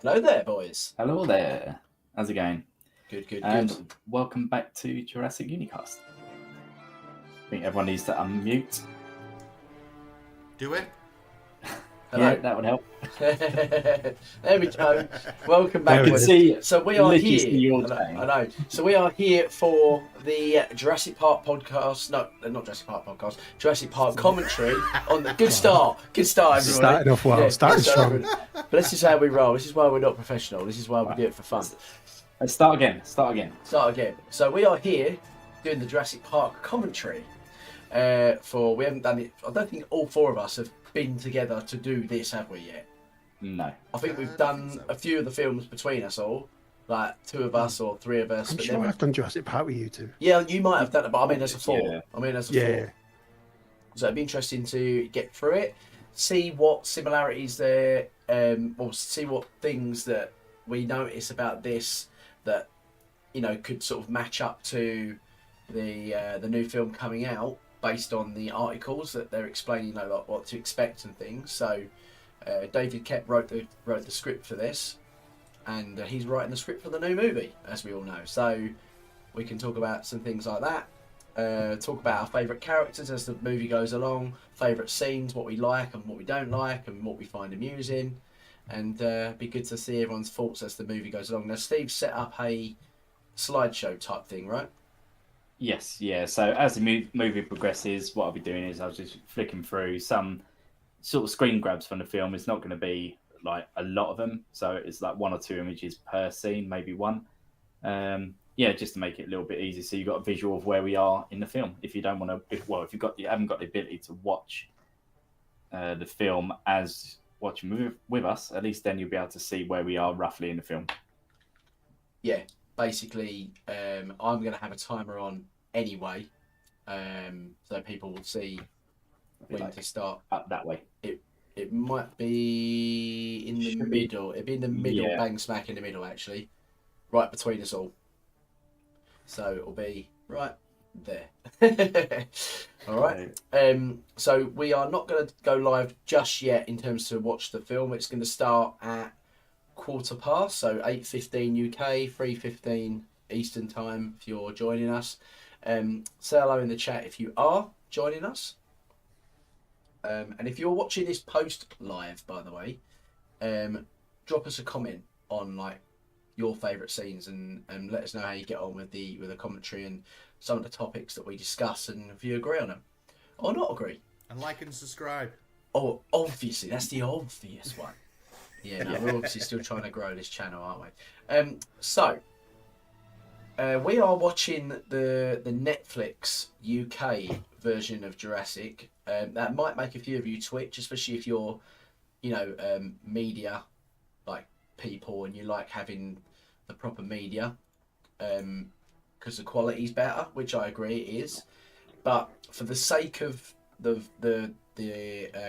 Hello there, boys. Hello there. How's it going? Good, good, And good. welcome back to Jurassic Unicast. I think everyone needs to unmute. Do it? Hello. Yeah, that would help. There we go. Welcome back. I can see. So we are literally see here. your I know. So we are here for the Jurassic Park podcast. No, not Jurassic Park podcast. Jurassic Park commentary on the good start. Good start, everyone. Started off well. Started strong. But this is how we roll. This is why we're not professional. This is why we do it for fun. Let's start again. Start again. So we are here doing the Jurassic Park commentary. We haven't done it. I don't think all four of us have been together to do this, have we yet? No. I think we've done a few of the films between us all, like two of us or three of us. I'm but sure then I've done Jurassic Park with you two. Yeah, you might have done it, but I mean as a four. Yeah. Four. So it'd be interesting to get through it, see what similarities there, or see what things that we notice about this that could sort of match up to the new film coming out based on the articles that they're explaining, like what to expect and things. So David Kep wrote the script for this, and he's writing the script for the new movie, as we all know. So we can talk about some things like that. Talk about our favourite characters as the movie goes along, favourite scenes, what we like and what we don't like, and what we find amusing. And be good to see everyone's thoughts as the movie goes along. Now, Steve set up a slideshow type thing, right? Yes, yeah. So as the movie progresses, what I'll be doing is I'll just flicking through some sort of screen grabs from the film. It's not going to be like a lot of them, so it's like one or two images per scene, maybe one. Yeah, just to make it a little bit easier, so you've got a visual of where we are in the film. If you don't want to, if you haven't got the ability to watch the film as watching with us, at least then you'll be able to see where we are roughly in the film. Yeah, basically, I'm going to have a timer on anyway, so people will see when to start. Up that way. It might be in the middle. It'd be in the middle, Yeah. Bang smack in the middle, actually, right between us all. So it'll be right there. All right. So we are not going to go live just yet in terms to watch the film. It's going to start at 1:15, so 8:15 UK, 3:15 Eastern time if you're joining us. Say hello in the chat if you are joining us. And if you're watching this post live, by the way, drop us a comment on like your favourite scenes and let us know how you get on with the commentary and some of the topics that we discuss, and if you agree on them or not agree. And like and subscribe. Oh, obviously, that's the obvious one. Yeah, no, we're obviously still trying to grow this channel, aren't we? So we are watching the Netflix UK version of Jurassic. That might make a few of you twitch, especially if you're, media like people and you like having the proper media, because the quality's better, which I agree it is. But for the sake of the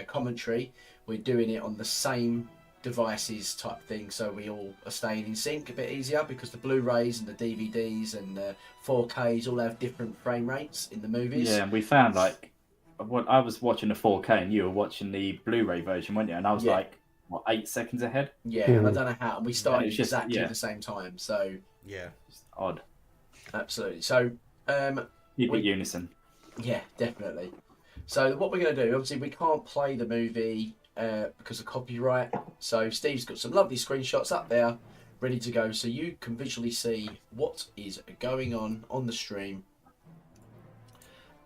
commentary, we're doing it on the same devices type thing, so we all are staying in sync a bit easier, because the Blu-rays and the DVDs and the 4Ks all have different frame rates in the movies. Yeah, and we found like I was watching the 4K and you were watching the Blu-ray version, weren't you? And I was like, what, 8 seconds ahead? Yeah, and I don't know how. And we started it's just- exactly yeah. the same time, so Yeah. Just odd. absolutely. So Keep it unison. yeah, definitely. So what we're going to do, obviously we can't play the movie because of copyright, so Steve's got some lovely screenshots up there ready to go, so you can visually see what is going on the stream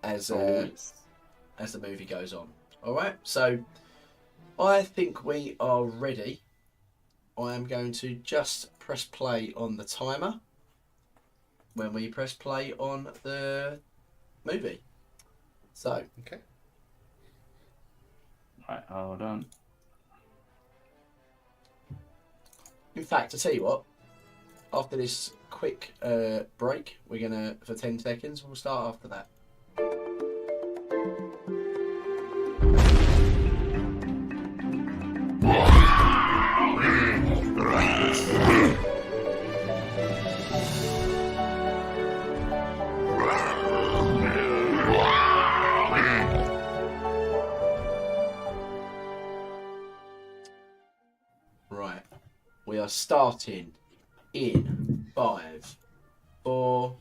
as the movie goes on. All right, so I think we are ready. I am going to just press play on the timer when we press play on the movie. So Okay. Right, hold on. in fact, I tell you what, after this quick break, we're gonna, for 10 seconds, we'll start after that. are starting in 5, 4,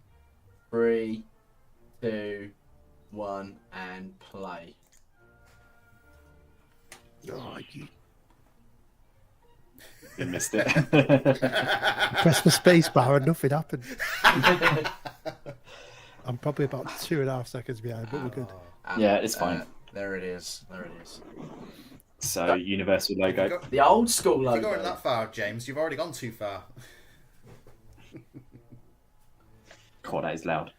3, 2, 1, and play. Oh, You missed it. press the space bar and nothing happened. I'm probably about 2.5 seconds behind, but we're good. Yeah, it's fine. There it is. There it is. So, Universal logo. The old school If you're logo. going that far, James, you've already gone too far. God, that is loud.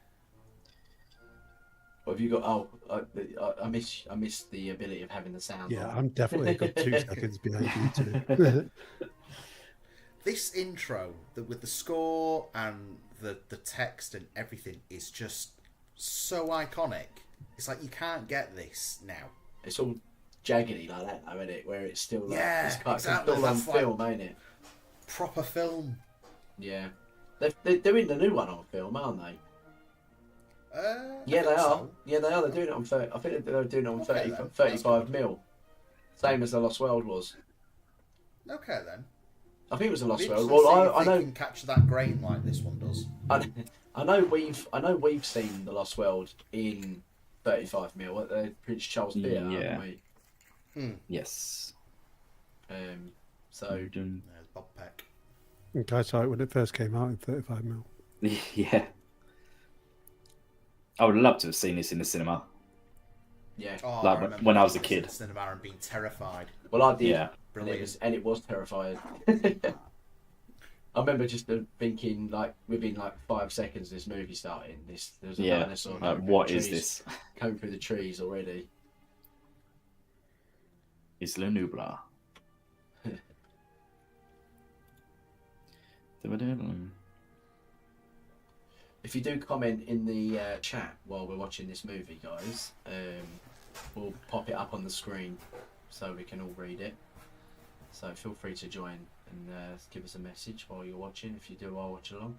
What have you got? Oh, I miss the ability of having the sound. Yeah, on. I'm definitely a good 2 seconds behind you two. This intro, with the score and the text and everything, is just so iconic. It's like you can't get this now. It's all jaggedy like that, though, isn't it? Where it's still like, Yeah, it's quite, exactly. It's still on That's like- film, ain't it? Proper film. Yeah. They're doing the new one on film, aren't they? Yeah, I they think are. so. Yeah, they are. They're doing it on 30. I think they're doing it on Okay, 30, then. 35 mil. Same as the Lost World was. Okay then. I think it was the Lost Be World. interesting to Well, see I if they know. can capture that grain like this one does. I know we've seen the Lost World in 35 mil at the Prince Charles Theatre, Yeah. haven't we? Yes. So There's Bob Peck. I think I saw it when it first came out in 35 mil. Yeah. I would love to have seen this in the cinema. yeah. Oh, Like, remember when I was a in kid. the cinema and being terrified. Well, I did. Yeah. Brilliant. And it was terrifying. I remember just thinking, like, within like 5 seconds, this movie starting. There's a Yeah. dinosaur. Like, coming through what the is trees- this? Coming through the trees already. Isla Nublar. If you do comment in the chat while we're watching this movie, guys, we'll pop it up on the screen so we can all read it. So feel free to join and give us a message while you're watching, if you do, I'll watch along.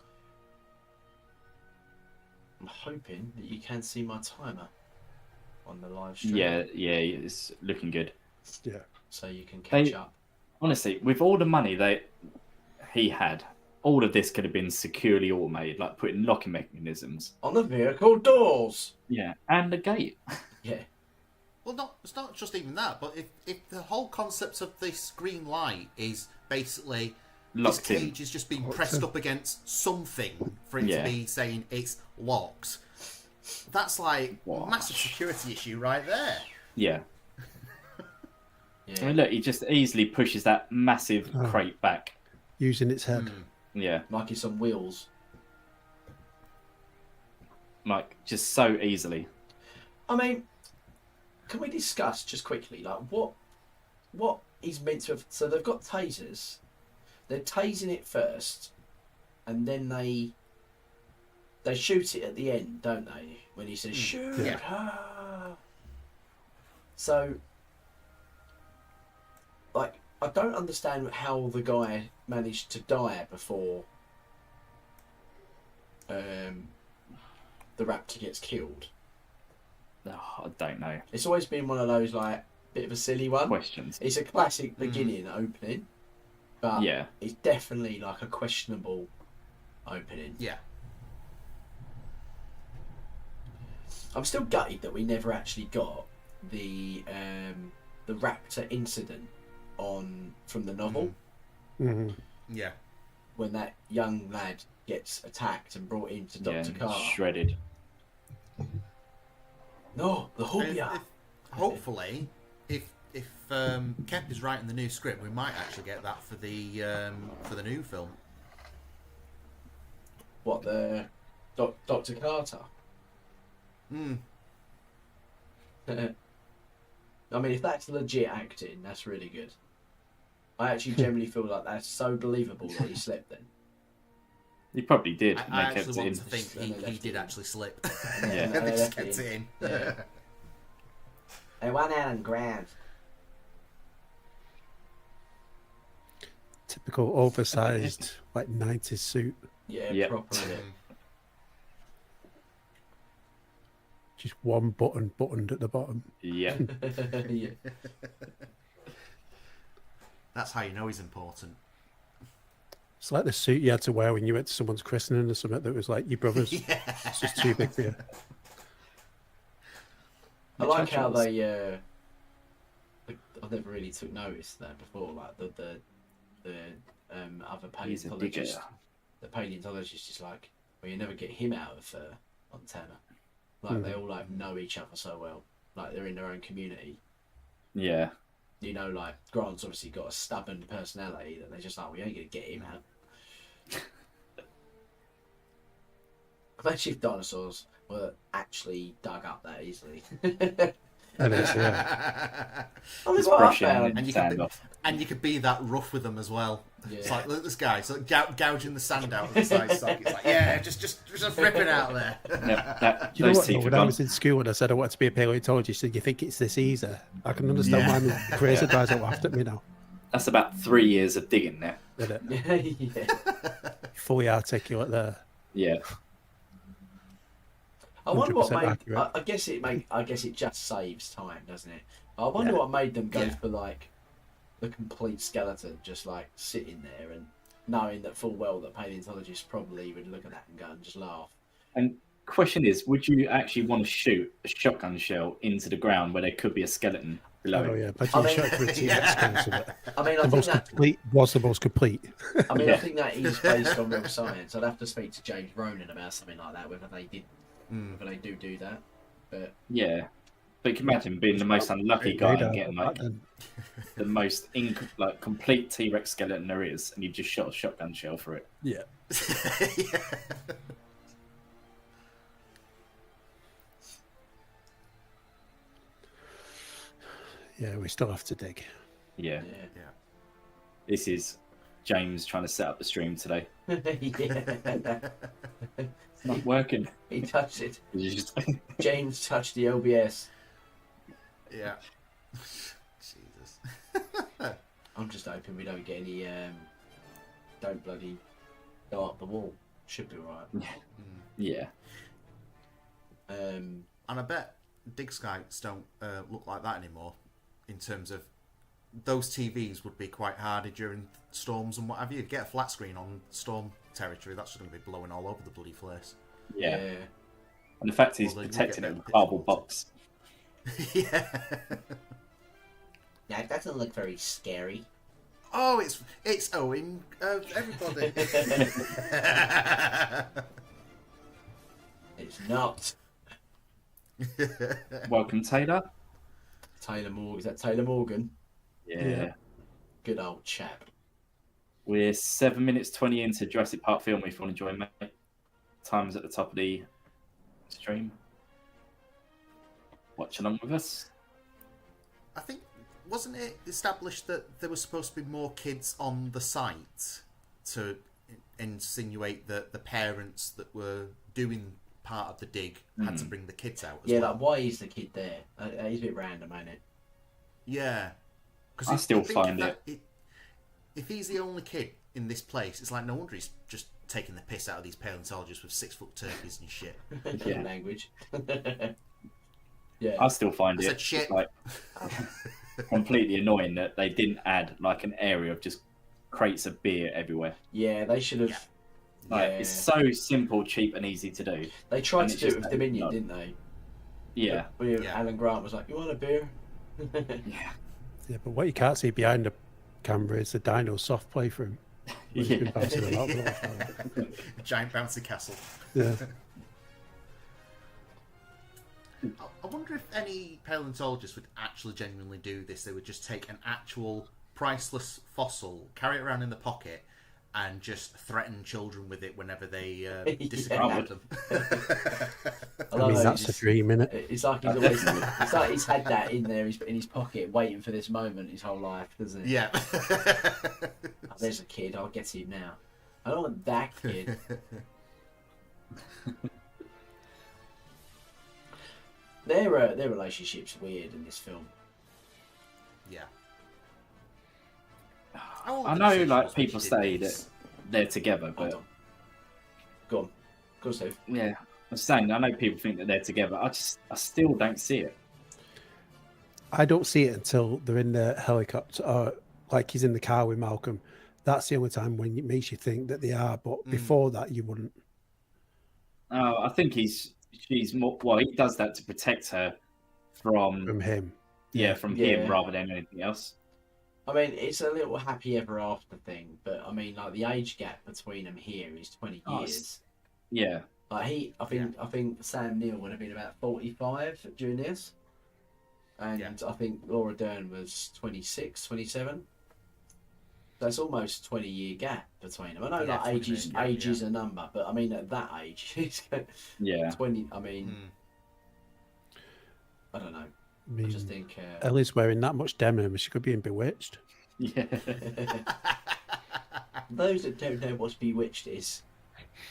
I'm hoping that you can see my timer on the live stream. Yeah, it's looking good. Yeah. So you can catch They- up. Honestly, with all the money he had, all of this could have been securely automated, like putting locking mechanisms. On the vehicle doors! Yeah, and the gate. Yeah. Well, it's not just even that, but if the whole concept of this green light is basically Locked this in. cage is just being pressed up against something for it Yeah. to be saying it's locked, that's like a Wow. massive security issue right there. Yeah. Yeah. I mean, look, he just easily pushes that massive crate back. Using its head. Yeah, Like it's on wheels. like just so easily. I mean, can we discuss just quickly, like what is meant to have? So they've got tasers. They're tasing it first, and then they shoot it at the end, don't they? When he says shoot. Yeah. Ah. So, like, I don't understand how the guy managed to die before the raptor gets killed. Oh, I don't know. It's always been one of those, like, bit of a silly one. Questions. It's a classic beginning opening, but Yeah. it's definitely like a questionable opening. Yeah. I'm still gutted that we never actually got the raptor incident from the novel Hmm. Yeah. when that young lad gets attacked and brought into Dr. Yeah, Carr. shredded. No, the Hubia. Hopefully, if Kemp is writing the new script, we might actually get that for the new film. What, the Dr. Carter? Mm. I mean, if that's legit acting, that's really good. I actually generally feel like that's so believable that he slept then. He probably did. I and they actually kept it want in. to think he did actually slip. Yeah. They just kept it in. Yeah. They went out and grabbed. Typical oversized, like 90s suit. Yeah, Yep. properly. Just one button buttoned at the bottom. Yeah. Yeah. That's how you know he's important. It's like the suit you had to wear when you went to someone's christening or something that was like your brother's. Yeah. It's just too big for you. I like how they. I've never really took notice of that before. Like the other paleontologist, the paleontologist is like, well, you never get him out of Montana. Like they all like know each other so well. Like they're in their own community. Yeah. You know, like Grant's obviously got a stubborn personality that they're just like, we ain't gonna get him out. Imagine if dinosaurs were actually dug up that easily. That is, yeah. Oh, look It's what I brushing found. And you could be that rough with them as well. Yeah. It's like, look at this guy, so gouging the sand out of the side sock. It's like, yeah, just rip it out there. Yeah, Do you know those what? teeth Though, are when I gone. was in school and I said I wanted to be a paleontologist, and you think it's this easy, I can understand why the crazy guys are laughed at me now. That's about 3 years of digging there. Isn't it? Yeah. Fully articulate there. Yeah. I wonder what 100% made. accurate. I guess it just saves time, doesn't it? I wonder what made them go for like the complete skeleton, just like sitting there and knowing that full well that paleontologists probably would look at that and go and just laugh. And question is, would you actually want to shoot a shotgun shell into the ground where there could be a skeleton below Oh it? yeah, but you shot through a T-Rex skeleton, but I mean, I the think most that. complete was the most complete. I mean, I think that is based on real science. I'd have to speak to James Ronan about something like that, whether they do that. But Yeah. But you can imagine being the most unlucky guy and getting like then. the most complete T-Rex skeleton there is, and you've just shot a shotgun shell for it. Yeah. Yeah. Yeah, we still have to dig. Yeah. yeah. This is James trying to set up the stream today. Yeah. It's not working. He touched it. You just... James touched the OBS. Yeah. Jesus. I'm just hoping we don't get any. Don't bloody go up the wall. Should be alright. Yeah. And I bet dig sites don't look like that anymore. In terms of those TVs would be quite hardy during storms and what have you. Get a flat screen on storm territory. That's just going to be blowing all over the bloody place. Yeah. And the fact he's Although you protecting get it with a better cardboard picture box. Yeah. Yeah, that doesn't look very scary. Oh, it's Owen. Everybody. It's not. Welcome, Taylor. Taylor Morgan. Is that Taylor Morgan? Yeah. Good old chap. We're 7 minutes 20 into Jurassic Park film. If you want to join, mate. Time's at the top of the stream. Watch along with us. I think, wasn't it established that there was supposed to be more kids on the site to insinuate that the parents that were doing part of the dig had to bring the kids out as well? Like, why is the kid there? That is a bit random, ain't it? Yeah. Because I still find if he's the only kid in this place, it's like no wonder he's just taking the piss out of these paleontologists with 6-foot turkeys and shit. Yeah. Language. Yeah. I still find I said it shit. like completely annoying that they didn't add like an area of just crates of beer everywhere. Yeah, they should have. Like, Yeah. it's so simple, cheap, and easy to do. They tried And to it's do it just with Dominion, no. didn't they? Yeah. Where Yeah. Alan Grant was like, "You want a beer?" Yeah. Yeah, but what you can't see behind the camera is the dino soft play for him. He's been bouncing a lot. Giant bouncy castle. Yeah. I wonder if any paleontologists would actually genuinely do this. They would just take an actual priceless fossil, carry it around in the pocket, and just threaten children with it whenever they disagree with them. I mean, that's a dream, innit? It's like he's always. It's like he's had that in there, in his pocket, waiting for this moment his whole life, doesn't he? Yeah. Oh, there's a kid. I'll get him now. I don't want that kid. Their relationship's weird in this film. Yeah. I know, like, people say that they're together, Hold but on. Go on, Steve. yeah, I'm saying I know people think that they're together. I still don't see it. I don't see it until they're in the helicopter, or like he's in the car with Malcolm. that's the only time when it makes you think that they are. But before that, you wouldn't. Oh, I think she's more. Well, he does that to protect her from him. from Yeah. him rather than anything else. I mean, it's a little happy ever after thing, but I mean, like the age gap between them here is 20 Oh, years. Yeah. Like I think Sam Neill would have been about 45 during this, and I think Laura Dern was 26, 27. So it's almost 20-year gap between them. I know like age is a number, but I mean at that age, it's 20. I mean, I don't know. I just think Ellie's wearing that much denim, she could be in Bewitched. Yeah. Those that don't know what Bewitched is.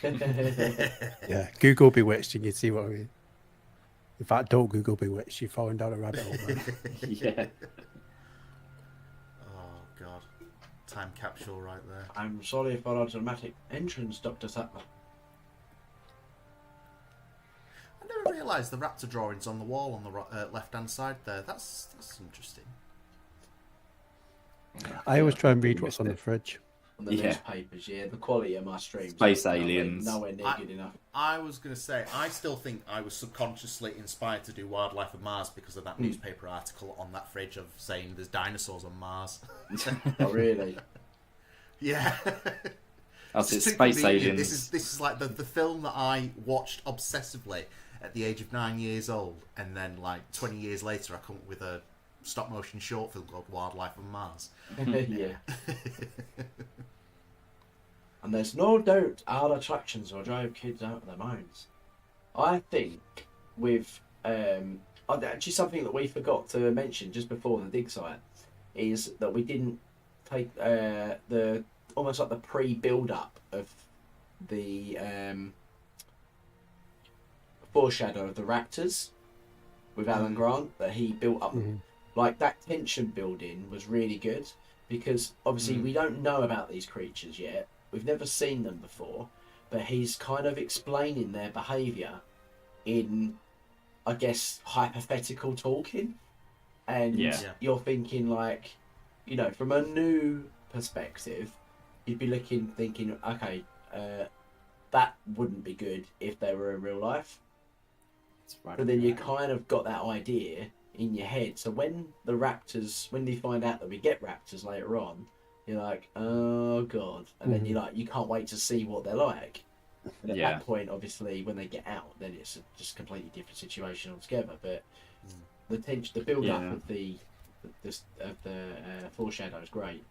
Yeah, Google Bewitched and you'd see what I mean. In fact, don't Google Bewitched, you're falling down a rabbit hole, man. Yeah. Oh, God. Time capsule right there. I'm sorry for our dramatic entrance, Dr. Sattler. I never realised the raptor drawings on the wall on the left-hand side there. That's interesting. I always try and read what's on the fridge. On the newspapers, the quality of my streams. Space aliens. Nowhere near good enough. I was going to say, I still think I was subconsciously inspired to do Wildlife of Mars because of that newspaper article on that fridge of saying there's dinosaurs on Mars. Oh, really? Yeah. That's it, Space Aliens. This is like the film that I watched obsessively at the age of 9 years old, and then like 20 years later I come up with a stop motion short film called Wildlife of Mars. Yeah. And there's no doubt our attractions will drive kids out of their minds. I think with actually something that we forgot to mention just before the dig site is that we didn't take the almost like the pre-build up of the foreshadow of the raptors with Alan Grant that he built up. Like that tension building was really good because obviously we don't know about these creatures yet. We've never seen them before, but he's kind of explaining their behaviour in, I guess, hypothetical talking. And you're thinking like, you know, from a new perspective, you'd be thinking, okay, that wouldn't be good if they were in real life. Right, but then you kind of got that idea in your head. So when they find out that we get raptors later on, you're like, oh God. And then you're like, you can't wait to see what they're like. And at that point, obviously, when they get out, then it's just a completely different situation altogether. But the tension, the build up of the foreshadow is great.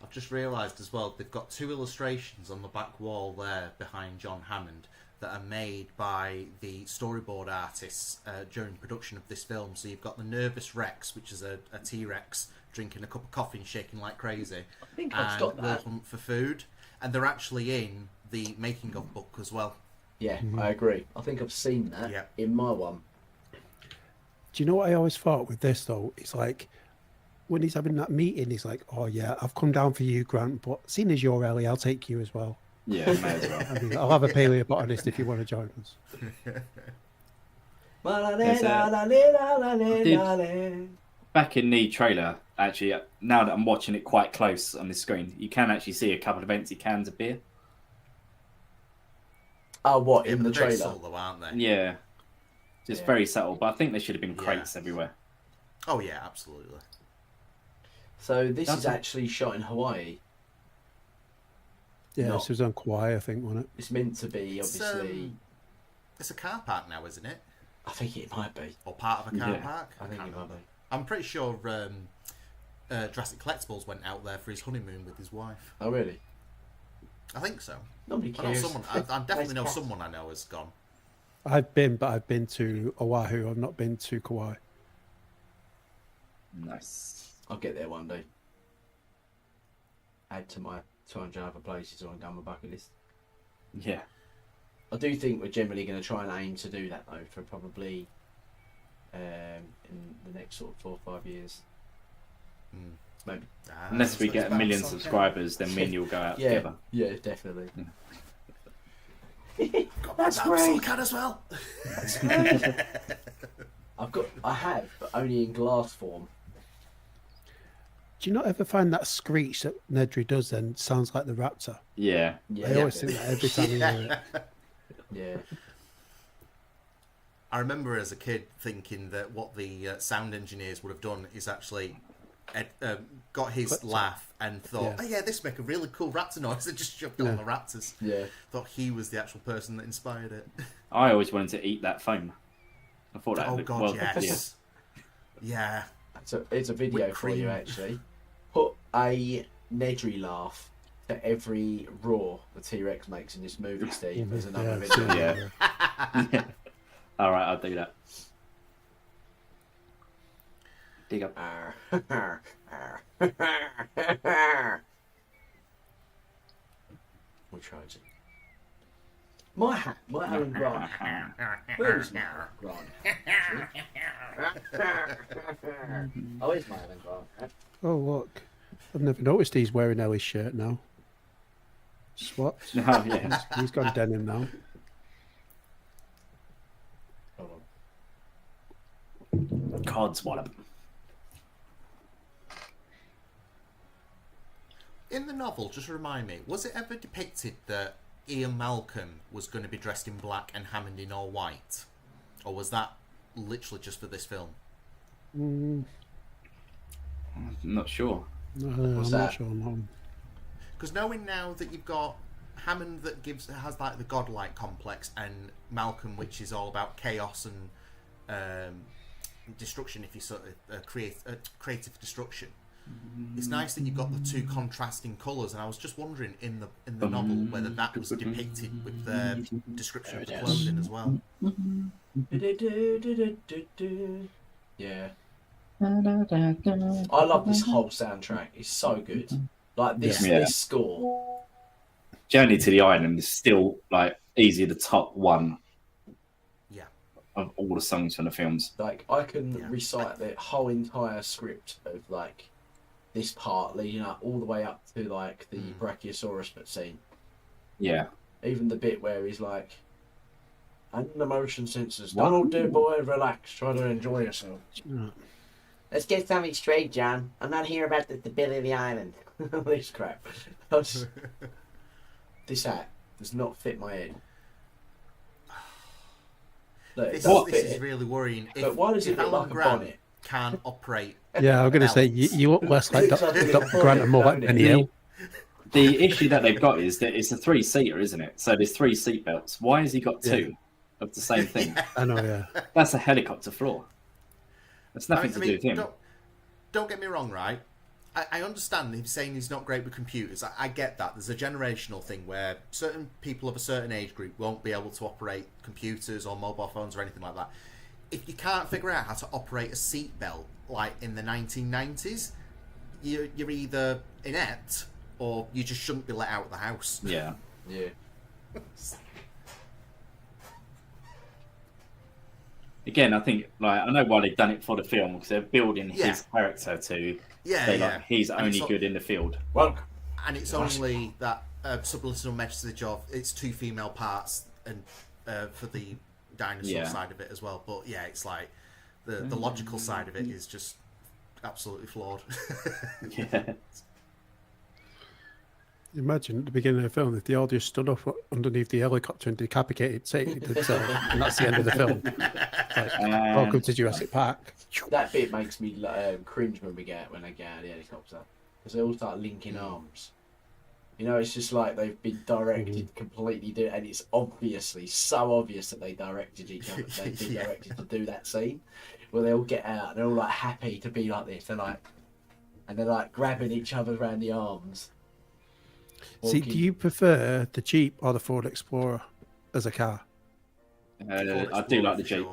I've just realised as well, they've got two illustrations on the back wall there behind John Hammond that are made by the storyboard artists during production of this film. So you've got the Nervous Rex, which is a T-Rex drinking a cup of coffee and shaking like crazy, I think I've got and that. Will Hunt for Food. And they're actually in the making of book as well. Yeah, I agree. I think I've seen that in my one. Do you know what I always thought with this though? It's like when he's having that meeting, he's like, "Oh yeah, I've come down for you, Grant, but seeing as you're Ellie, I'll take you as well." Yeah, may as well. I mean, I'll have a paleobotanist if you want to join us. Back in the trailer, actually, now that I'm watching it quite close on the screen, you can actually see a couple of empty cans of beer. Oh, what, in the They're very trailer? subtle though, aren't they? Yeah. Just very subtle, but I think there should have been crates everywhere. Oh yeah, absolutely. So this is actually shot in Hawaii. Yeah, this was on Kauai, I think, wasn't it? It's meant to be, obviously. It's a car park now, isn't it? I think it might be. Or part of a car park? I think it might be. I'm pretty sure Jurassic Collectibles went out there for his honeymoon with his wife. Oh, really? I think so. Nobody I know cares. someone. I definitely know someone I know has gone. I've been to Oahu. I've not been to Kauai. Nice. I'll get there one day. Add to my 200 other places on my bucket list. Yeah. I do think we're generally going to try and aim to do that though for probably in the next sort of 4 or 5 years. Maybe. Unless we get 1 million subscribers, then me and you'll go out together. Yeah, definitely. That's great. Can as well. I have, but only in glass form. Do you not ever find that screech that Nedry does then sounds like the raptor? Yeah. I always think that every time I hear it. Yeah. I remember as a kid thinking that what the sound engineers would have done is actually got his laugh and thought, oh yeah, this make a really cool raptor noise, and just shoved it on the raptors. Yeah. Thought he was the actual person that inspired it. I always wanted to eat that foam. I thought that Oh looked god, well. yes. Yeah. So it's a video Whipped for you cream. actually. Put a Nedry laugh to every roar the T-Rex makes in this movie, Steve. There's another video. Yeah. All right, I'll do that. Dig up. We tried it. My hat, my Alan Grant hat. Where's my Alan Grant hat? Oh, here's my Alan Grant hat. Oh, look. I've never noticed he's wearing Ellie's shirt now. Swapped. Oh, yeah. He's gone denim now. Hold on. Codswallop. In the novel, just remind me, was it ever depicted that Ian Malcolm was going to be dressed in black and Hammond in all white? Or was that literally just for this film? I'm not sure. I'm What's not that? sure. No. Because knowing now that you've got Hammond that has like the godlike complex, and Malcolm, which is all about chaos and destruction, if you sort of creative destruction. It's nice that you've got the two contrasting colours, and I was just wondering in the novel whether that was depicted with the description of the clothing as well. Yeah. I love this whole soundtrack. It's so good. Like this score. Journey to the Island is still like easily the top one. Yeah. Of all the songs from the films. Like I can recite the whole entire script of like this part leading up all the way up to like the Brachiosaurus scene. Yeah. Even the bit where he's like, and the motion sensors. Donald, dear boy, relax. Try to enjoy yourself. Let's get something straight, John. I'm not here about the stability of the island. This crap. This hat does not fit my head. Look, This fit is it. really worrying. But why does it if look Alan like a Grant bonnet? can't operate. Yeah, I'm going to say you look less like Looks like a Dr. Grant and more like Benny Hill. The issue that they've got is that it's a 3-seater, isn't it? So there's 3 seat belts. Why has he got 2 of the same thing? I know, yeah. That's a helicopter floor. That's nothing to do with him. Don't get me wrong, right? I understand him saying he's not great with computers. I get that. There's a generational thing where certain people of a certain age group won't be able to operate computers or mobile phones or anything like that. If you can't figure out how to operate a seatbelt like in the 1990s, you're either inept or you just shouldn't be let out of the house. Yeah. Yeah. Again, I think I know why they've done it for the film because they're building his character to say like he's only good in the field. Well, and it's only that subliminal message of it's 2 female parts and for the dinosaur side of it as well. But yeah, it's like the logical side of it is just absolutely flawed. Yeah. Imagine at the beginning of the film if they all just stood up underneath the helicopter and decapitated themselves, and that's the end of the film. Like, welcome to Jurassic Park. that bit makes me cringe when I get out of the helicopter because they all start linking arms. You know, it's just like they've been directed completely, and it's obviously so obvious that they directed each other. They've been directed to do that scene where they all get out and they're all like happy to be like this. They're like grabbing each other around the arms. See, do you prefer the Jeep or the Ford Explorer as a car? I do like the Jeep.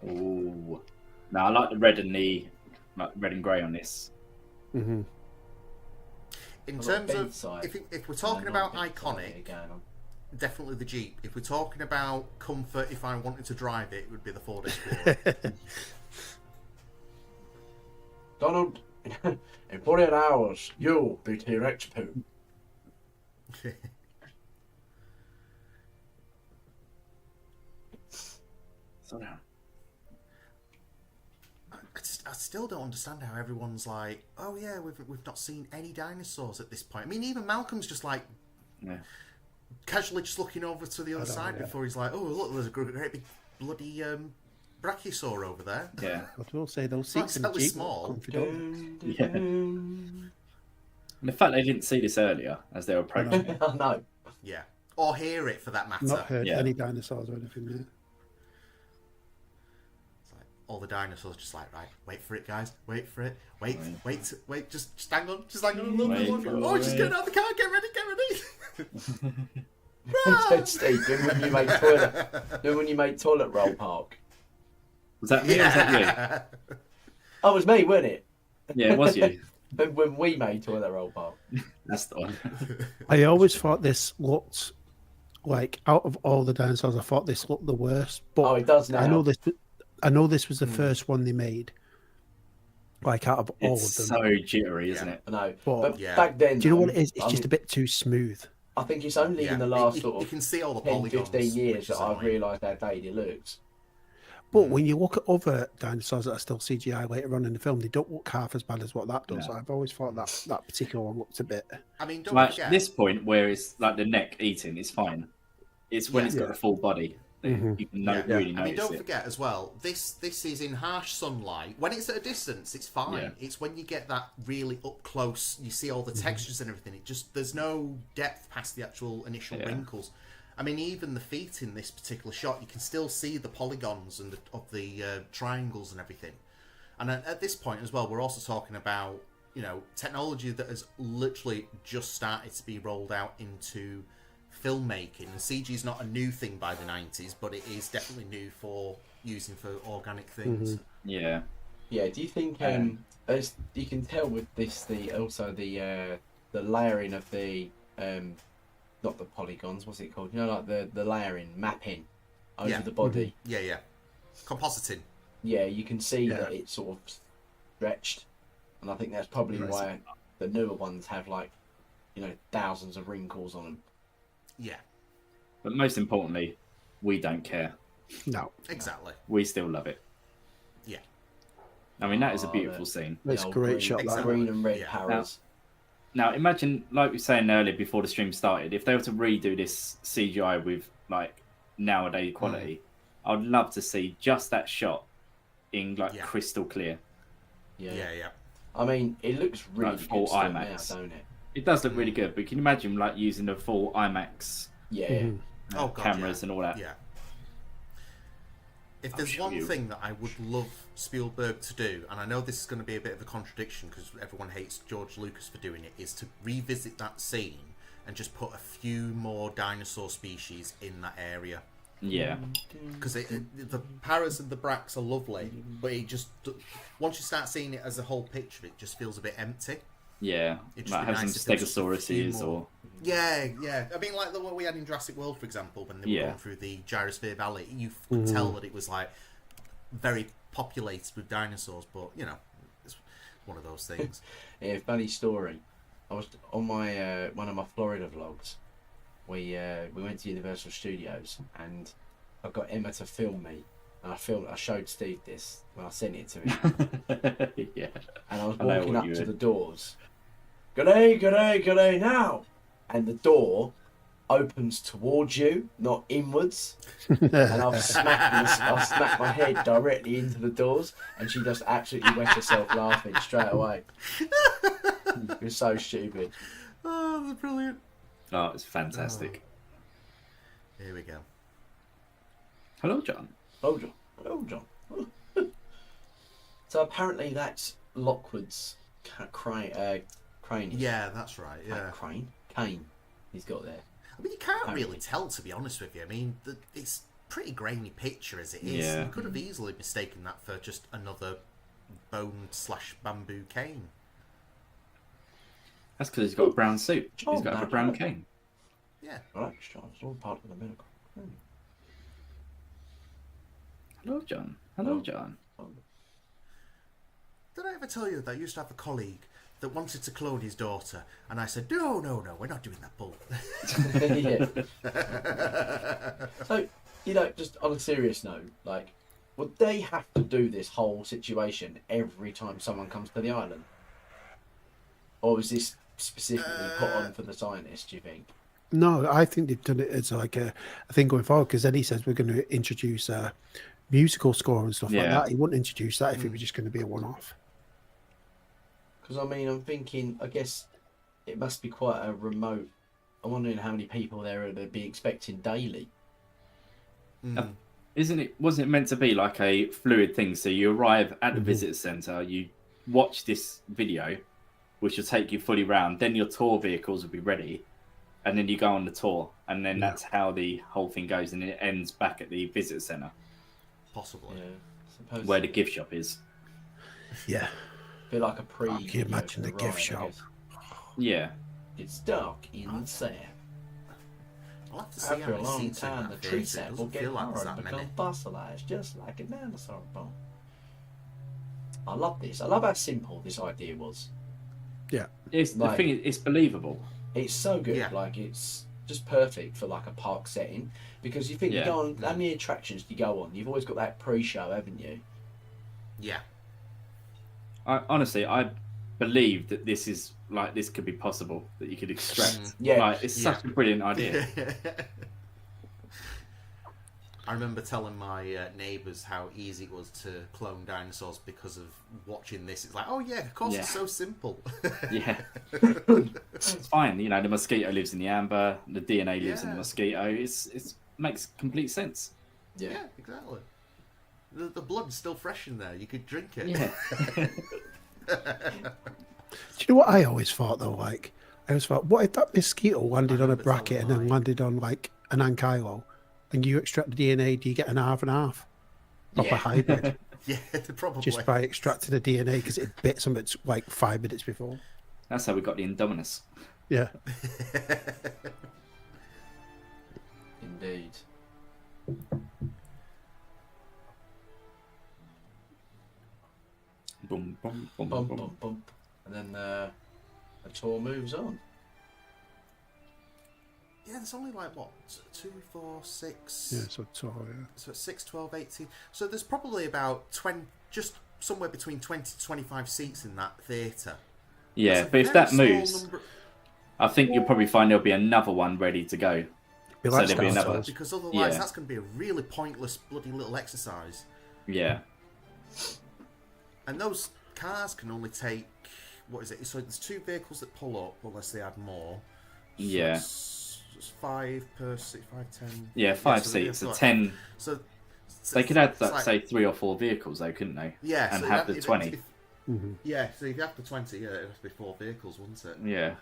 Oh, no, I like the red and grey on this. Mm-hmm. In terms of if we're talking about iconic, definitely the Jeep. If we're talking about comfort, if I wanted to drive it, it would be the Ford Explorer. Donald, in 48 hours, you'll be T-Rex poop. still don't understand how everyone's like, oh yeah, we've not seen any dinosaurs at this point. I mean, even Malcolm's just like casually just looking over to the other side before he's like, oh look, there's a great big bloody brachiosaur over there. Yeah. I will say those seats in the Exactly Jeep small. were confident. Yeah. And the fact they didn't see this earlier as they were approaching. I know. Yeah, or hear it for that matter. Not heard any dinosaurs or anything yet. It's like all the dinosaurs just like, right, wait for it, guys, wait for it, wait, just hang on a little bit longer. Oh, just get out of the car, get ready. Steve, when you made toilet roll park. Was that me or was that you? Oh, it was me, wasn't it? Yeah, it was you. When we made toilet roll park. That's the one. I always thought this looked like, out of all the dinosaurs, I thought this looked the worst. But it does now. I know this was the first one they made. Like, out of all of them. It's so jittery, isn't it? I know. But back then, do you know what it is? It's just a bit too smooth. I think it's only in the last you sort of can see all the 10, polygons, 15 years which that is I've annoying. realised how dated it looks. But when you look at other dinosaurs that are still CGI later on in the film, they don't look half as bad as what that does. No. I've always thought that particular one looked a bit. I mean, don't Like forget. this point where it's like the neck eating, it's fine. It's when it's got the full body that you can really notice I mean, don't it. forget as well. This is in harsh sunlight. When it's at a distance, it's fine. Yeah. It's when you get that really up close, you see all the textures and everything. It just there's no depth past the actual initial wrinkles. I mean, even the feet in this particular shot, you can still see the polygons and of the triangles and everything. And at this point as well, we're also talking about technology that has literally just started to be rolled out into filmmaking. And CG is not a new thing by the 90s, but it is definitely new for using for organic things. Yeah. Yeah. Do you think as you can tell with this the layering of the not the polygons, what's it called? Like the layering, mapping over the body. Yeah. Compositing. Yeah, you can see that it's sort of stretched, and I think that's probably why the newer ones have thousands of wrinkles on them. Yeah. But most importantly, we don't care. No. Exactly. We still love it. Yeah. I mean, that is a beautiful scene. It's a great shot. Exactly. Green and red parrots. Now, imagine, like we were saying earlier before the stream started, if they were to redo this CGI with nowadays quality, I'd love to see just that shot in crystal clear. Yeah. I mean, it looks really full good still IMAX. now, don't it? It does look really good, but can you imagine using the full IMAX cameras and all that? Yeah. If there's one thing that I would love Spielberg to do, and I know this is going to be a bit of a contradiction because everyone hates George Lucas for doing it, is to revisit that scene and just put a few more dinosaur species in that area. Yeah. Because the paras and the bracks are lovely, but it just once you start seeing it as a whole picture, it just feels a bit empty. Yeah, like have some stegosauruses or... Yeah. I mean, like the one we had in Jurassic World, for example, when they were going through the Gyrosphere Valley, you could tell that it was very populated with dinosaurs, but it's one of those things. Yeah, funny story. I was on my one of my Florida vlogs. We went to Universal Studios and I got Emma to film me. And I showed Steve this when I sent it to him. Yeah. And I was walking up to the doors. G'day now. And the door opens towards you, not inwards. And I've smacked my head directly into the doors, and she just absolutely wet herself laughing straight away. It was so stupid. Oh, that's brilliant. Oh, it's fantastic. Here we go. Hello, John. Hello, John. So apparently that's Lockwood's crane. Yeah, that's right. Yeah. Cane. He's got there. I mean, you can't really tell, to be honest with you. I mean, it's pretty grainy picture as it is. Yeah. You could have easily mistaken that for just another bone/bamboo cane. That's because he's got a brown suit. John, He's got a brown cane. Yeah. Right, John. It's all part of the medical. Hello, John. Hello, John. Did I ever tell you that I used to have a colleague that wanted to clone his daughter, and I said, no, we're not doing that bull. Yeah. So, just on a serious note, would they have to do this whole situation every time someone comes to the island? Or was this specifically put on for the scientists, do you think? No, I think they've done it as like a thing going forward, because then he says we're going to introduce a musical score and stuff like Yeah. that. He wouldn't introduce that if it was just going to be a one-off. Because, I mean, I'm thinking, I guess it must be quite a remote... I'm wondering how many people there are they'd be expecting daily. Wasn't it meant to be like a fluid thing? So you arrive at the visitor centre, you watch this video, which will take you fully round, then your tour vehicles will be ready, and then you go on the tour, and then that's how the whole thing goes, and it ends back at the visitor centre. Possibly. Yeah, where the gift shop is. Yeah. Be like a pre... Can you imagine the gift shop? Yeah. It's dark inside. I'll have to see After how a many long seats in time, that the theatre. tree It sap will doesn't get feel like there's hard that and many. become fossilized, just like a dinosaur bone. I love this. I love how simple this idea was. Yeah. The thing is, it's believable. It's so good. Yeah. Like, it's just perfect for like a park setting, because you think you go on, how many attractions do you go on? You've always got that pre-show, haven't you? Yeah. Honestly, I believe that this could be possible, that you could extract. It's such a brilliant idea. I remember telling my neighbours how easy it was to clone dinosaurs because of watching this. It's like, oh yeah, of course, it's so simple. Yeah. It's fine. You know, the mosquito lives in the amber, the DNA lives in the mosquito. It makes complete sense. Yeah, exactly. The blood's still fresh in there. You could drink it. Yeah. Do you know what I always thought though? Like, I always thought, what if that mosquito landed on a bracket and then landed on like an ankylo, and you extract the DNA? Do you get an half and half? Proper hybrid. Yeah, probably. Just by extracting the DNA because it bit something like 5 minutes before. That's how we got the Indominus. Yeah. Indeed. Boom, boom, boom, Bump, boom. bump, bump. And then the tour moves on. Yeah, there's only like, what, 2, 4, 6... Yeah, so it's all, yeah. So it's 6, 12, 18... So there's probably about 20... Just somewhere between 20 to 25 seats in that theatre. Yeah, but if that moves, I think you'll probably find there'll be another one ready to go. Be like So there'll be Star another... Wars. Because otherwise Yeah. that's going to be a really pointless bloody little exercise. Yeah. And those cars can only take... What is it? So there's 2 vehicles that pull up, unless they add more. So Yeah. It's 5 per seat, 5, 10... Yeah, 5 so seats, they've so got- 10... So They could add, it's like, like- say, 3 or 4 vehicles, though, couldn't they? Yeah, and so have you'd the 20. Mm-hmm. Yeah, so if you have the 20, yeah, it'd have to be 4 vehicles, wouldn't it? Yeah.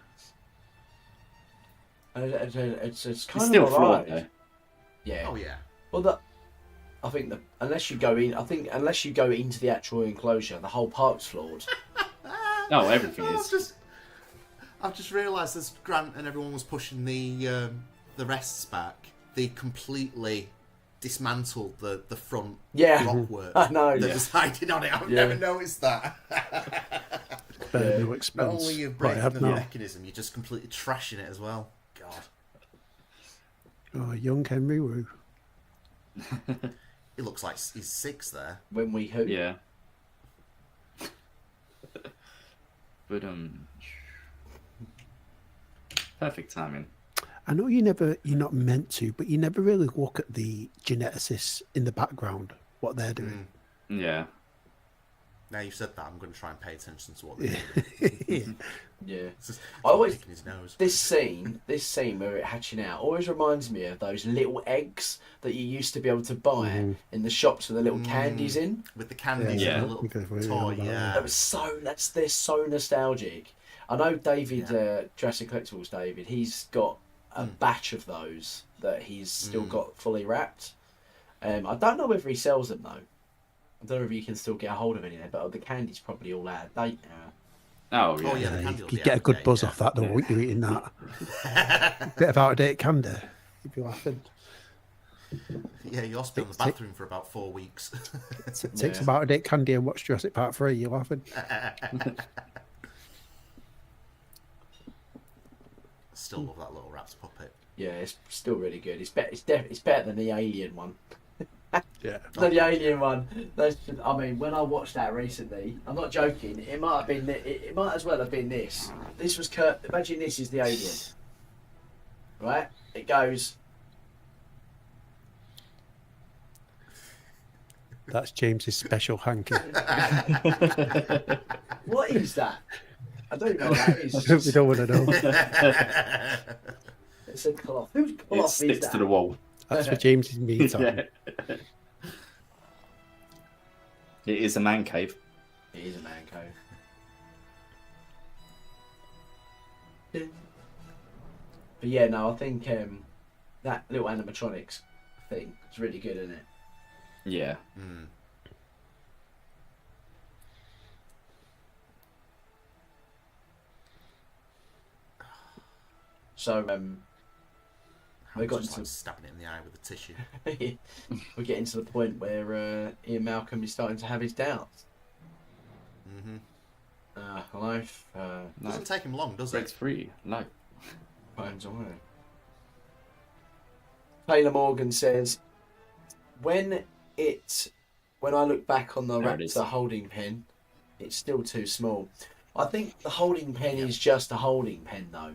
It's kind It's still of flawed, alright. though. Yeah. Oh yeah. Well, I think unless you go into the actual enclosure, the whole park's flawed. Oh, everything Oh, is. I've just realised as Grant and everyone was pushing the rests back, they completely dismantled the front Yeah. blockwork I know. that Yeah. was hiding on it. I've Yeah. never noticed that. Better no Not expense. only you're Right, breaking have the now. mechanism, you're just completely trashing it as well. God. Oh, young Henry Wu. He looks like he's 6 there. When we hope. Yeah. But, perfect timing. I know you're not meant to, but you never really look at the geneticists in the background, what they're doing. Yeah. Now you've said that, I'm going to try and pay attention to what they're doing. Yeah. It's just I always picking his nose. this scene where it hatching out always reminds me of those little eggs that you used to be able to buy in the shops with the little candies in. With the candies Yeah. and the Okay, little well, toy, yeah, yeah. They're so nostalgic. I know David, Jurassic Collectibles David, he's got a batch of those that he's still got fully wrapped. I don't know whether he sells them though. I don't know if you can still get a hold of any of them, but the candy's probably all out of date now. Oh, yeah. Oh, yeah, the You candy will you be get a out of good date, buzz yeah. off that though, won't you, eating that? Bit of out-of-date candy. You'd be laughing. Yeah, you lost me on the bathroom for about 4 weeks. Take some out-of-date candy and watch Jurassic Park 3, you're laughing. Still love that little Raps puppet. Yeah, it's still really good. It's better than the alien one. Yeah. No, the alien one. I mean, when I watched that recently, I'm not joking. It might have been. It might as well have been this. This was Kurt. Imagine this is the alien, right? It goes. That's James's special hanky. What is that? I don't know what that is. We don't want to know. It's a cloth. Whose It cloth is sticks that? to the wall. That's for James's me time. Yeah. It is a man cave. It is a man cave. But yeah, no, I think that little animatronics thing is really good, isn't it? Yeah. Mm. So I'm we got just into like stabbing it in the eye with a tissue. we're getting to the point where Ian Malcolm is starting to have his doubts. Life Doesn't take him long, does Breaks it? free. No. finds a way. Taylor Morgan says, when I look back on the There it is. Raptor holding pen, it's still too small. I think the holding pen is just a holding pen, though.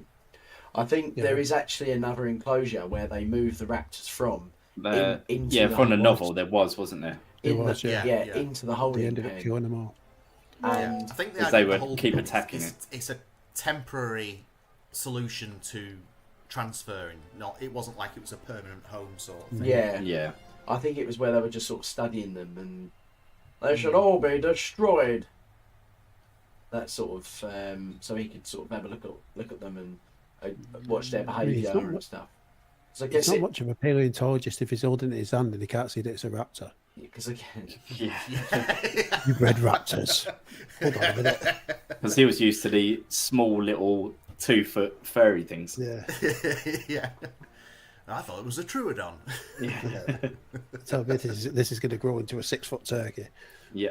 I think there is actually another enclosure where they move the raptors from. Into Yeah, the from the holding- novel there wasn't there? into the holding They ended up pen. killing them all. And I think the Because idea they of the would whole keep thing attacking it's a temporary solution to transferring. It wasn't like it was a permanent home sort of thing. yeah, Yeah. I think it was where they were just sort of studying them and they should all be destroyed. That sort of so he could sort of have a look at them and watch their behaviour not and much- stuff. So I It's guess not much of a paleontologist if he's holding it in his hand and he can't see that it's a raptor. because again, Yeah. You bred raptors. Hold on a minute. Because he was used to the small little 2-foot furry things. Yeah. Yeah. I thought it was a Troodon. Yeah. Tell me this is going to grow into a 6-foot turkey. Yeah.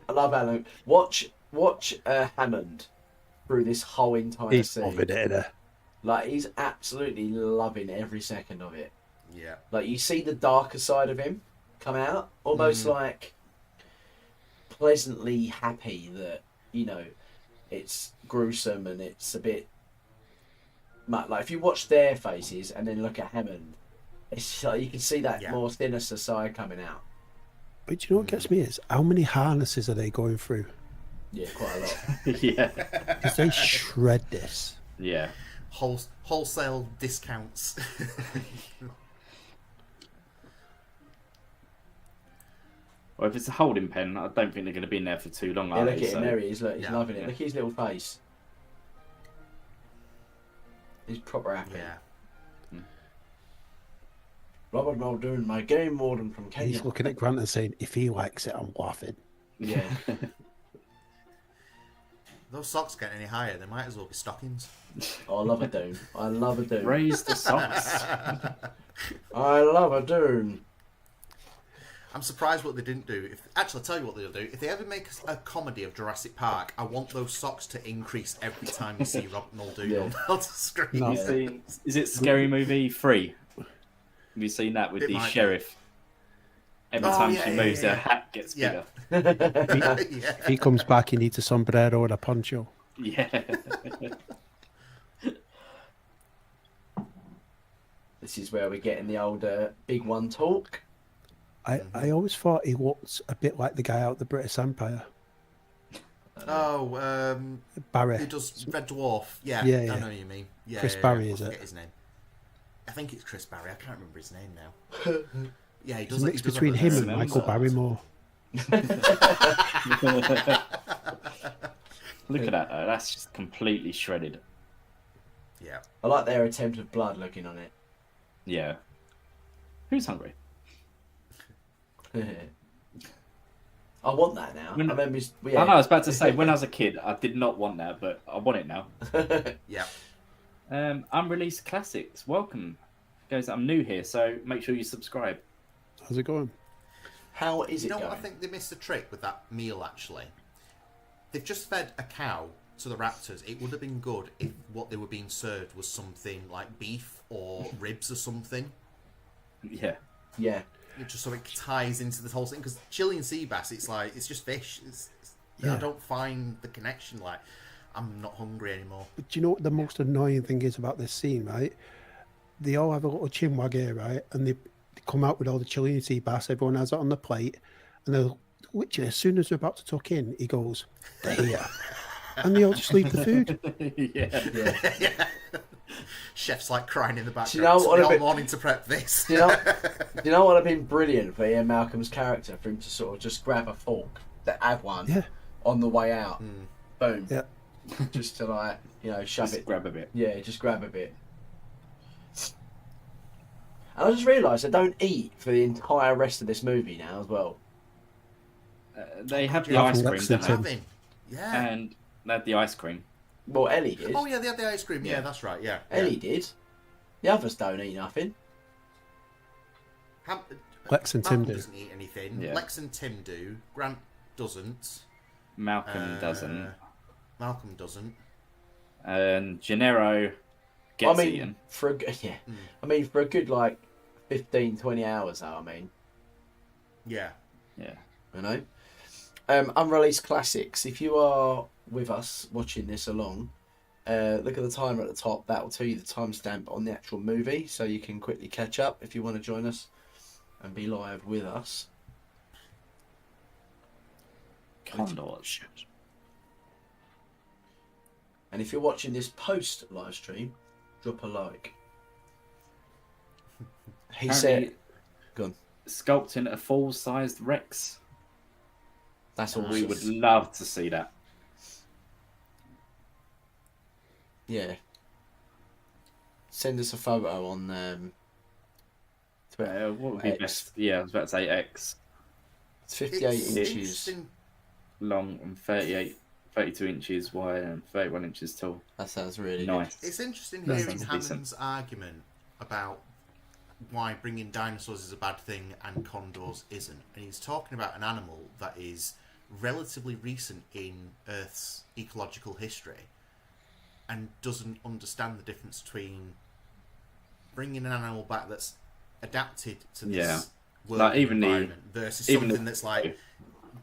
I love Alan. Watch Hammond through this whole entire He's scene. loving it, innit? Like he's absolutely loving every second of it. Yeah. Like you see the darker side of him come out, almost like pleasantly happy that it's gruesome and it's a bit. Like if you watch their faces and then look at Hammond, it's like you can see that more sinister side coming out. But do you know what gets me is how many harnesses are they going through? Yeah, quite a lot. Yeah. Because they shred this. Yeah. Wholesale discounts. Well, if it's a holding pen, I don't think they're going to be in there for too long. Yeah, Are look they? at him. There he is. Look, he's Yeah. loving it. Yeah. Look at his little face. He's proper happy. Yeah. Robert Muldoon, my game warden from Kenya. He's looking at Grant and saying, if he likes it, I'm laughing. Yeah. Those socks get any higher, they might as well be stockings. Oh, I love a Doom. I love a Doom. Raise the socks. I love a Doom. I'm surprised what they didn't do. Actually, I'll tell you what they'll do. If they ever make a comedy of Jurassic Park, I want those socks to increase every time you see Rob Muldoon on the screen. No. Have you seen, is it Scary Movie 3? Have you seen that with It the might be. sheriff? Every Oh, time yeah, she yeah, moves, yeah. her hat gets Yeah. bigger. Yeah. If he comes back, he needs a sombrero and a poncho. Yeah. This is where we're getting the old big one talk. I always thought he looked a bit like the guy out of the British Empire. Oh, Barry. who does Red Dwarf? Yeah, Yeah, I yeah. know what you mean. Yeah, Chris yeah, Barry, I is it? forget his name. I think it's Chris Barry. I can't remember his name now. Yeah, he It's does. a he mix does between have a- him and smells Michael like- Barrymore. Look at that, though. That's just completely shredded. Yeah. I like their attempt of blood looking on it. Yeah. Who's hungry? I want that now. When- I remember. I know, I was about to say, when I was a kid, I did not want that, but I want it now. Yeah. Unreleased classics. Welcome. Guys, I'm new here, so make sure you subscribe. How's it going? How is You it know going? what I think they missed a trick with that meal, actually? They've just fed a cow to the raptors. It would have been good if what they were being served was something like beef or ribs or something. Yeah. Yeah. It just sort of ties into this whole thing, because Chilean sea bass, it's just fish. Yeah. I don't find the connection. Like, I'm not hungry anymore. But do you know what the most annoying thing is about this scene, right? They all have a little chinwag here, right? And they come out with all the Chilean sea bass. Everyone has it on the plate. And they're literally, as soon as they're about to tuck in, he goes, "They're here." And they all just leave the food. Yeah. Chef's like crying in the background. Do you know what all a bit- morning to prep this. Do you know what would have been brilliant for Ian Malcolm's character, for him to sort of just grab a fork, to have one Yeah. on the way out, boom, Yeah. just to like, shove Just it. grab a bit. Yeah, just grab a bit. And I just realised I don't eat for the entire rest of this movie now as well. They have the Yeah, ice cream, Lexington. don't they? Having. Yeah. And they had the ice cream. Well, Ellie did. Oh, yeah, they had the ice cream. Yeah, Yeah. that's right. Yeah. Ellie did. The others don't eat nothing. Lex and Tim Malcolm do. doesn't eat anything. Yeah. Lex and Tim do. Grant doesn't. Malcolm doesn't. Malcolm doesn't. And Gennaro gets eaten. for a good like 15, 20 hours though, Yeah. Yeah. Unreleased classics. If you are with us watching this along, look at the timer at the top. That will tell you the timestamp on the actual movie, so you can quickly catch up if you want to join us and be live with us. Condors. And if you're watching this post live stream, drop a like. He said, Apparently "Go on." Sculpting a full-sized Rex. That's all We would love to see that. Yeah. Send us a photo on Twitter. What would be X. best? Yeah, I was about to say X. It's 58 It's inches. interesting. Long and 32 inches wide and 31 inches tall. That sounds really Nice. It's interesting That hearing sounds Hammond's decent. argument about why bringing dinosaurs is a bad thing and condors isn't. And he's talking about an animal that is relatively recent in Earth's ecological history and doesn't understand the difference between bringing an animal back that's adapted to this Yeah. world Like, even the- environment versus even something the- that's like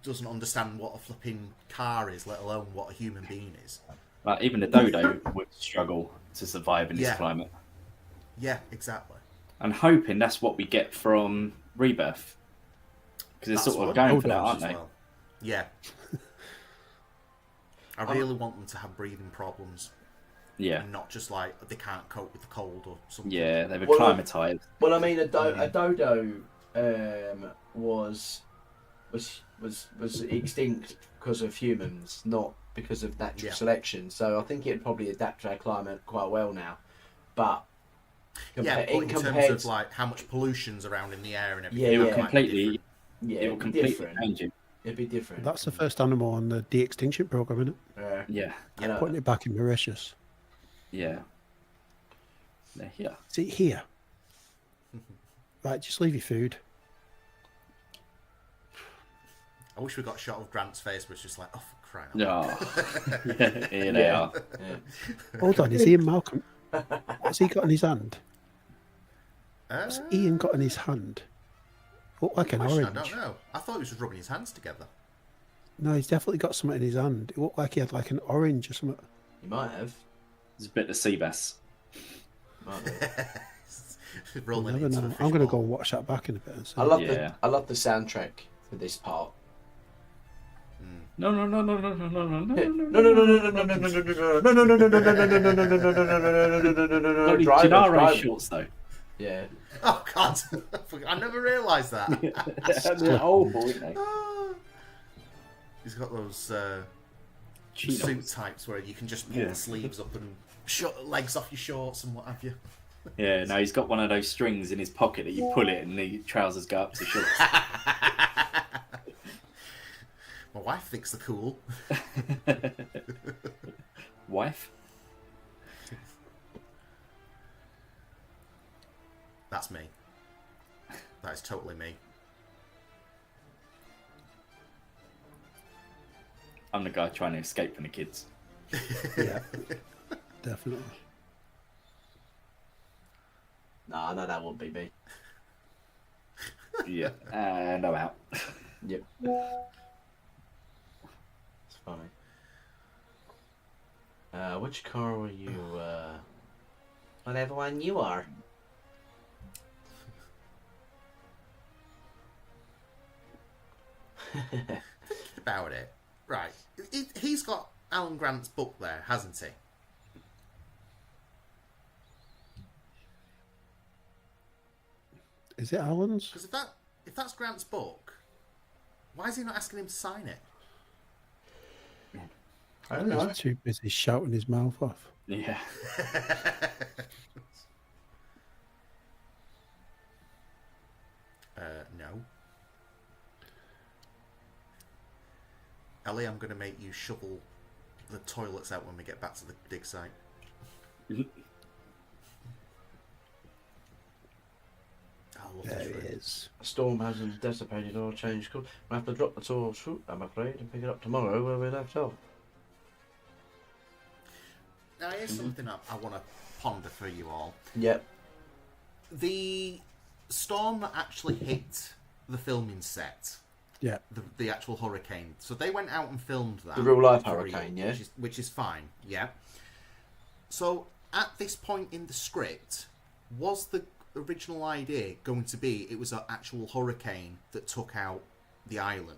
doesn't understand what a flipping car is, let alone what a human being is. Like, even the dodo would struggle to survive in this Yeah. climate. Yeah, exactly. I'm hoping that's what we get from Rebirth. Because they're That's sort what of going for that, Dodos aren't as they? well. Yeah. I really want them to have breathing problems, Yeah. and not just like they can't cope with the cold or something. Yeah, they've Well, acclimatized. Well, I mean, a dodo was extinct because of humans, not because of natural Yeah. selection. So I think it'd probably adapt to our climate quite well now. But Yeah, but in terms of like how much pollution's around in the air and everything, Yeah, that yeah. might be Completely, different. yeah, it will it'd be completely different. change it. It'd be different. That's the first animal on the de-extinction program, isn't it? Yeah, I know. Putting it back in Mauritius. yeah. They're here. Is it here? Right, just leave your food. I wish we got a shot of Grant's face, but it's just like, oh, for crying out loud. Oh. Yeah, here they are. Yeah. Hold on, is Ian Malcolm? What's he got in his hand? What's Uh, Ian got in his hand? Look like an question, I orange. don't know. I thought he was just rubbing his hands together. No, he's definitely got something in his hand. It looked like he had like an orange or something. You might have. There's a bit of sea bass. Might have. You Rolling never into know. the I'm going to fishbowl. go and watch that back in a bit. And see. I love Yeah. I love the soundtrack for this part. No, no, no, no, no, no, no, no, no, No, no, no, no, no, no, no, no, no, no, no, no, no, no, no, Bloody drive, Gennaro drive. shorts though. Yeah. Oh God! I never realised that. They're horrible, aren't they? He's got those Chinos. suit types where you can just pull Yeah. the sleeves up and legs off your shorts and what have you. Yeah, no, he's got one of those strings in his pocket that you pull it and the trousers go up to shorts. My wife thinks they're cool. Wife? That's me. That is totally me. I'm the guy trying to escape from the kids. Yeah, definitely. No, that wouldn't be me. Yeah, and I'm out. Yep. It's funny. Which car were you? Whatever one you are. Think about it. Right. He's got Alan Grant's book there, hasn't he? Is it Alan's? Because if that's Grant's book, why is he not asking him to sign it? I don't know. He's too busy shouting his mouth off. Yeah. No. Ellie, I'm going to make you shovel the toilets out when we get back to the dig site. There he is. A storm hasn't dissipated or changed course. I have to drop the torch, I'm afraid, and pick it up tomorrow where we left off. Now, here's something I want to ponder for you all. Yep. The storm that actually hit the filming set, Yeah. the actual hurricane. So they went out and filmed that. The real life for hurricane, real, yeah? Which is fine, yeah. So at this point in the script, was the original idea going to be it was an actual hurricane that took out the island?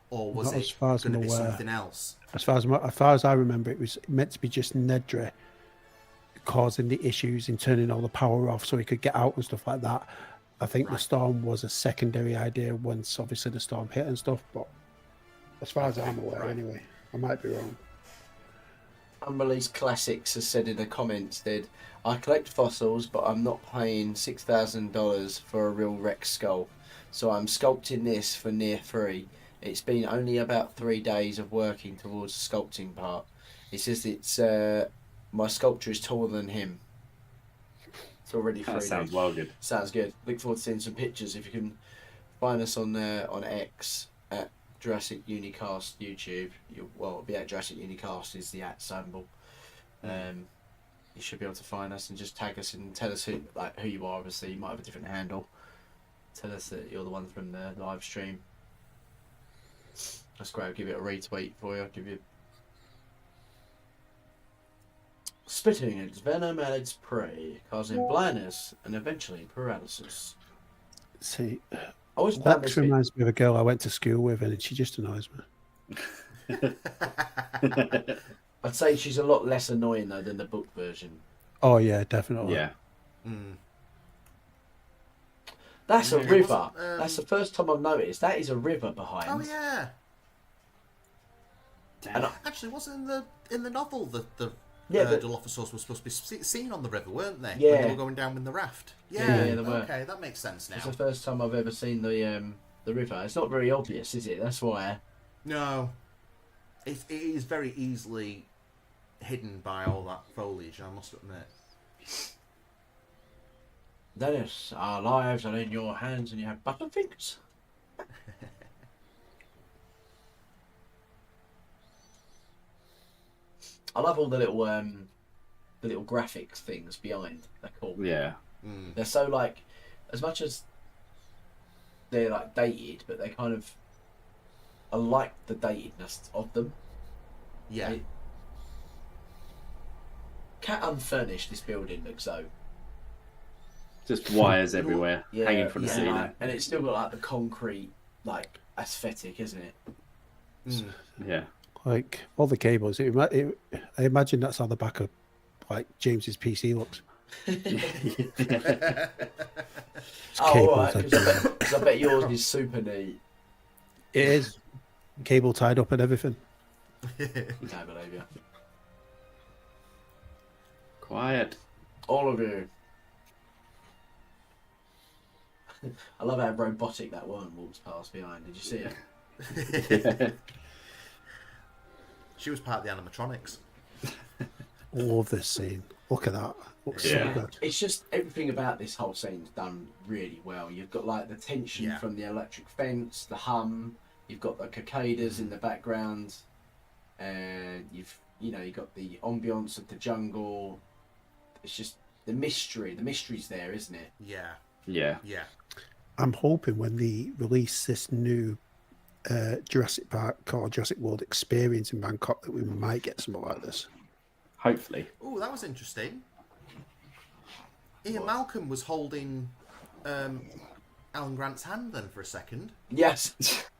Or was Not as it far as going to I'm be aware. something else? As far as I remember, it was meant to be just Nedry causing the issues in turning all the power off so he could get out and stuff like that. I think the Right. storm was a secondary idea once obviously the storm hit and stuff, but as far as I'm aware, Right. anyway, I might be wrong. Unreleased Classics has said in the comments that I collect fossils, but I'm not paying $6,000 for a real Rex skull. So I'm sculpting this for near free. It's been only about 3 days of working towards the sculpting part. He says it's my sculpture is taller than him. It's already free. That sounds well good. Sounds good. Look forward to seeing some pictures. If you can find us on X at Jurassic Unicast YouTube, it'll be at Jurassic Unicast is the @ symbol. You should be able to find us and just tag us and tell us who you are. Obviously, you might have a different handle. Tell us that you're the one from the live stream. That's great. I'll give it a retweet for you. I'll give you spitting its venom at its prey, causing blindness and eventually paralysis. See, I always found Lex this bit- reminds me of a girl I went to school with, and she just annoys me. I'd say she's a lot less annoying though than the book version. Oh yeah, definitely. Yeah. Mm. That's a It river. wasn't, That's the first time I've noticed. That is a river behind. Oh yeah. And Actually, wasn't in the novel the Yeah, but- Dilophosaurs were supposed to be seen on the river, weren't they? Yeah. When they were going down with the raft. Yeah, Yeah, they were. okay, that makes sense now. It's the first time I've ever seen the river. It's not very obvious, is it? That's why. No, it is very easily hidden by all that foliage, I must admit. Dennis, our lives are in your hands and you have button fingers. I love all the little graphics things behind. They're cool. Yeah. Mm. They're so like, as much as they're like dated, but they kind of, I like the datedness of them. Yeah. They- Cat unfurnished this building looks so. Just wires everywhere, Yeah, hanging from the yeah, ceiling. and it's still got like the concrete like aesthetic, isn't it? Mm. Yeah. Like all the cables. I imagine that's how the back of like James's PC looks. Oh, cables, alright, I because I bet yours is super neat. It is cable tied up and everything. I don't believe you. Quiet. All of you. I love how robotic that woman walks past behind. Did you see it? She was part of the animatronics. Love this scene. Look at that. Looks Yeah. so good. It's just everything about this whole scene's done really well. You've got like the tension Yeah. from the electric fence, the hum. You've got the cicadas in the background, and you've got the ambience of the jungle. It's just the mystery. The mystery's there, isn't it? Yeah, Yeah. yeah. I'm hoping when they release this new Jurassic Park or Jurassic World experience in Bangkok that we might get something like this. Hopefully. Oh, that was interesting. Ian Malcolm was holding Alan Grant's hand then for a second. Yes,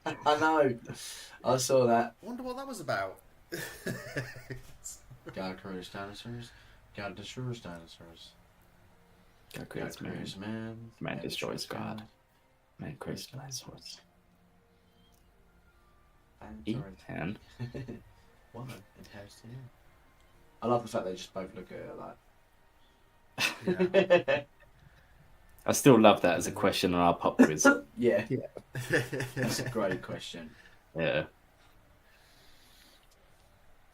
I know. I saw that. I wonder what that was about. God creates dinosaurs. God destroys dinosaurs. God creates God creates man. Man destroys God. Man creates dinosaurs. Ethan. Woman inherits the earth. I love the fact they just both look at her like. Yeah. I still love that as a question on our pop quiz. Yeah. That's a great question. Yeah.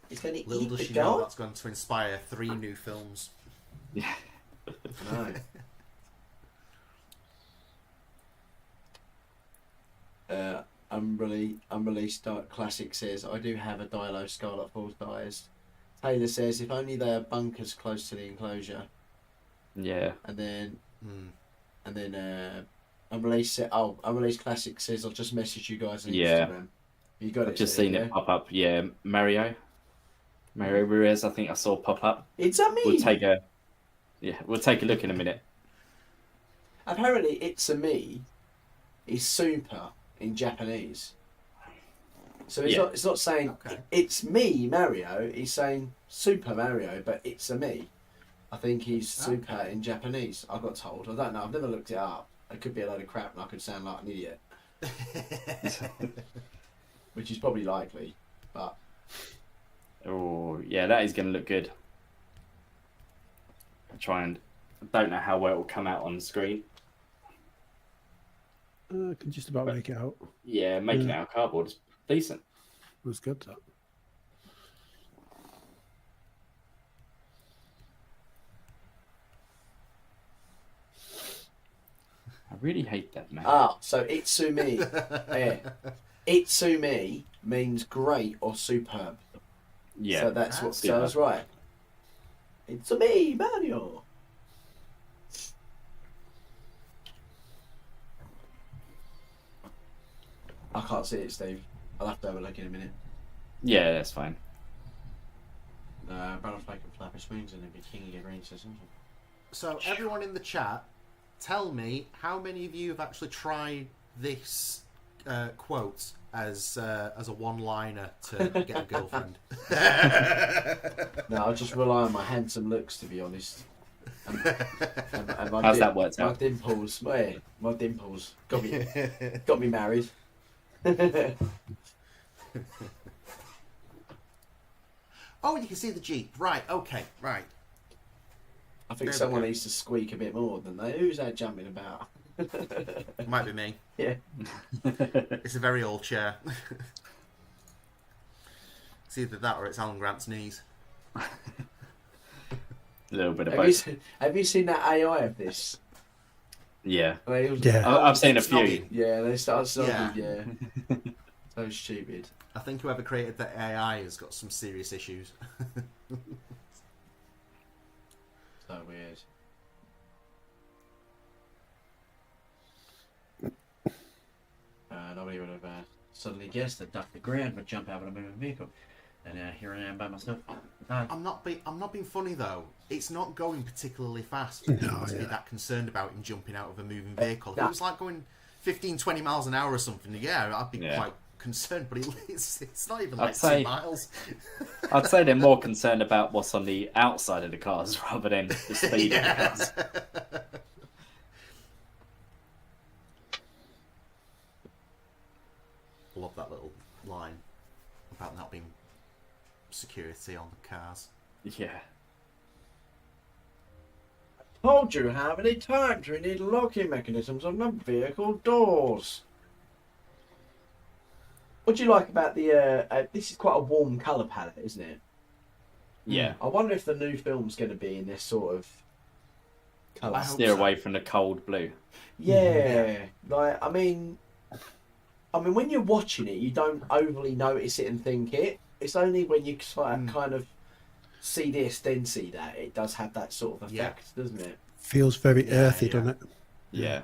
He's going to Little eat does the she know goat? that's going to inspire 3 new films. Yeah. No. Unreleased Classic says, I do have a Dilo Scarlet Falls dies. Taylor says, if only there are bunkers close to the enclosure. Yeah. And then Unreleased Classic says, I'll just message you guys on Instagram. You got it. I've just seen it pop up. Yeah, Mario Ruiz, I think I saw pop up. It's a me. We'll take a look in a minute. Apparently, it's a me is super in Japanese. So it's not saying it's me Mario. He's saying Super Mario, but it's a me. I think he's super in Japanese. I got told. I don't know. I've never looked it up. It could be a load of crap, and I could sound like an idiot, which is probably likely. But oh yeah, that is going to look good. I don't know how well it will come out on the screen. I can just about make it out. Yeah, making it out of cardboard is decent. It was good, that. I really hate that, man. So Itsumi. Yeah. Itsumi means great or superb. Yeah. So that's what sounds right. Itsumi Mario. I can't see it, Steve. I'll have to have a look in a minute. Yeah, that's fine. Butterfly can flap his wings and then be king of your green systems. So everyone in the chat, tell me how many of you have actually tried this quote as a one-liner to get a girlfriend. No, I'll just rely on my handsome looks, to be honest. And my How's that worked out? My dimples got me married. Oh, you can see the Jeep. Right, okay, right. I think someone needs to squeak a bit more than they. Who's that jumping about? Might be me. Yeah. It's a very old chair. It's either that or it's Alan Grant's knees. A little bit of both. Have you seen that AI of this? Yeah. Yeah. I've seen a few. Snogging. Yeah, they start snogging, yeah. So stupid. I think whoever created the AI has got some serious issues. So weird. Nobody would have suddenly guessed that Dr. Grant would jump out of a moving vehicle. And here I am by myself. I'm not being funny though. It's not going particularly fast No, to be that concerned about him jumping out of a moving vehicle. If it was like going 15, 20 miles an hour or something, yeah, I'd be quite concerned. But it's not even like 2 miles. I'd say they're more concerned about what's on the outside of the cars rather than the speed of the cars. Love that little line about not being security on the cars. Yeah. Told you how many times we need locking mechanisms on the vehicle doors. What do you like about the? This is quite a warm colour palette, isn't it? Yeah. I wonder if the new film's going to be in this sort of colour. Steer away from the cold blue. Yeah, like I mean, when you're watching it, you don't overly notice it and think it. It's only when you kind of see this, then see that it does have that sort of effect, doesn't it? Feels very earthy, doesn't it? Yeah.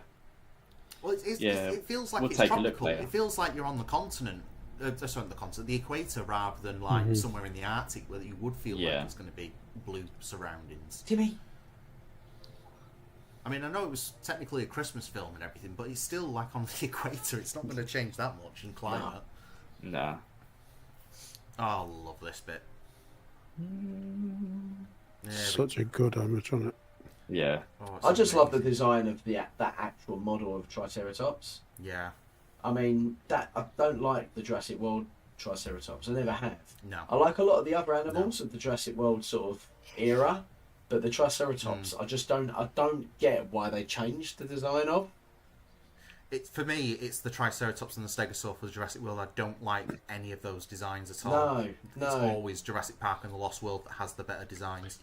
Well, it feels like we'll it's take a look tropical. later. It feels like you're on the continent. The equator, rather than like somewhere in the Arctic where you would feel like it's going to be blue surroundings. Timmy. I mean, I know it was technically a Christmas film and everything, but it's still like on the equator. It's not going to change that much in climate. Nah. Oh, I love this bit. Such a good animatronic. Yeah. Oh, it's I just love the amazing. design of that actual model of Triceratops. Yeah. I mean, I don't like the Jurassic World Triceratops. I never have. No. I like a lot of the other animals of the Jurassic World sort of era, but the Triceratops, I don't get why they changed the design of. For me, it's the Triceratops and the Stegosaur for Jurassic World. I don't like any of those designs at all. No. It's always Jurassic Park and the Lost World that has the better designs.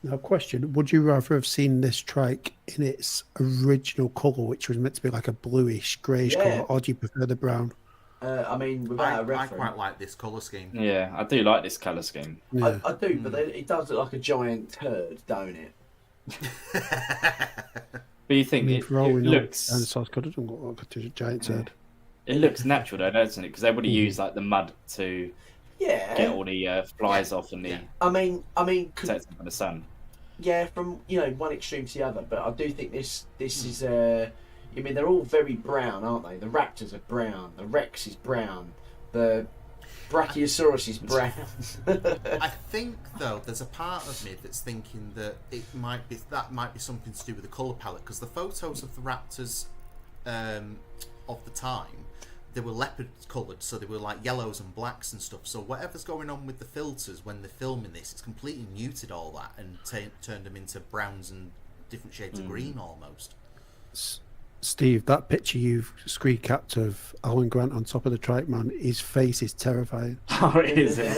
Now, question: would you rather have seen this trike in its original colour, which was meant to be like a bluish, greyish colour, or do you prefer the brown? I mean, without a I reference. quite like this colour scheme. Yeah, I do like this colour scheme. Yeah. I do, but it does look like a giant turd, don't it? But you think it looks... Dinosaurs could have look like a giant turd. It looks natural though, doesn't it? Because they would have used like the mud to get all the flies off and the I mean, protect them from the sun. yeah, from one extreme to the other. But I do think this is I mean, they're all very brown, aren't they? The raptors are brown. The Rex is brown. The Brachiosaurus is brown. I think though there's a part of me that's thinking that might be something to do with the colour palette, because the photos of the raptors of the time, they were leopard coloured, so they were like yellows and blacks and stuff. So whatever's going on with the filters when they're filming this, it's completely muted all that and turned them into browns and different shades of green almost. Steve, that picture you've screen capped of Alan Grant on top of the trike man, his face is terrifying. Oh, it is. Isn't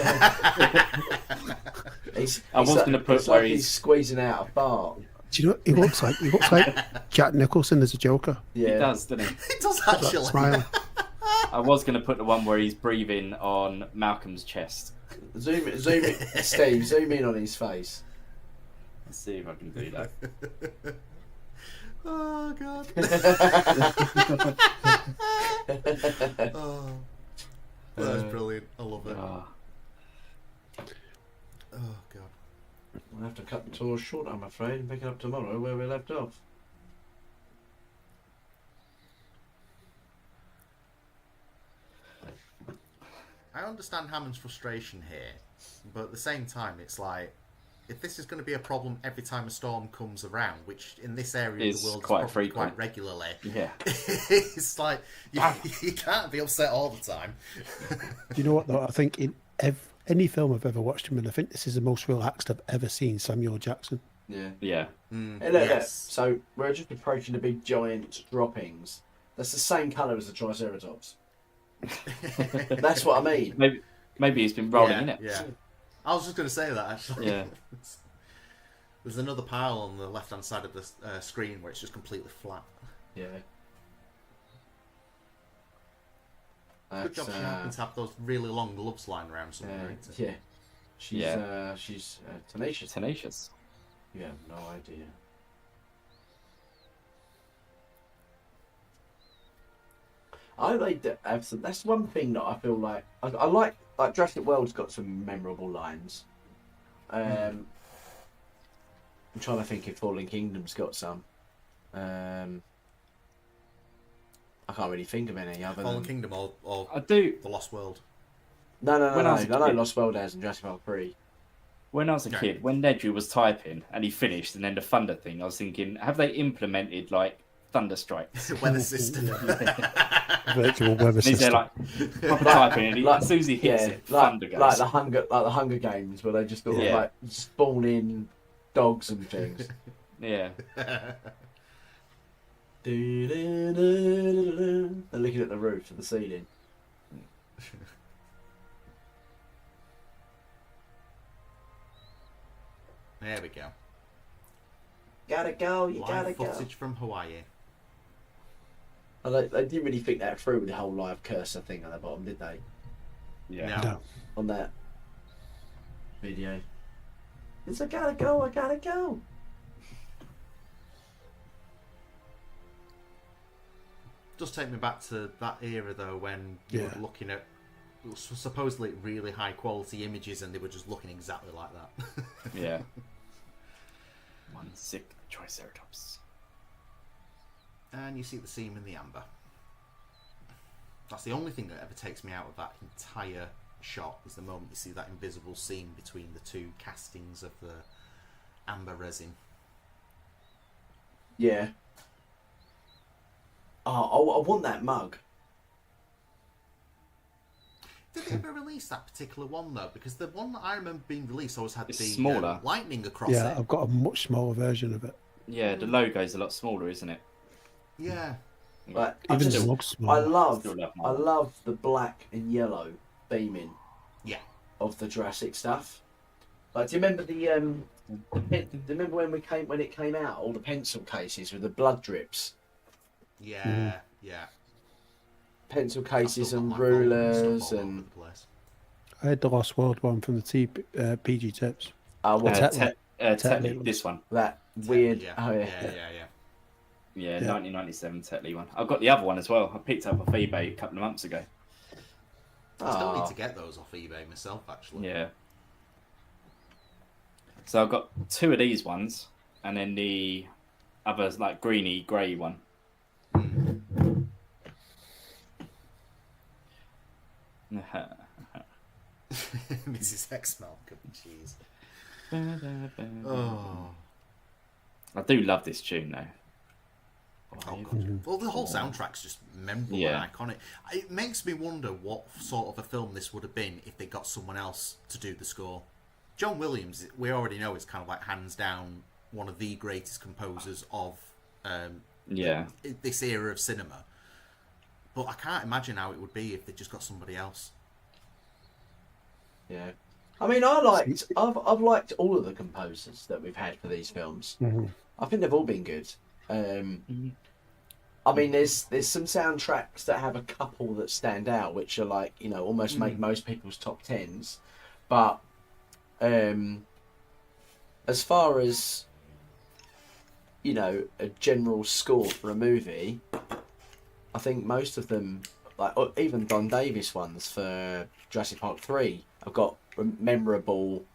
it? I was going to put it's where like he's squeezing out a fart. Do you know what he looks like? He looks like Jack Nicholson as a Joker. Yeah, He does, doesn't he? It does actually. Smile. I was going to put the one where he's breathing on Malcolm's chest. Zoom in, Steve. Zoom in on his face. Let's see if I can do that. Oh god. Oh, that's brilliant. I love it. Oh. Oh god. We'll have to cut the tour short, I'm afraid, and pick it up tomorrow where we left off. I understand Hammond's frustration here, but at the same time, it's like, if this is going to be a problem every time a storm comes around, which in this area of the world is probably quite regularly, it's like you can't be upset all the time. Do you know what though? I think in any film I've ever watched him in, I think this is the most relaxed I've ever seen Samuel Jackson. Yeah. Yeah. Hey, look, so we're just approaching the big giant droppings. That's the same colour as the Triceratops. That's what I mean. Maybe he's been rolling in it. Yeah. I was just going to say that actually. Yeah. There's another pile on the left-hand side of the screen where it's just completely flat. Yeah. Good job she happens to have those really long gloves lying around somewhere. Yeah. She's tenacious. Tenacious. You have no idea. I like that. That's one thing that I feel like I like. Like Jurassic World's got some memorable lines. I'm trying to think if Fallen Kingdom's got some. I can't really think of any other Fallen than Kingdom or I do. The Lost World. No. When I was a I know kid- Lost World has and Jurassic Park 3. When I was a Okay. kid, when Nedry was typing and he finished and then the thunder thing, I was thinking, have they implemented like thunder strikes? Weather system. Virtual weather And he's there system. like proper typing, and as soon as he hits it, thunder goes. like the Hunger Games where they just sort of like spawn in dogs and things. Yeah. They're looking at the roof of the ceiling. There we go. Gotta go, you gotta Live go. footage from Hawaii. And they didn't really think that through with the whole live cursor thing at the bottom, did they? Yeah. No. No. On that video. It's I gotta go, I gotta go. does take me back to that era though, when you were looking at supposedly really high quality images and they were just looking exactly like that. Yeah. One sick Triceratops. And you see the seam in the amber. That's the only thing that ever takes me out of that entire shot, is the moment you see that invisible seam between the two castings of the amber resin. Yeah. Oh, I want that mug. Did they ever release that particular one though? Because the one that I remember being released always had It's the smaller. lightning across Yeah, it. I've got a much smaller version of it. Yeah, the logo's a lot smaller, isn't it? Yeah. Like, Even I the log's smaller. I love the black and yellow theming. Yeah. Of the Jurassic stuff. Like, do you remember remember when it came out, all the pencil cases with the blood drips? Yeah, yeah. Pencil I've cases still got and my phone rulers stuff all over and. the place. I had the Lost World one from the PG tips. Tetley, this one. That weird. Yeah. Oh yeah. Yeah, 1997 Tetley one. I've got the other one as well. I picked up off eBay a couple of months ago. I still need to get those off eBay myself, actually. Yeah. So I've got 2 of these ones, and then the other's like greeny grey one. Mrs. X Malcolm, jeez. Oh. I do love this tune though. Oh, God. Well, the whole soundtrack's just memorable and iconic. It makes me wonder what sort of a film this would have been if they got someone else to do the score. John Williams, we already know, is kind of like hands down one of the greatest composers of this era of cinema. But I can't imagine how it would be if they just got somebody else. Yeah. I mean, I've liked all of the composers that we've had for these films. Mm-hmm. I think they've all been good. I mean, there's some soundtracks that have a couple that stand out, which are like, you know, almost make most people's top tens. But as far as, you know, a general score for a movie, I think most of them, like even Don Davis ones for Jurassic Park 3, have got memorable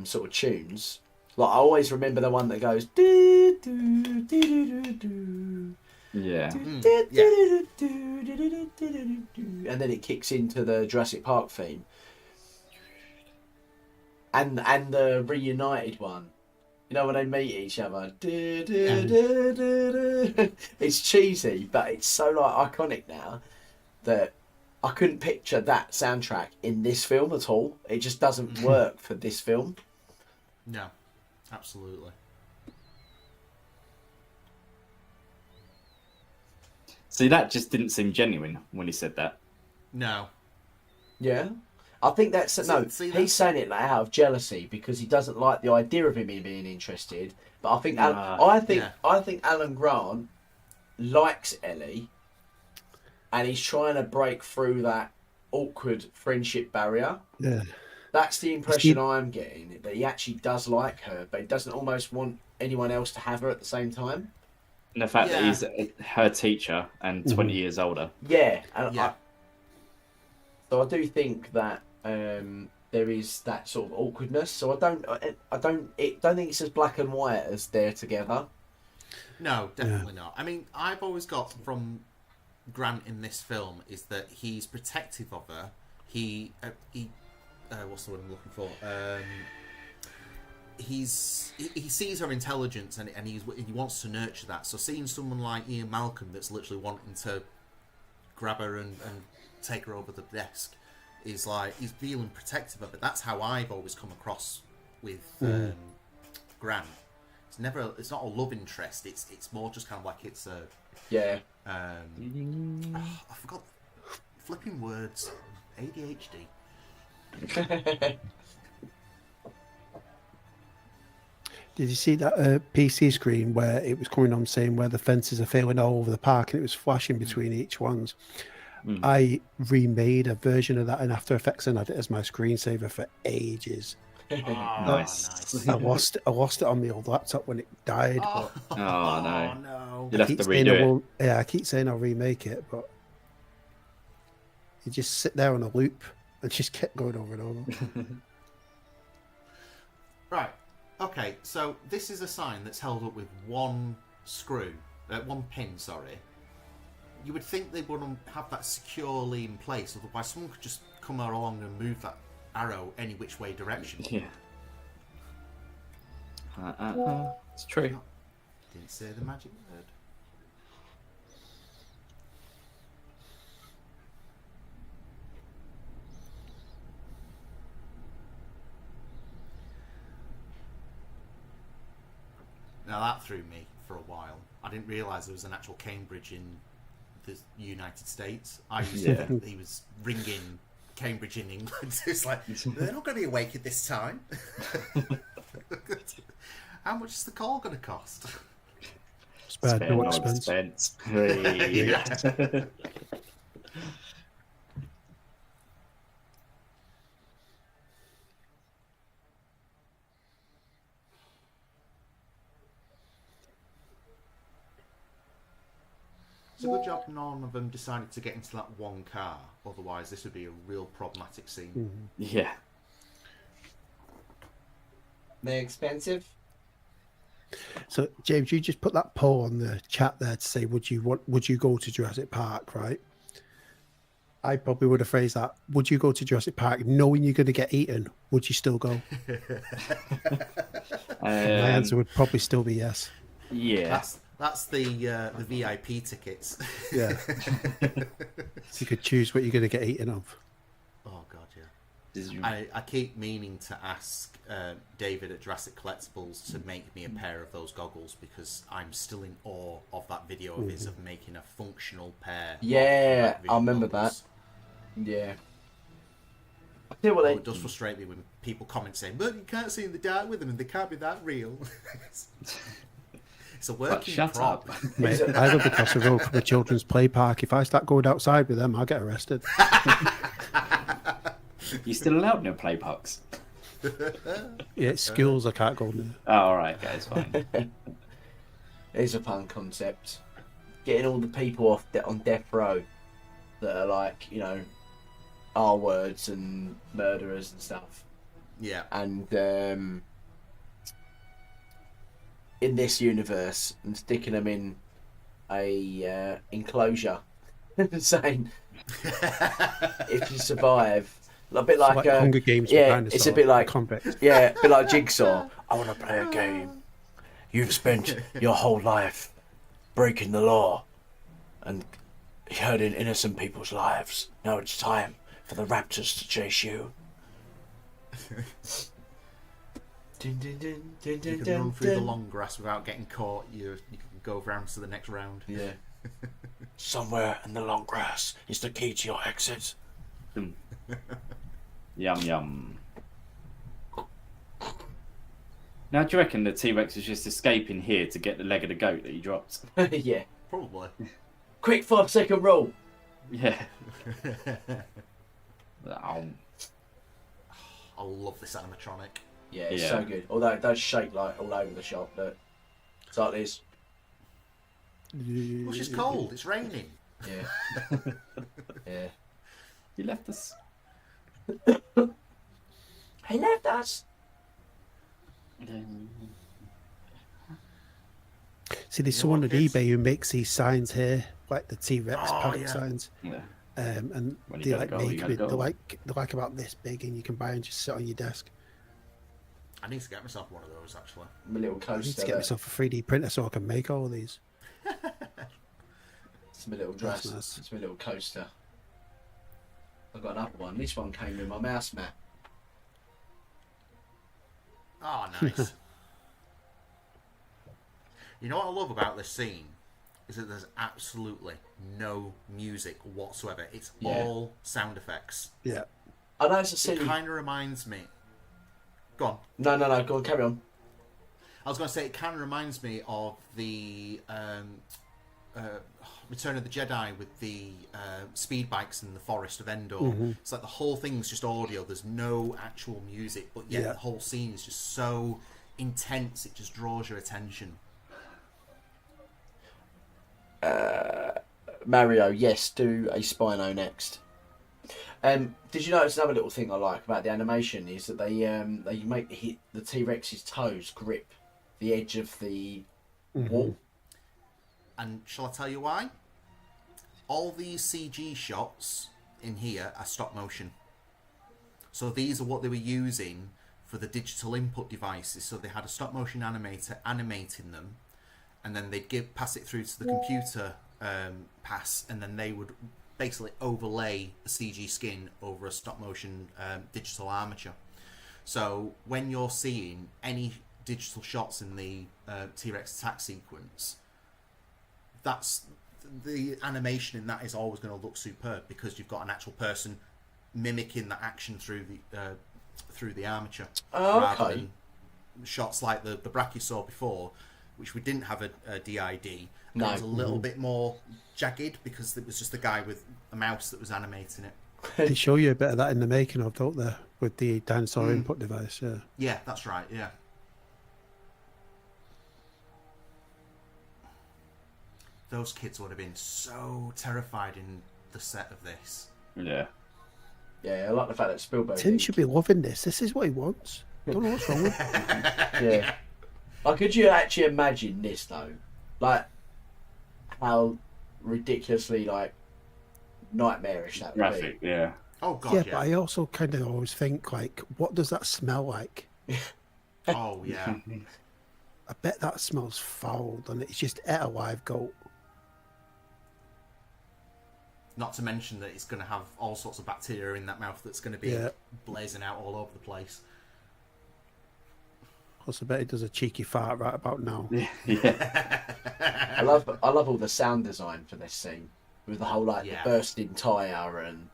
sort of tunes. Like, I always remember the one that goes do do do do do do. Yeah. And then it kicks into the Jurassic Park theme. And the reunited one. You know, when they meet each other. It's cheesy, but it's so like iconic now that I couldn't picture that soundtrack in this film at all. It just doesn't work for this film. No, absolutely. See, that just didn't seem genuine when he said that. No. Yeah. I think that's he's saying it like out of jealousy because he doesn't like the idea of him being interested. But I think I think Alan Grant likes Ellie, and he's trying to break through that awkward friendship barrier. Yeah, that's the impression I'm getting, that he actually does like her, but he doesn't almost want anyone else to have her at the same time. And the fact that he's her teacher and 20 years older. Yeah, and so I do think that there is that sort of awkwardness. So I don't think it's as black and white as they're together. No, definitely not. I mean, I've always got from Grant in this film is that he's protective of her. He what's the word I'm looking for? He sees her intelligence and he wants to nurture that. So seeing someone like Ian Malcolm that's literally wanting to grab her and take her over the desk is like, he's feeling protective of it. That's how I've always come across with Grant. It's not a love interest. It's more just kind of like it's a I forgot flipping words. ADHD. Did you see that PC screen where it was coming on saying where the fences are failing all over the park and it was flashing between each ones? I remade a version of that in After Effects and had it as my screensaver for ages. Nice. I lost it on the old laptop when it died. Oh, But no. no. You'll I have to keep saying I redo it. won't. Yeah, I keep saying I'll remake it, but you just sit there on a loop and just kept going over and over. Right. Okay, so this is a sign that's held up with one one pin, sorry. You would think they wouldn't have that securely in place, otherwise someone could just come along and move that arrow any which way direction. Yeah. It's true. Didn't say the magic word. Now that threw me for a while. I didn't realise there was an actual Cambridge in the United States. I used to think he was ringing Cambridge in England. It's like, they're not going to be awake at this time. How much is the call going to cost? Spared no expense. Yeah. It's a good job none of them decided to get into that one car. Otherwise, this would be a real problematic scene. Yeah. They're expensive. So James, you just put that poll on the chat there to say would you go to Jurassic Park, right? I probably would have phrased that. Would you go to Jurassic Park knowing you're going to get eaten? Would you still go? My answer would probably still be yes. Yeah. That's the VIP tickets. Yeah. You could choose what you're going to get eaten of. Oh god, yeah. I keep meaning to ask David at Jurassic Collectibles to make me a pair of those goggles because I'm still in awe of that video of his of making a functional pair. Yeah, of I remember goggles. that. Yeah. I tell you what It does frustrate me when people comment saying, "But you can't see in the dark with them, and they can't be that real." It's a working shut prop. up. Mate, I live across the road from a children's play park. If I start going outside with them, I'll get arrested. You still allowed no play parks? Yeah, it's schools I can't go near. Oh, all right, guys, fine. It's a fun concept. Getting all the people off on death row that are like, you know, R words and murderers and stuff. Yeah. And in this universe, and sticking them in a enclosure, saying if you survive, a bit like Hunger Games. yeah, it's a bit like convict. yeah, a bit like Jigsaw. I want to play a game. You've spent your whole life breaking the law and hurting innocent people's lives. Now it's time for the raptors to chase you. Dun, dun, dun, dun, You dun, can dun, run through the dun. long grass without getting caught. You can go round to the next round. Yeah. Somewhere in the long grass is the key to your exit. Yum yum. Now, do you reckon the T-Rex is just escaping here to get the leg of the goat that he dropped? Yeah. Probably. Quick 5-second roll. Yeah. Oh, I love this animatronic. Yeah, it's Yeah. so good. Although it does shake like all over the shop, but it's like this. Well, it's just cold. It's raining. Yeah. Yeah. he left us. He left us. See, there's You know someone what, at kids? eBay who makes these signs here, like the T-Rex Oh, paddock yeah. signs, Yeah. and When you they gotta like go, you make gotta them. go. They're like about this big, and you can buy and just sit on your desk. I need to get myself one of those, actually. My little I need coaster. to get myself a 3D printer so I can make all of these. It's my little dress. That's nice. It's my little coaster. I've got another one. This one came with my mouse mat. Oh, nice. You know what I love about this scene? Is that there's absolutely no music whatsoever. It's Yeah. all sound effects. Yeah. I know it's a It silly. kind of reminds me... Go on. No. Go on, carry on. I was going to say, it kind of reminds me of the... Return of the Jedi with the speed bikes in the forest of Endor. Mm-hmm. It's like the whole thing's just audio. There's no actual music, but yet Yeah. the whole scene is just so intense. It just draws your attention. Mario, yes, do a Spino next. Did you notice another little thing I like about the animation is that they make the T-Rex's toes grip the edge of the wall. And shall I tell you why? All these CG shots in here are stop motion. So these are what they were using for the digital input devices. So they had a stop motion animator animating them, and then they'd pass it through to the computer pass, and then they would basically overlay a CG skin over a stop motion digital armature. So when you're seeing any digital shots in the T-Rex attack sequence, that's the animation in that is always going to look superb because you've got an actual person mimicking the action through the armature, rather than shots like the Brachiosaur before, which we didn't have a DID. It was a little bit more jagged because it was just a guy with a mouse that was animating it. They show you a bit of that in the making of, don't they, with the dinosaur input device? Yeah. Yeah, that's right. Yeah. Those kids would have been so terrified in the set of this. Yeah. Yeah, I like the fact that Spielberg. Tim should be loving this. This is what he wants. Don't know what's wrong with him. Yeah. Like, could you actually imagine this though? Like, how ridiculously nightmarish that would Graphic, be. yeah. Oh god, Yeah, yeah. but I also kind of always think, like, what does that smell like? Oh yeah. I bet that smells foul, and it's just ate a live goat. Not to mention that it's going to have all sorts of bacteria in that mouth that's going to be blazing out all over the place. Plus, I bet he does a cheeky fart right about now. Yeah. I love all the sound design for this scene with the whole the bursting tire and.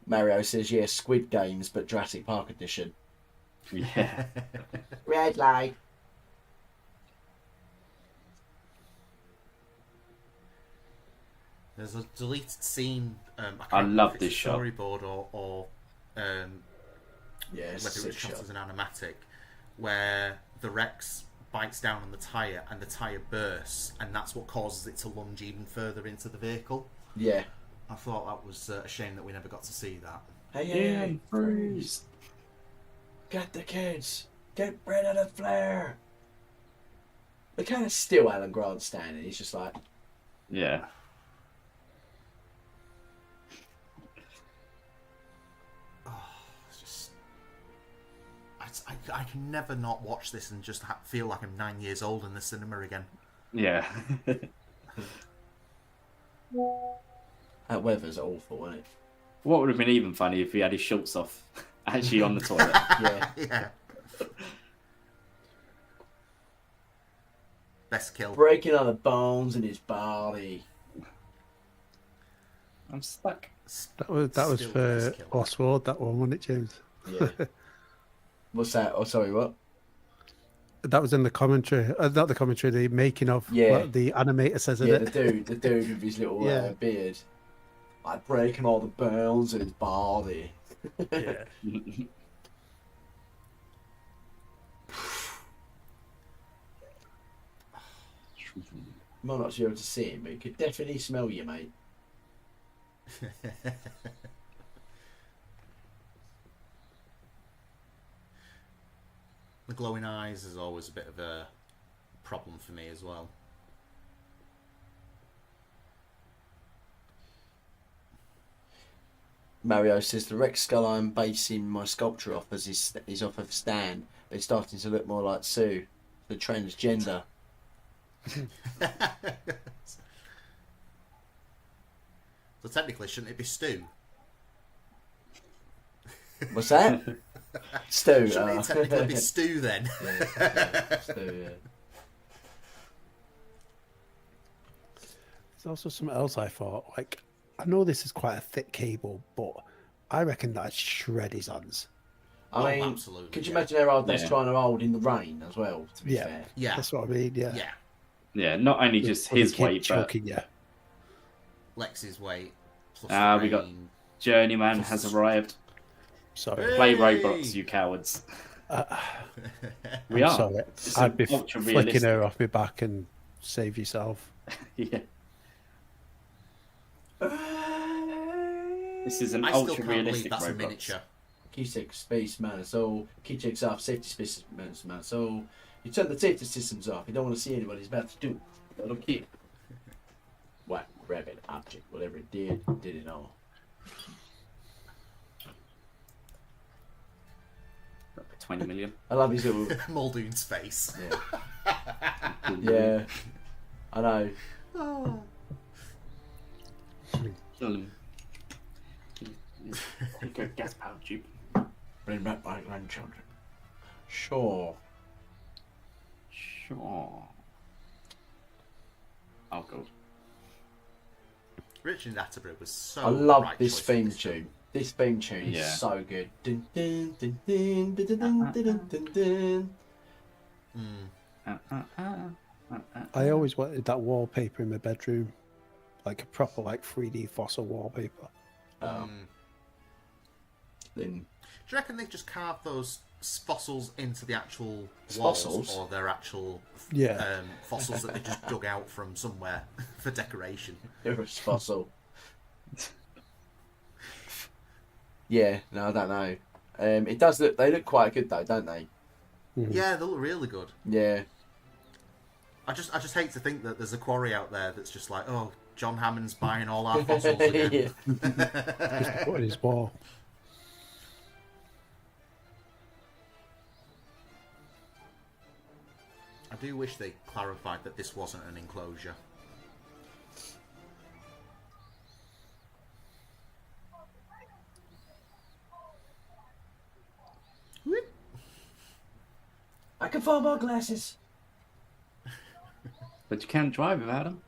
Mario says, "Yeah, Squid Games, but Jurassic Park edition." Yeah. Red light. There's a deleted scene. I love if this it's a shot. storyboard or Yeah, whether it's it a was sick shot shot. as an animatic, where the Rex bites down on the tyre and the tyre bursts, and that's what causes it to lunge even further into the vehicle. Yeah. I thought that was a shame that we never got to see that. Hey, freeze! Get the kids! Get rid of the flare! They kind of still Alan Grant standing. He's just like, Yeah. It's just, I can never not watch this and just feel like I'm 9 years old in the cinema again. Yeah. that weather's awful, isn't it? What would have been even funny if he had his shorts off, actually on the toilet. Yeah. Yeah. Best kill. Breaking all the bones in his body. I'm stuck. That was Still for best kill. Oswald, that one, wasn't it, James? Yeah. What's that? Oh, sorry, what? That was in the commentary, not the commentary, the making of. Yeah. What the animator says in Yeah, it. the dude with his little Yeah. beard. Like breaking all the bones in his body. Yeah. Might not be able to see him, but he could definitely smell you, mate. The glowing eyes is always a bit of a problem for me as well. Mario says the Rex skull I'm basing my sculpture off as is off of Stan, but it's starting to look more like Sue, the transgender. So technically, shouldn't it be Stu? What's that? Stu. Shouldn't it technically be Stu then? Yeah, Stu, yeah. There's also something else I thought. Like, I know this is quite a thick cable, but I reckon that'd shred his hands. I mean, absolutely. could you imagine how hard that's Yeah. trying to hold in the rain as well? To be Yeah. fair, Yeah, That's what I mean. Yeah. yeah. Yeah, not only just Or the his kid weight, but choking you. Lex's weight plus the we got- rain. Journeyman has arrived. Sorry. Play Hey! robots, you cowards. We I'm are. sorry. It's I'd be ultra flicking realistic. her off my back and save yourself. Yeah. This is an I still ultra can't believe realistic that's a robot. miniature. Key space man, so key checks off, safety space man. So you turn the safety systems off. You don't want to see anybody he's about to do. Little kid. What rabbit object, whatever it did it all. 20 million. I love his little. Muldoon's face. Yeah. Yeah. I know. Oh. Kill him. Take a gas powered tube. Bring back my grandchildren. Sure. Sure. Oh god. Richard Attenborough was so. I love right this choice for theme this film. tune. This theme tune Yeah. is so good. Dun, dun, dun, dun, dun, dun, dun, dun, dun, dun. I always wanted that wallpaper in my bedroom, like a proper like 3D fossil wallpaper. Then Do you reckon they've just carved those fossils into the actual walls, Fossils? or they're actual Yeah. fossils that they just dug out from somewhere for decoration? you're a fossil. Yeah, no, I don't know. It does look. They look quite good though, don't they? Yeah, they look really good. Yeah. I just hate to think that there's a quarry out there that's just like, oh, John Hammond's buying all our fossils again. Just put it in his wall. I do wish they clarified that this wasn't an enclosure. Whoop. I can find my glasses. But you can't drive without them.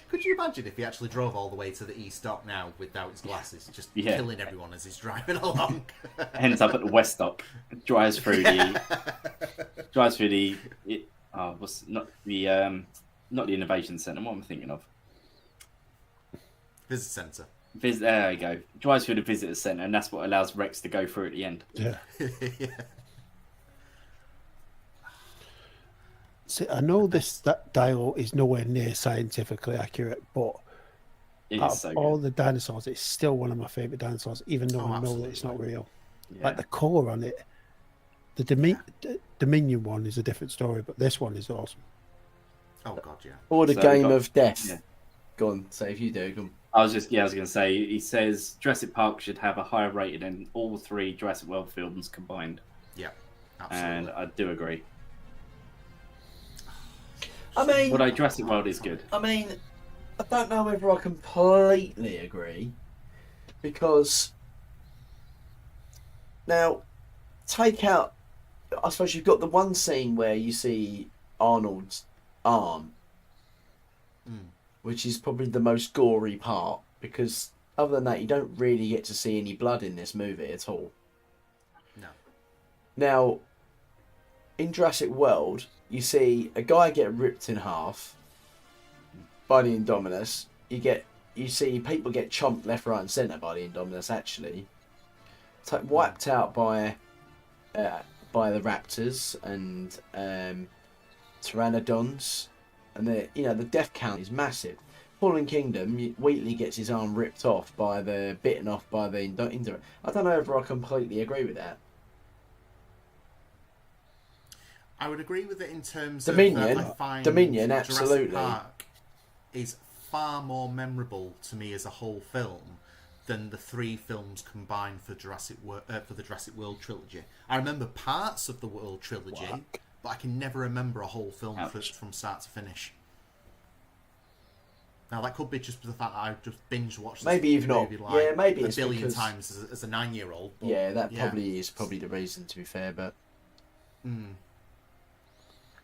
Could you imagine if he actually drove all the way to the East Dock now without his glasses, just Yeah. killing everyone as he's driving along? Ends up at the West Dock. Drives through the. What's not the Innovation Centre? What am I thinking of? Visit centre. There you go. Drives through the visitor centre, and that's what allows Rex to go through at the end. Yeah. Yeah. See, I know that dial is nowhere near scientifically accurate, but It out is of so all good. the dinosaurs, it's still one of my favourite dinosaurs, even though Oh, I know that it's not absolutely. real. Yeah. Like the colour on it, the Dominion one is a different story, but this one is awesome. Oh god, yeah. Or the So game we've got- of death. yeah. Go on, say if you do. Go on. I was going to say, he says Jurassic Park should have a higher rating than all three Jurassic World films combined. Yeah, absolutely. And I do agree. I mean, Although Jurassic World is good. I don't know whether I completely agree, because now take out. I suppose you've got the one scene where you see Arnold's arm, which is probably the most gory part, because other than that, you don't really get to see any blood in this movie at all. No. Now, in Jurassic World, you see a guy get ripped in half by the Indominus. You see people get chomped left, right, and centre by the Indominus. Actually, wiped out by the raptors and pteranodons, and the death count is massive. Fallen Kingdom, Wheatley gets his arm ripped off bitten off by the Indominus. I don't know if I completely agree with that. I would agree with it in terms Dominion. of I find Dominion, Jurassic absolutely. Park is far more memorable to me as a whole film than the three films combined for the Jurassic World trilogy. I remember parts of the World trilogy, Whack. but I can never remember a whole film Ouch. from start to finish. Now that could be just the fact that I just binge watched. Maybe this you've not. movie Yeah, maybe a it's billion because- times as a 9-year-old. but Yeah, that probably is the reason, to be fair. But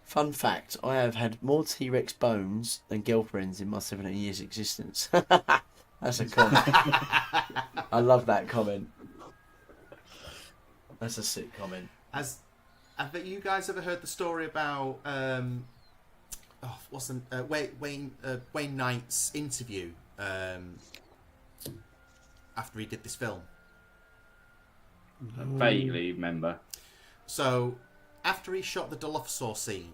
fun fact: I have had more T-Rex bones than girlfriends in my 17 years' existence. That's a comment. I love that comment. That's a sick comment. Have you guys ever heard the story about Wayne Knight's interview after he did this film? I vaguely remember. So, after he shot the Dilophosaur scene,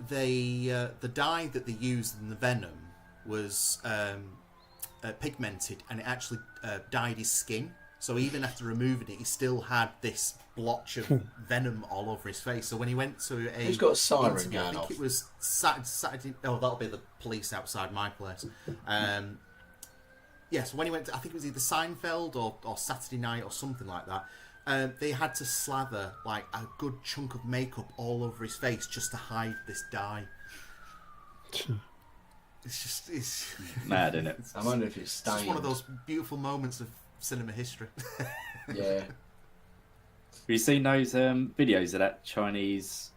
the dye that they used in the venom was pigmented, and it actually dyed his skin. So even after removing it, he still had this blotch of venom all over his face. So when he went to a... Who's got a siren interview, going I think off? it was Saturday... Oh, that'll be the police outside my place. Yeah, so when he went to... I think it was either Seinfeld or Saturday Night or something like that. They had to slather like a good chunk of makeup all over his face just to hide this dye. It's Mad, isn't it? I wonder if it's stained. just one of those beautiful moments of cinema history. Yeah. Have you seen those videos of that Chinese...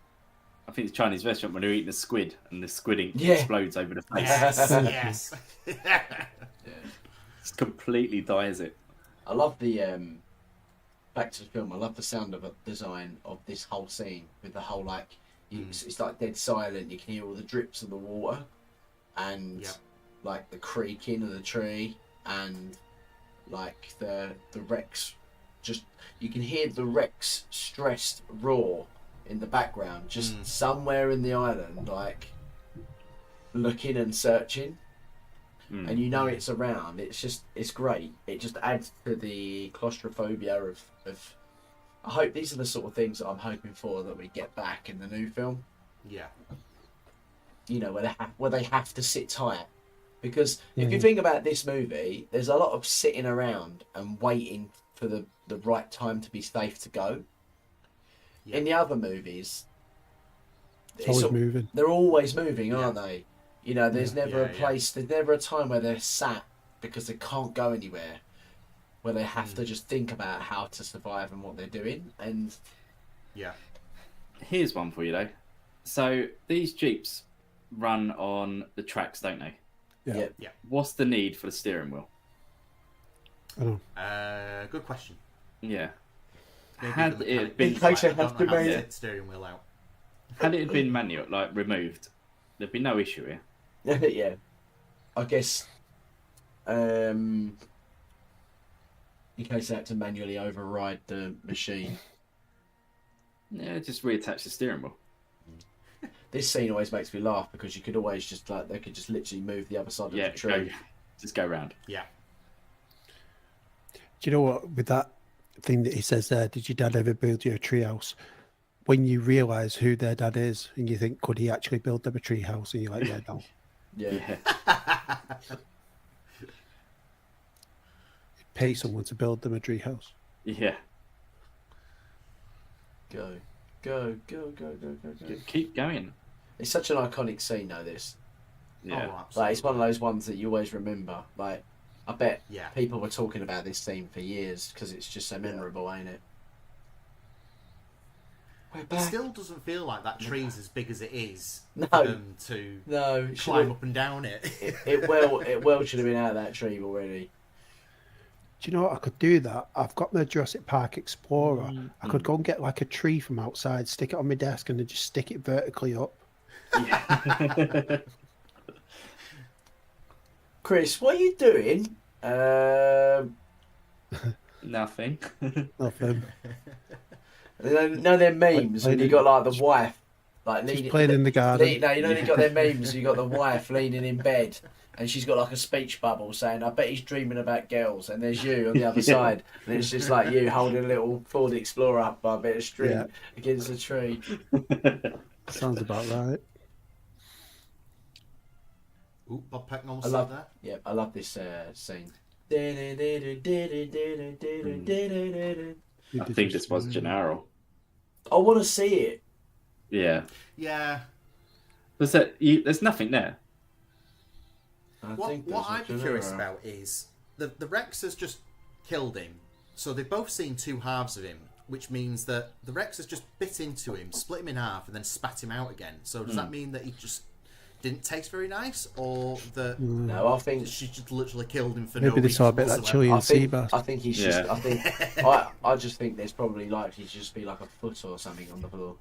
I think it's Chinese restaurant when they're eating the squid and the squid explodes over the face. Yes. Yeah. It completely dyes it. I love the back to the film. I love the sound of design of this whole scene with the whole it's like dead silent. You can hear all the drips of the water and like the creaking of the tree and like the Rex. Just you can hear the Rex stressed roar in the background, just somewhere in the island, like looking and searching. And you know it's around. It's great. It just adds to the claustrophobia of. I hope these are the sort of things that I'm hoping for that we get back in the new film. Yeah. You know, where they have to sit tight, because if you think about this movie, there's a lot of sitting around and waiting for the right time to be safe to go. Yeah. In the other movies, it's always moving. They're always moving, aren't they? You know, there's never a place, there's never a time where they're sat because they can't go anywhere, where they have to just think about how to survive and what they're doing. And here's one for you though. So these Jeeps run on the tracks, don't they? Yeah. What's the need for the steering wheel? I don't know. Good question. Yeah. Maybe Had it been steering wheel out. Had it been manual, like removed, there'd be no issue here. Yeah, I guess in case they had to manually override the machine. Yeah, just reattach the steering wheel. This scene always makes me laugh because you could always just they could just literally move the other side of the tree. Just go round. Yeah. Do you know what? With that thing that he says there, did your dad ever build you a treehouse? When you realise who their dad is and you think, could he actually build them a treehouse? And you're like, yeah, no. Yeah. Pay someone to build them a treehouse. Yeah. Go. Keep going. It's such an iconic scene, though, this. Yeah. Oh, like, it's one of those ones that you always remember. Like, I bet Yeah. people were talking about this scene for years because it's just so memorable, ain't it? We're It back. still doesn't feel like that tree's as big as it is No. for them to No, climb up and down it. it well should have been out of that tree already. Do you know what? I could do that. I've got my Jurassic Park Explorer. I could go and get like a tree from outside, stick it on my desk, and then just stick it vertically up. Yeah. Chris, what are you doing? Nothing. Nothing. No, they're memes when you got like the wife like She's leaning, playing in the garden. No, you know they got their memes. You got the wife leaning in bed, and she's got like a speech bubble saying, "I bet he's dreaming about girls." And there's you on the other side, and it's just like you holding a little Ford Explorer up by a bit of string against a tree. Sounds about right. Ooh, Bob Peck almost I said love that. Yeah, I love this scene. I think this was Gennaro. I want to see it. Yeah. Yeah. There's nothing there. What I'd be curious about is the Rex has just killed him, so they've both seen two halves of him, which means that the Rex has just bit into him, split him in half, and then spat him out again. So does that mean that he just didn't taste very nice, or that No, I think she just literally killed him for Maybe no they saw a reason bit like whatsoever? Chilean I sea think bass. I think he's just. I think I just think there's probably likely to just be like a foot or something on the floor.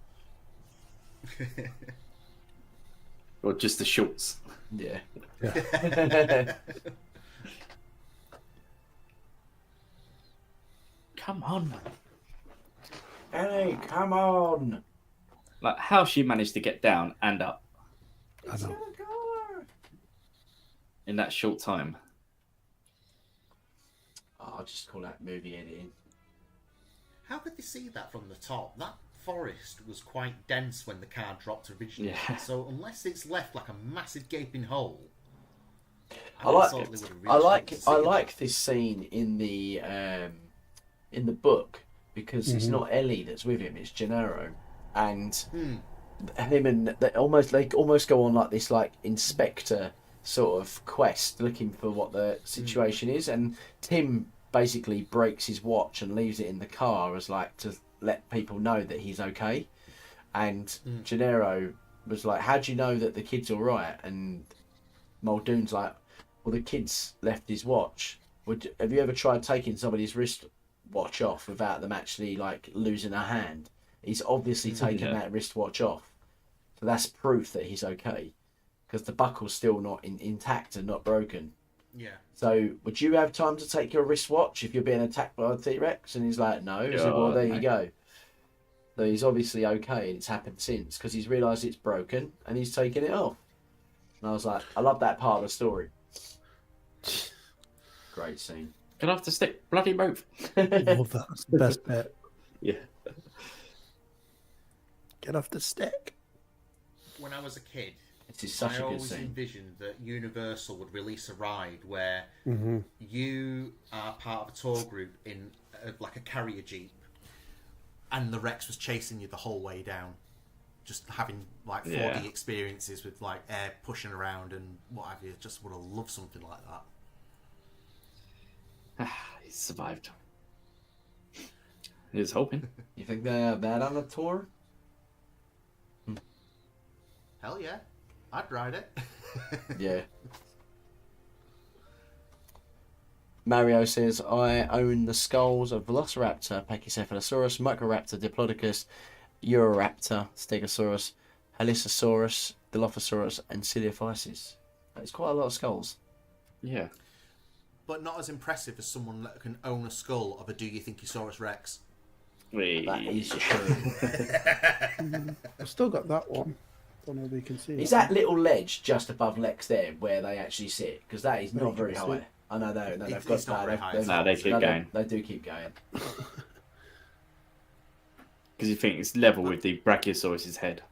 Or just the shorts. Yeah. Come on. Ellie, come on. Like, how she managed to get down and up I know. in that short time. Oh, I'll just call that movie editing. How could they see that from the top? That forest was quite dense when the car dropped originally. Yeah. So unless it's left like a massive gaping hole, I like thought they would have I really like struggled to I see like this scene in the book because it's not Ellie that's with him, it's Gennaro, and him and they almost go on like this like inspector sort of quest looking for what the situation is, and Tim basically breaks his watch and leaves it in the car as like to let people know that he's okay, and Gennaro was like, how do you know that the kid's all right? And Muldoon's like, well, the kid's left his watch. Have you ever tried taking somebody's wristwatch off without them actually like losing a hand? He's obviously taken that wristwatch off, so that's proof that he's okay, because the buckle's still not intact and not broken. Yeah. So would you have time to take your wristwatch if you're being attacked by a T-Rex? And he's like, no. I said, well, there you go. So he's obviously okay, and it's happened since because he's realised it's broken and he's taken it off. And I was like, I love that part of the story. Great scene. Get off the stick, bloody move. Love that. That's the best bit. Yeah. Get off the stick. When I was a kid, It is such I a good always scene. envisioned that Universal would release a ride where you are part of a tour group in like a carrier jeep, and the Rex was chasing you the whole way down, just having like 4D experiences with like air pushing around and what have you. Just would have loved something like that. He survived. He was hoping. You think they have that on the tour? Hell yeah, I'd ride it. Yeah. Mario says, I own the skulls of Velociraptor, Pachycephalosaurus, Microraptor, Diplodocus, Euroraptor, Stegosaurus, Halisaurus, Dilophosaurus, and Coelophysis. That's quite a lot of skulls. Yeah. But not as impressive as someone that can own a skull of a Do You Think You Saurus Rex. That is true. I've still got that one. Don't know if you can see Is it. that little ledge just above Lex there where they actually sit? Because that is not very can high. see. I know they've It's got not very high. No, they keep going. They do keep going. Because you think it's level with the Brachiosaurus's head.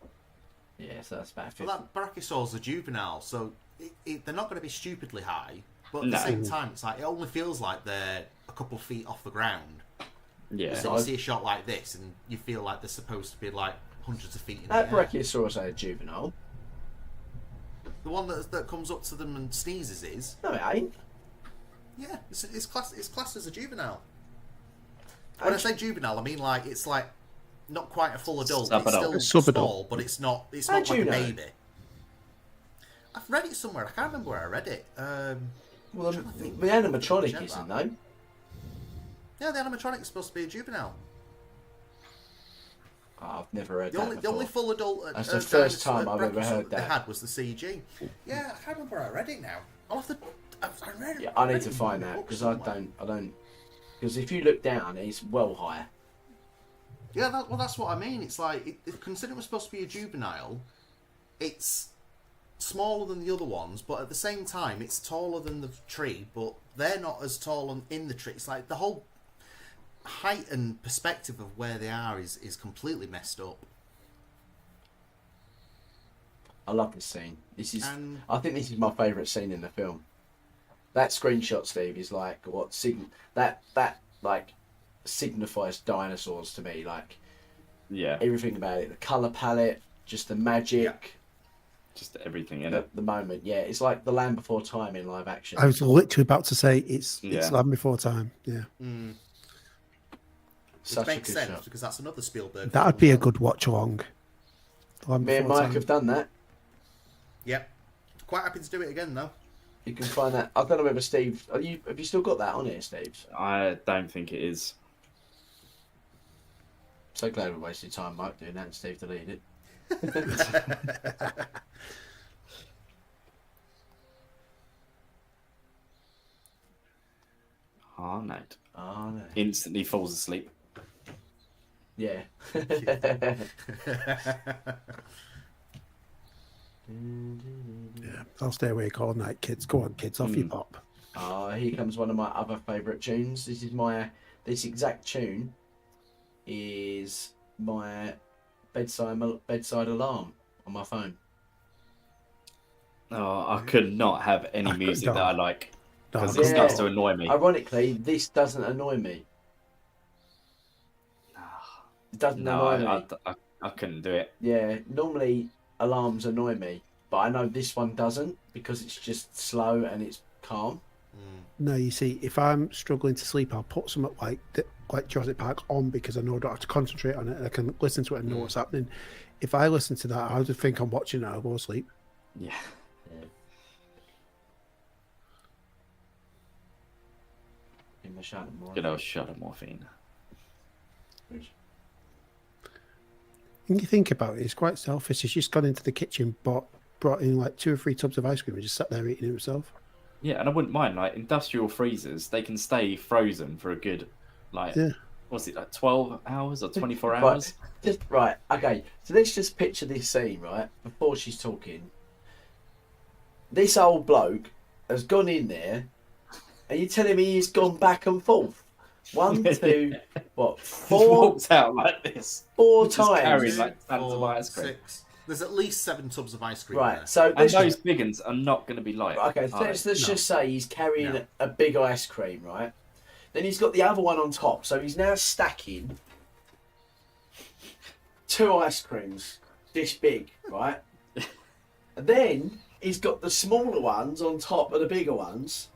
Yeah, so that's about 50. Well, that Brachiosaur's a juvenile, so they're not going to be stupidly high. But at No. the same time, it's like it only feels like they're a couple of feet off the ground. Yeah. So you see a shot like this, and you feel like they're supposed to be like hundreds of feet in That the air. Brachiosaurus ain't a juvenile. The one that comes up to them and sneezes is, No, it ain't. yeah, it's classed as a juvenile. When I say juvenile, I mean like it's like not quite a full adult. It's Subadult. still Subadult. small, but it's not How like do a you know? baby. I've read it somewhere. I can't remember where I read it. Well, trying to think. the animatronic Check isn't, that. though. Yeah, the animatronic is supposed to be a juvenile. Oh, I've never heard The that only, the before. only full adult That's the first time I've ever heard they that. had was the CG. Yeah, I can't remember where I read it now. I'll have to. I read it. Yeah, I read need it to in find the that book because somewhere. I don't. Because if you look down, it's well higher. Yeah, that's what I mean. It's like considering we're supposed to be a juvenile, it's smaller than the other ones, but at the same time, it's taller than the tree. But they're not as tall in the tree. It's like the whole height and perspective of where they are is completely messed up. I love this scene. This is. And- I think this is my favourite scene in the film. That screenshot, Steve, is like what that like signifies dinosaurs to me. Like Yeah. everything about it, the colour palette, just the magic, Yeah. Just everything in it. the moment. Yeah, it's like The Land Before Time in live action. I was literally about to say it's Yeah. Land Before Time. Yeah, Such Which makes a good sense shot. because that's another Spielberg. that'd film be as a well. good watch along. Land Me and Before Mike Time. have done that. Yep. quite happy to do it again, though. You can find that. I don't know whether Steve. Have you still got that on here, Steve? I don't think it is. So glad we wasted time, Mike, doing that, and Steve deleted it. Oh, no. Oh no. Instantly falls asleep. Yeah. Yeah, I'll stay awake all night, kids. Go on, kids, off you pop. Oh, here comes one of my other favourite tunes. This exact tune is my bedside alarm on my phone. Oh, I could not have any music that I like because No, it Yeah. starts to annoy me. Ironically, this doesn't annoy me. It doesn't No, annoy me. I couldn't do it. Yeah, normally alarms annoy me, but I know this one doesn't because it's just slow and it's calm. No, you see, if I'm struggling to sleep, I'll put something like Jurassic Park on because I know I don't have to concentrate on it and I can listen to it and know what's happening. If I listen to that, I'll just think I'm watching it, I'll go to sleep. Yeah. In the shadow more. Good old shot of morphine. When you think about it, it's quite selfish. He's just gone into the kitchen, brought in like 2 or 3 tubs of ice cream and just sat there eating it himself. Yeah, and I wouldn't mind, like, industrial freezers, they can stay frozen for a good, like, what's it, like 12 hours or 24 hours? Right, okay, so let's just picture this scene, right, before she's talking. This old bloke has gone in there, and you're telling me he's gone back and forth? 1, 2, what, 4? He walks out like this. 4 Just times. carrying, like, tons of 4, ice cream. 6. There's at least 7 tubs of ice cream Right, there. so And those big ones are not going to be light. okay, are let's they? just say he's carrying a big ice cream, right? Then he's got the other one on top, so he's now stacking 2 ice creams this big, right? And then he's got the smaller ones on top of the bigger ones.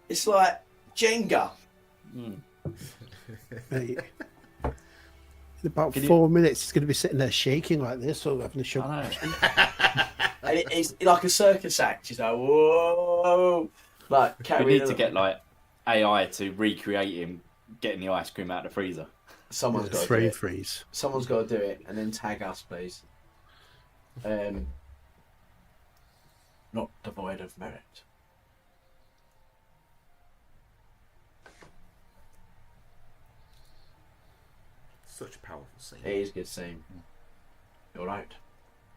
It's like Jenga. Mate, in about 4 minutes, he's going to be sitting there shaking like this, or having a shove. I know. And it's like a circus act. He's like, whoa. Like, We carrying need to get, like, AI to recreate him getting the ice cream out of the freezer. Someone's got to do Frame it. freeze. Someone's got to do it, and then tag us, please. Not devoid of merit. Such a powerful scene. It is a good scene. You're right.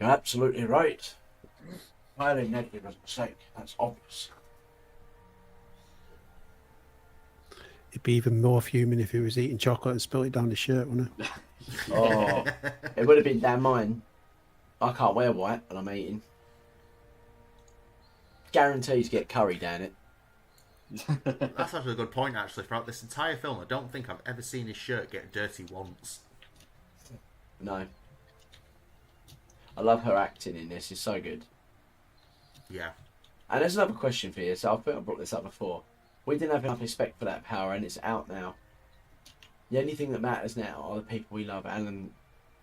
You're absolutely right. Firing Nedry was a mistake. That's obvious. It'd be even more fuming if he was eating chocolate and spilled it down his shirt, wouldn't it? Oh, it would have been down mine. I can't wear white when I'm eating. Guaranteed to get curry down it. That's actually a good point, actually. Throughout this entire film, I don't think I've ever seen his shirt get dirty once. No. I love her acting in this. It's so good. Yeah. And there's another question for you. So I think I brought this up before. We didn't have enough respect for that power, and it's out now. The only thing that matters now are the people we love. And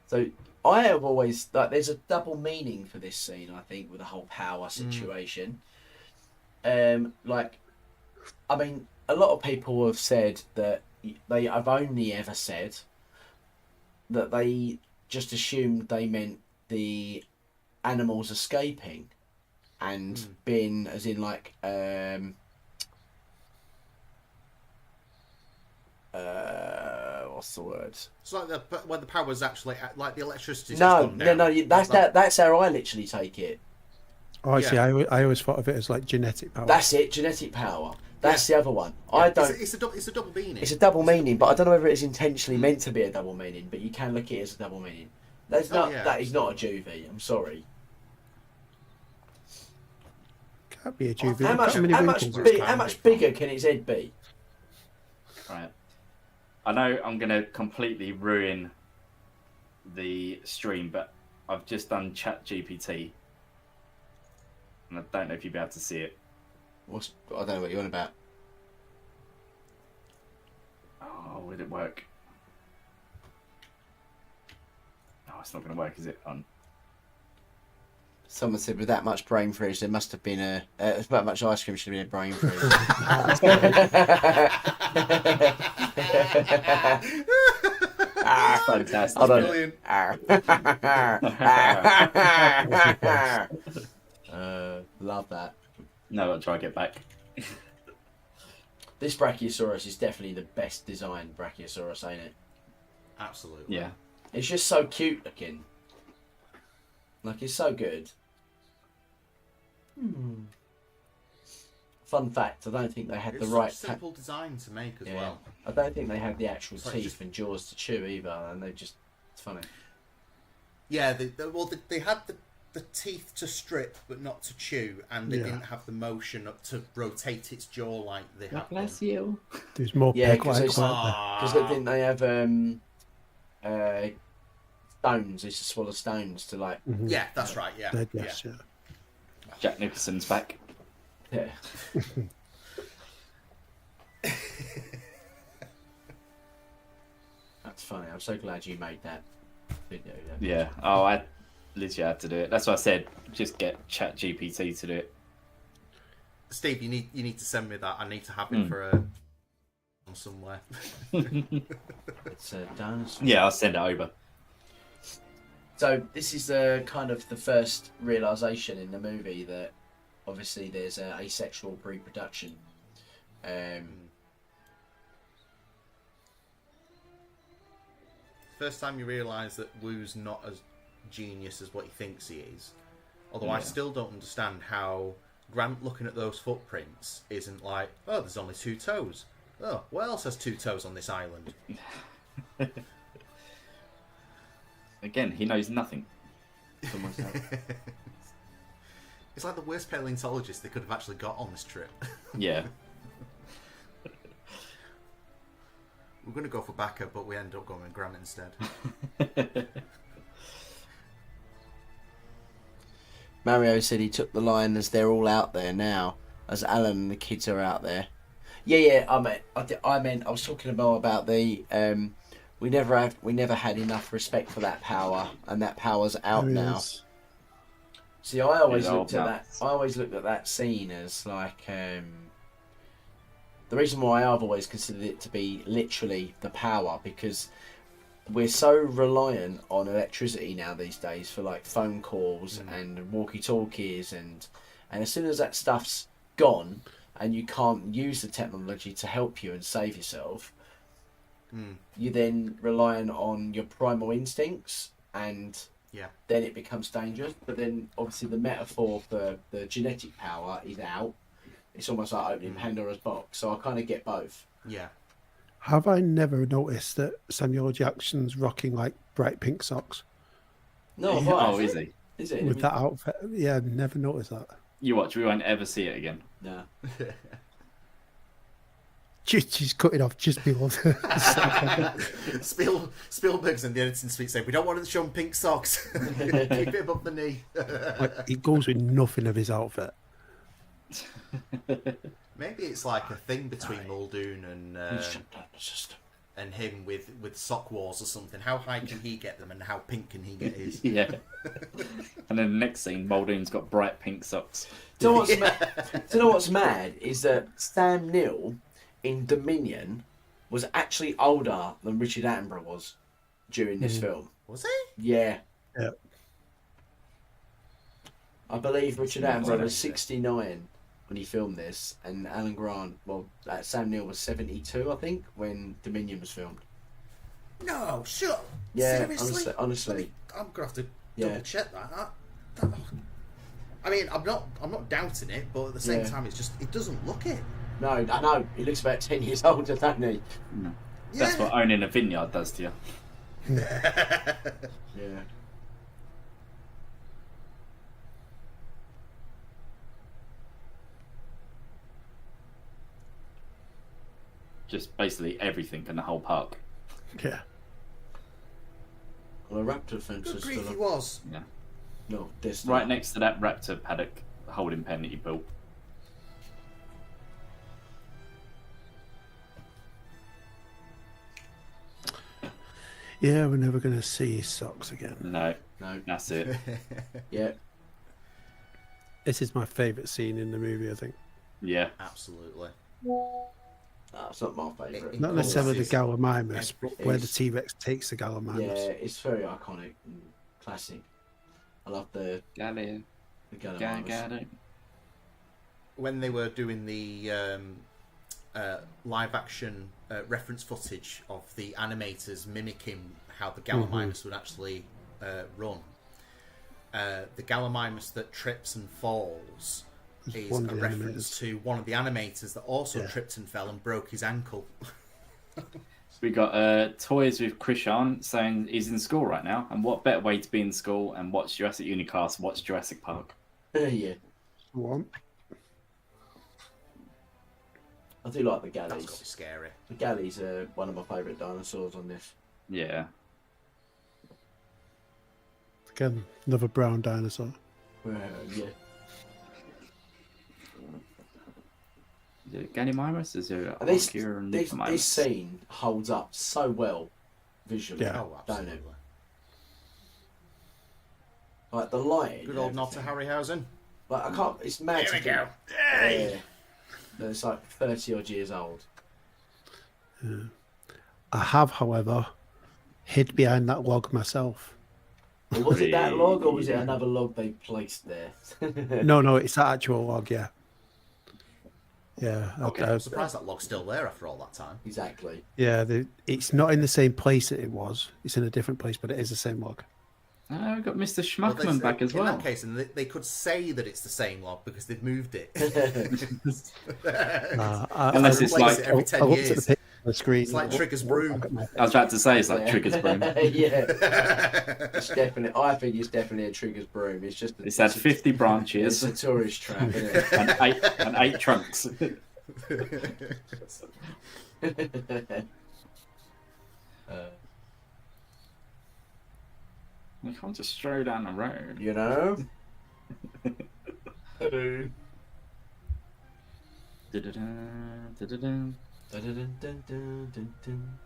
so I have always there's a double meaning for this scene. I think with the whole power situation. I mean, a lot of people have said that they have only ever said that they just assumed they meant the animals escaping and being, as in like what's the word? It's like when the power's actually like the electricity's No, just gone down. that's how I literally take it. Oh, see, Yeah. I always thought of it as like genetic power. That's it, genetic power. That's the other one. I don't. It's a double meaning. It's a double meaning, but I don't know whether it's intentionally meant to be a double meaning. But you can look at it as a double meaning. That's not. yeah, that is not a juvie. I'm sorry. Can't be a juvie. How Look much? how many How much, wrinkles. big, how much bigger can its head be? Right. I know I'm going to completely ruin the stream, but I've just done ChatGPT. And I don't know if you'll be able to see it. I don't know what you're on about. Oh, would it work? No, it's not going to work, is it? Someone said with that much brain freeze, there must have been that much ice cream should have been a brain freeze. Fantastic. Hold on. Brilliant. Love that. No, I'll try to get back. This Brachiosaurus is definitely the best designed Brachiosaurus, ain't it? Absolutely. Yeah. It's just so cute looking. Like, it's so good. Fun fact, I don't think they had It's the right... such simple design to make as Yeah. well. I don't think they had the actual It's like teeth just- and jaws to chew either, and they just... It's funny. Yeah, they had the teeth to strip but not to chew, and they Yeah. didn't have the motion up to rotate its jaw like they have. Bless you. There's more Yeah, pig 'cause like it's- Ah. Because didn't they have stones? They used to swallow stones to, like... Yeah, that's right. Yeah, Dead, yeah. yes, yeah. Jack Nicholson's back. Yeah. That's funny. I'm so glad you made that video. Yeah. Oh, I literally had to do it. That's why I said just get Chat GPT to do it. Steve, you need to send me that. I need to have it for a somewhere. It's a dinosaur. Yeah, I'll send it over. So this is kind of the first realization in the movie that obviously there's asexual reproduction. First time you realise that Wu's not as genius as what he thinks he is. Although I Yeah. still don't understand how Grant looking at those footprints isn't like, oh, there's only 2 toes. Oh, what else has 2 toes on this island? Again, he knows nothing. It's like the worst paleontologist they could have actually got on this trip. Yeah. We're going to go for Backer, but we end up going with Grant instead. Mario said he took the line as they're all out there now, as Alan and the kids are out there. Yeah. I was talking about the we never had enough respect for that power, and that power's out There he now. is. See, I always Yeah, looked at nuts. that. I always looked at that scene as like the reason why I've always considered it to be literally the power, because we're so reliant on electricity now these days for like phone calls and walkie-talkies, and as soon as that stuff's gone and you can't use the technology to help you and save yourself, you then relying on your primal instincts, and Yeah. then it becomes dangerous. But then obviously the metaphor for the genetic power is out. It's almost like opening Pandora's box. So I kind of get both. Yeah. Have I never noticed that Samuel Jackson's rocking like bright pink socks No, Oh, is he? Is it? with that outfit? Yeah, I've never noticed that. You watch, we won't ever see it again. No. She's cutting off just below the... Spielberg's in the editing suite saying, we don't want to show him pink socks. Keep it above the knee. Like, he goes with nothing of his outfit. Maybe it's like a thing between Muldoon Shut up, sister. and him with sock wars or something. How high can he get them and how pink can he get his? Yeah. And then the next scene, Muldoon's got bright pink socks. Do you know what's mad is that Sam Neill in Dominion was actually older than Richard Attenborough was during this film. Was he? Yeah. Yeah. I believe Richard That's Attenborough was amazing. 69 when he filmed this, and Alan Grant, Sam Neill was 72, I think, when Dominion was filmed. No, sure. Yeah, Seriously? honestly. I'm gonna have to Yeah. double check that. I mean, I'm not doubting it, but at the same Yeah. time, it's just it doesn't look it. No, I know. He looks about 10 years older, doesn't he? That's what owning a vineyard does to you. Yeah. Just basically everything in the whole park. Yeah. Well, a raptor fence Good is grief, still he was. Yeah. No, this Right next to that raptor paddock holding pen that you built. Yeah, we're never going to see his socks again. No, No. that's it. Yeah. This is my favourite scene in the movie, I think. Yeah. Absolutely. That's not my favourite. Not course, necessarily the it's- Gallimimus, but where the it's- T-Rex takes the Yeah, Gallimimus. it's very iconic and classic. I love the Gallimimus. When they were doing the live action reference footage of the animators mimicking how the Gallimimus would actually run, the Gallimimus that trips and falls is one of a the reference animators. to one of the animators that also Yeah. tripped and fell and broke his ankle. So we got toys with Krishan saying he's in school right now, and what better way to be in school and watch Jurassic Unicast, watch Jurassic Park. Yeah, One. I do like the That's got to be galleys. scary. The galleys are one of my favourite dinosaurs on this. Yeah. Again, another brown dinosaur. Yeah. Is it Gallimimus? Is it And this Archaeopteryx? scene holds up so well visually, Yeah. Oh, don't absolutely. it? Like the lighting. Good and old nod to everything. Harryhausen. Like I can't. It's mad. Here we to go. think- Hey! Yeah. That it's like 30 odd years old. I have, however, hid behind that log myself. Or was it that log, or was it Yeah. another log they placed there? No, it's that actual log, yeah. Yeah, Okay. I'm surprised that log's still there after all that time. Exactly. it's not in the same place that it was. It's in a different place, but it is the same log. Oh, we've got Mr. Well, Schmuckman back as well. In that case, and they could say that it's the same log because they've moved it. Unless it's Replace like- it every 10 I looked at years. the picture on the screen. It's like Trigger's broom. I was about to say it's like Trigger's broom. Yeah. It's definitely. I think it's definitely a Trigger's broom. It's just. It's had 50 It's branches a tourist trap, isn't it? and eight trunks. You can't just stroll down the road. You know. Hello. Da-da-da, da-da-da. Dun-dun-dun-dun-dun-dun.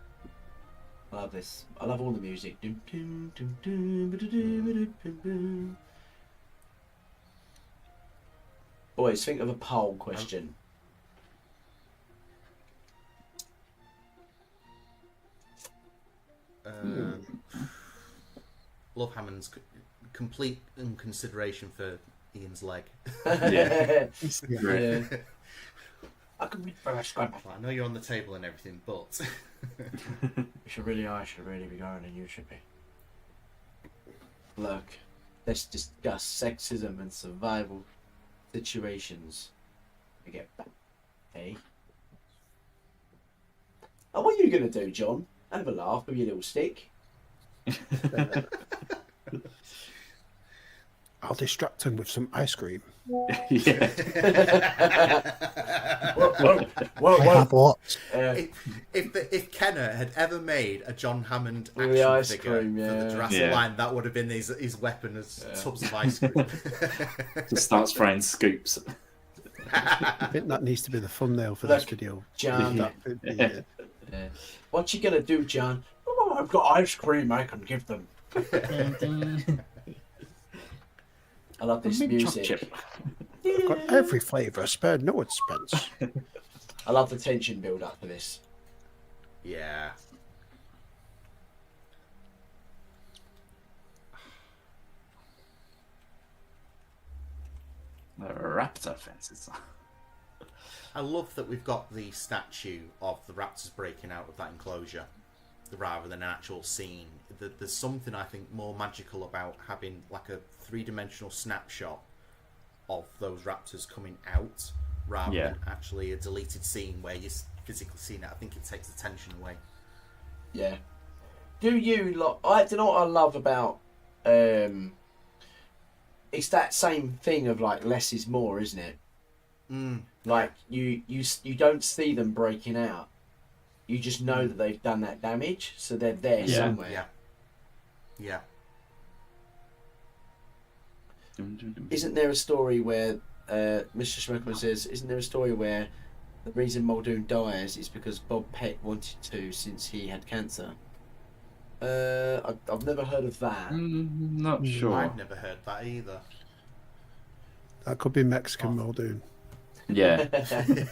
I love this. I love all the music. Dun, dun, dun, dun, ba-da-dun, ba-da-dun, dun. Boys, think of a poll question. Love Hammond's complete consideration for Ian's leg. Yeah. Yeah. I could be first. I know you're on the table and everything, but I should really be going, and you should be. Look, let's discuss sexism and survival situations. We get back. Hey. Oh, what are you gonna do, John? Have a laugh with your little stick. I'll distract him with some ice cream. Yeah. Whoa. I have lots. if Kenner had ever made a John Hammond With the action ice figure cream, for yeah. the Jurassic Yeah. line, that would have been his weapon as tubs of ice cream. Just starts throwing scoops. I think that needs to be the thumbnail for this Look, video. John. That would be it. What you gonna do, John? Oh, I've got ice cream I can give them. I love this Mint choc music. chip. I've got every flavour, spared no expense. I love the tension build up for this. Yeah. The raptor fences. I love that we've got the statue of the raptors breaking out of that enclosure rather than an actual scene. There's something I think more magical about having like a three-dimensional snapshot of those raptors coming out rather Yeah. than actually a deleted scene where you're physically seeing it. I think it takes the tension away. Yeah. Do you lot? I don't know what I love about. It's that same thing of like less is more, isn't it? Like you don't see them breaking out. You just know that they've done that damage, so they're there Yeah. somewhere. Yeah. Isn't there a story where Mr. Schmeckman says? Isn't there a story where the reason Muldoon dies is because Bob Peck wanted to since he had cancer? I've never heard of that. Not sure. I've never heard that either. That could be Mexican Muldoon. Yeah. You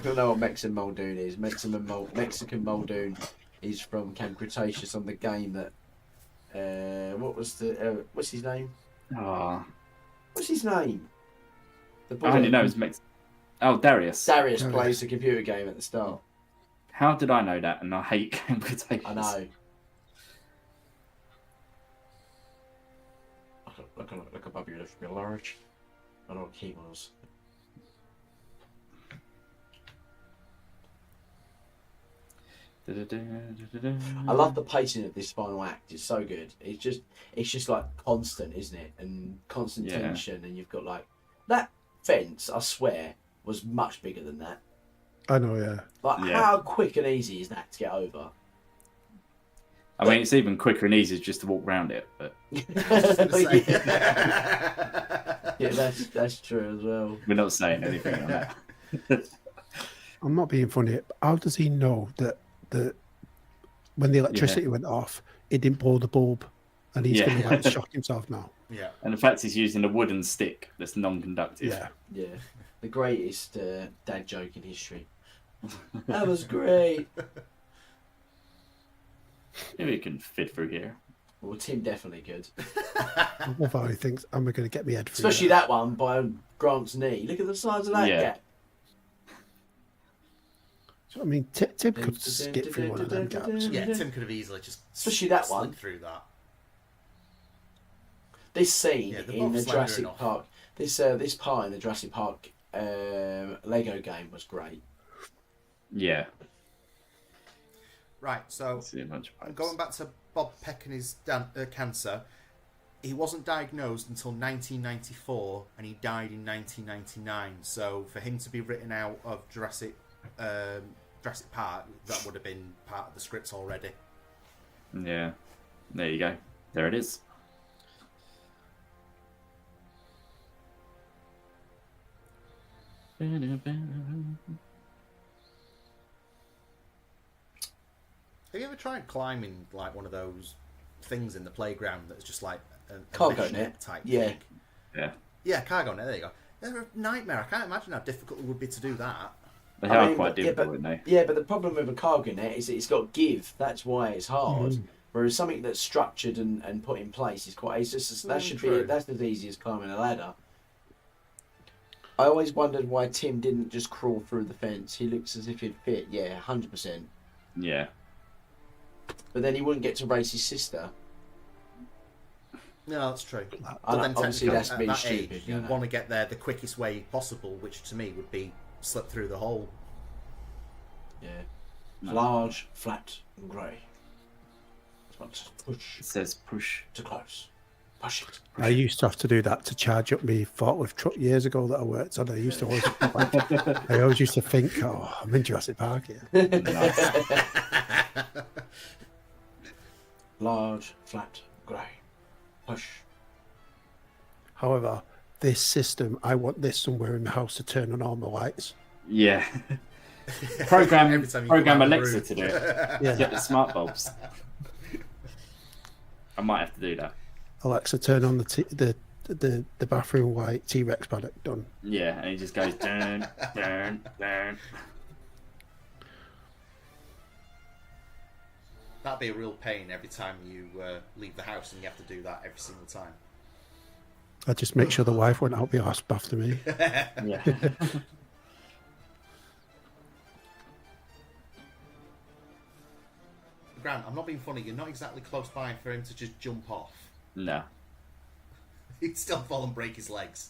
don't know what Mexican Muldoon is. Mexican Muldoon is from Camp Cretaceous on the game that. What's his name? Oh, What's his name? I only know it's Mexican. Oh, Darius. Darius plays the computer game at the start. How did I know that? And I hate Camp Cretaceous. I know. Look above you, lift me large. I know what key was. I love the pacing of this final act. It's so good. It's just like constant, isn't it? And constant tension. And you've got like that fence. I swear was much bigger than that. I know, yeah. Like how quick and easy is that to get over? I mean, it's even quicker and easier just to walk around it. But yeah, that's true as well. we're not saying anything on that. I'm not being funny. How does he know that when the electricity went off, it didn't blow the bulb, and he's going to like shock himself now? Yeah. And the fact he's using a wooden stick that's non-conductive. Yeah. Yeah, the greatest dad joke in history. That was great. Maybe you can fit through here. Well, Tim definitely could. I love how he thinks, am I going to get my head through Especially that one by Grant's knee. Look at the size of that gap. So, I mean, Tim could skip through one of them gaps. Yeah, Tim could have easily just especially that one through that. This scene in the Jurassic enough. Park, this part in the Jurassic Park Lego game was great. Yeah. Right, so going back to Bob Peck and his cancer, he wasn't diagnosed until 1994 and he died in 1999. So for him to be written out of Jurassic Park, that would have been part of the scripts already. Yeah. There you go. There it is. Have you ever tried climbing like one of those things in the playground that's just like a Cargo mesh net type Yeah. thing? Yeah. Yeah, cargo net, there you go. They're a nightmare. I can't imagine how difficult it would be to do that. They are quite difficult, aren't they? Yeah, but the problem with a cargo net is that it's got give. That's why it's hard. Whereas something that's structured and put in place is quite. It's just that's as easy as climbing a ladder. I always wondered why Tim didn't just crawl through the fence. He looks as if he'd fit. Yeah, 100%. Yeah. But then he wouldn't get to race his sister. No, that's true. But then obviously that's at being that stupid. age, you want to get there the quickest way possible, which to me would be slip through the hole. Yeah. Large, flat, and grey. Push. It says push. To close. Push it. I used to have to do that to charge up my forklift truck years ago that I worked on. I used to always, I always used to think, oh, I'm in Jurassic Park here. Large, flat, grey. Push. However, this system, I want this somewhere in my house to turn on all my lights. Yeah. Program Alexa room. to do it. Yeah. Get the smart bulbs. I might have to do that. Alexa, turn on the bathroom light. T-Rex paddock done. Yeah, and he just goes dun dun dun. That'd be a real pain every time you leave the house and you have to do that every single time. I just make sure the wife won't out be asked after me. Yeah. Grant, I'm not being funny. You're not exactly close by for him to just jump off. No. He'd still fall and break his legs.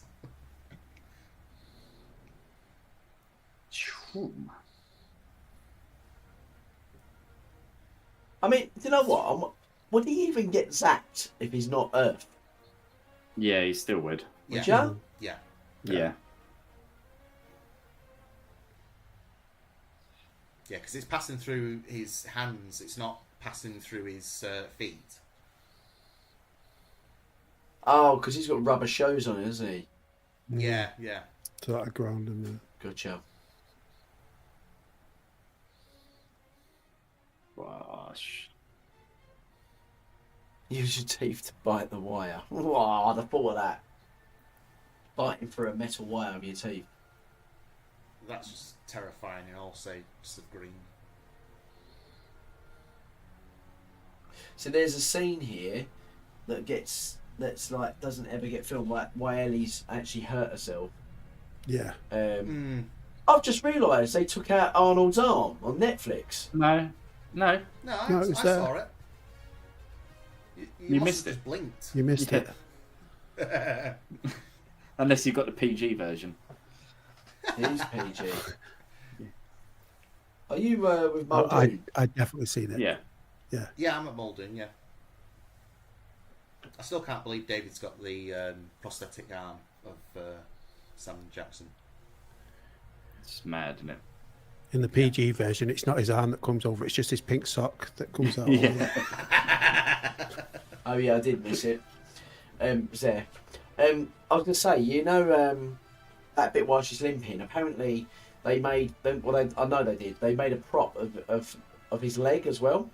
I mean, you know what? Would he even get zapped if he's not Earth? Yeah, he still would. Yeah. Would you? Yeah. Yeah. Yeah, because it's passing through his hands. It's not passing through his feet. Oh, because he's got rubber shoes on, hasn't he? Yeah, yeah. So that ground in there. Gotcha. Gosh. Use your teeth to bite the wire. Wow, the thought of that. biting through a metal wire with your teeth. That's just terrifying in all shades of green. So there's a scene here that's like doesn't ever get filmed. Like why Ellie's actually hurt herself. Yeah. I've just realised they took out Arnold's arm on Netflix. No. No, No, it was I there. saw it. You must missed have it. just blinked. You missed Yeah. it. Unless you got the PG version. It is PG. Are you with Muldoon? I definitely seen it. Yeah. Yeah, I'm at Muldoon, yeah. I still can't believe David's got the prosthetic arm of Sam Jackson. It's mad, isn't it? In the PG version, it's not his arm that comes over; it's just his pink sock that comes out. Yeah. Oh yeah, I did miss it. Was there? I was gonna say, you know, that bit while she's limping. Apparently, they made. I know they did. They made a prop of his leg as well.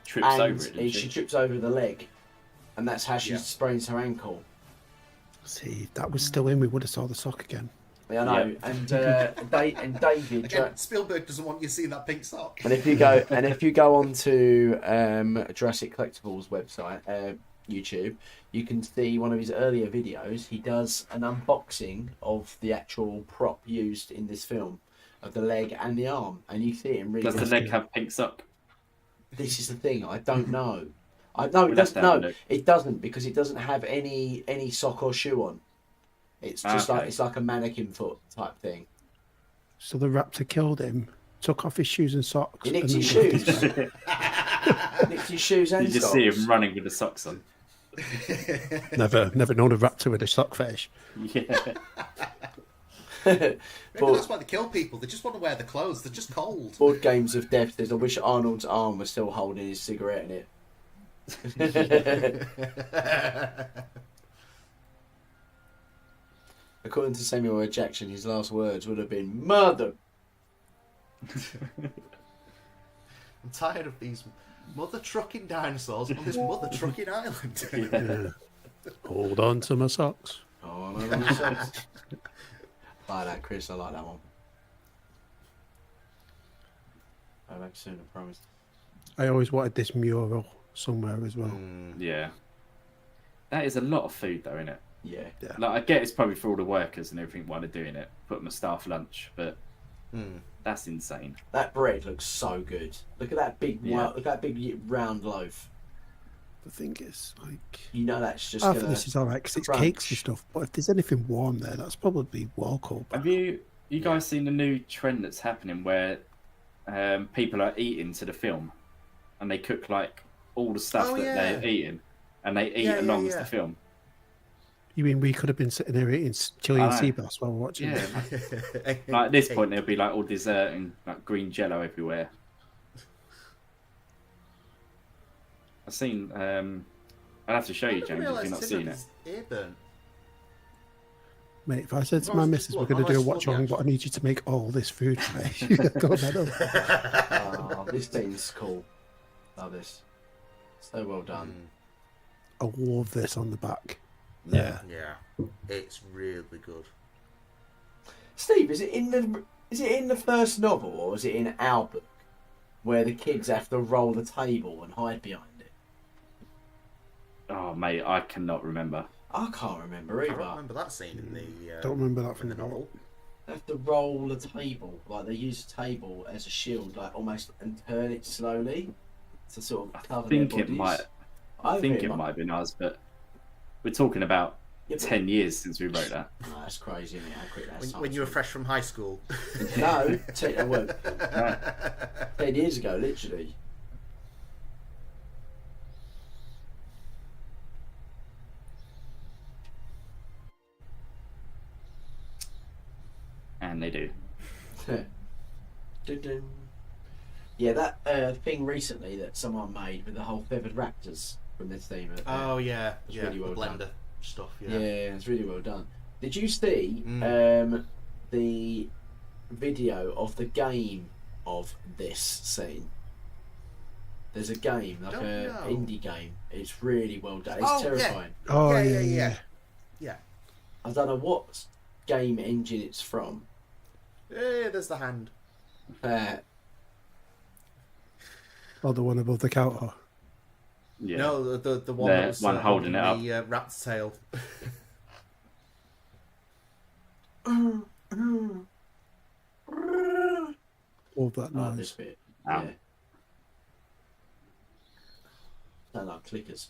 Trips And over it, didn't she she? trips over the leg, and that's how she Yeah. sprains her ankle. See, if that was still in, we would have saw the sock again. Yeah, I know. Yeah. And David. Again, Spielberg doesn't want you seeing that pink sock. And if you go onto Jurassic Collectibles website, YouTube, you can see one of his earlier videos. He does an unboxing of the actual prop used in this film, of the leg and the arm, and you see it in really. Does the good- leg have pink sock? This is the thing. I don't know. I know it We'll have doesn't. to have a No, look. it doesn't because it doesn't have any sock or shoe on. It's just Okay. like it's like a mannequin foot type thing. So the raptor killed him, took off his shoes and socks. He nicked and his then- shoes. Nicked his shoes and You just socks. see him running with the socks on. Never known a raptor with a sock fetish. Yeah. Maybe But- that's why they kill people. They just want to wear the clothes. They're just cold. Board Games of Death says, I wish Arnold's arm was still holding his cigarette in it. According to Samuel L. Jackson, his last words would have been, Mother! I'm tired of these mother trucking dinosaurs on this mother trucking island. Yeah. Hold on to my socks. Oh, no, no, no. Like that, Chris. I like that one. I'll back soon, I promise. I always wanted this mural somewhere as well. Yeah. That is a lot of food, though, isn't it? Yeah. Like, I get it's probably for all the workers and everything while they're doing it. Put them a staff lunch, but that's insane. That bread looks so good. Look at that big, Yeah. look at that big round loaf. The thing is, like, You know that's just I gonna... think this is all right because it's crunch. cakes and stuff. But if there's anything warm there, that's probably well cold. Have you guys seen the new trend that's happening where people are eating to the film and they cook like all the stuff that they're eating and they eat along the film? You mean we could have been sitting there eating Chilean I know. sea bass while we're watching Yeah. it? Like at this point, there'll be like all dessert and like green jello everywhere. I've seen. I'll have to show you, James, if you've not seen it. Ear burnt. Mate, if I said to Well, my it's missus, we're blood. going to do a Well, watch it's blood, along, but I need you to make all this food for me. She's going to go medal. Oh, this thing's cool. Love this. So well done. I love this on the back. Yeah. Yeah, it's really good. Steve, is it in the first novel or is it in our book where the kids have to roll the table and hide behind it? Oh, mate, I cannot remember. I can't remember I either. don't remember that scene in the. Don't remember that in from the the novel. They have to roll the table, like they use a table as a shield, like almost, and turn it slowly to sort of cover I think their it bodies. might. I think it might have been us, but we're talking about Yeah, but- 10 years since we wrote that. No, that's crazy, isn't it? How quick that's When you were fresh from high school. No, 10 years ago, literally. And they do. Dun-dun. Yeah, that thing recently that someone made with the whole feathered raptors from this theme. Oh yeah, It's yeah, really well the blender done. stuff. Yeah, Yeah. it's really well done. Did you see the video of the game of this scene? There's a game, like Don't a know. indie game. It's really well done. It's Oh, yeah. terrifying. Oh, Yeah. I don't know what game engine it's from. Hey, there's the hand. Or the one above the counter. Yeah. No, the one The that was one holding it up. the raptor tail. All that I like this noise. bit. Ow. Yeah. Sound like clickers.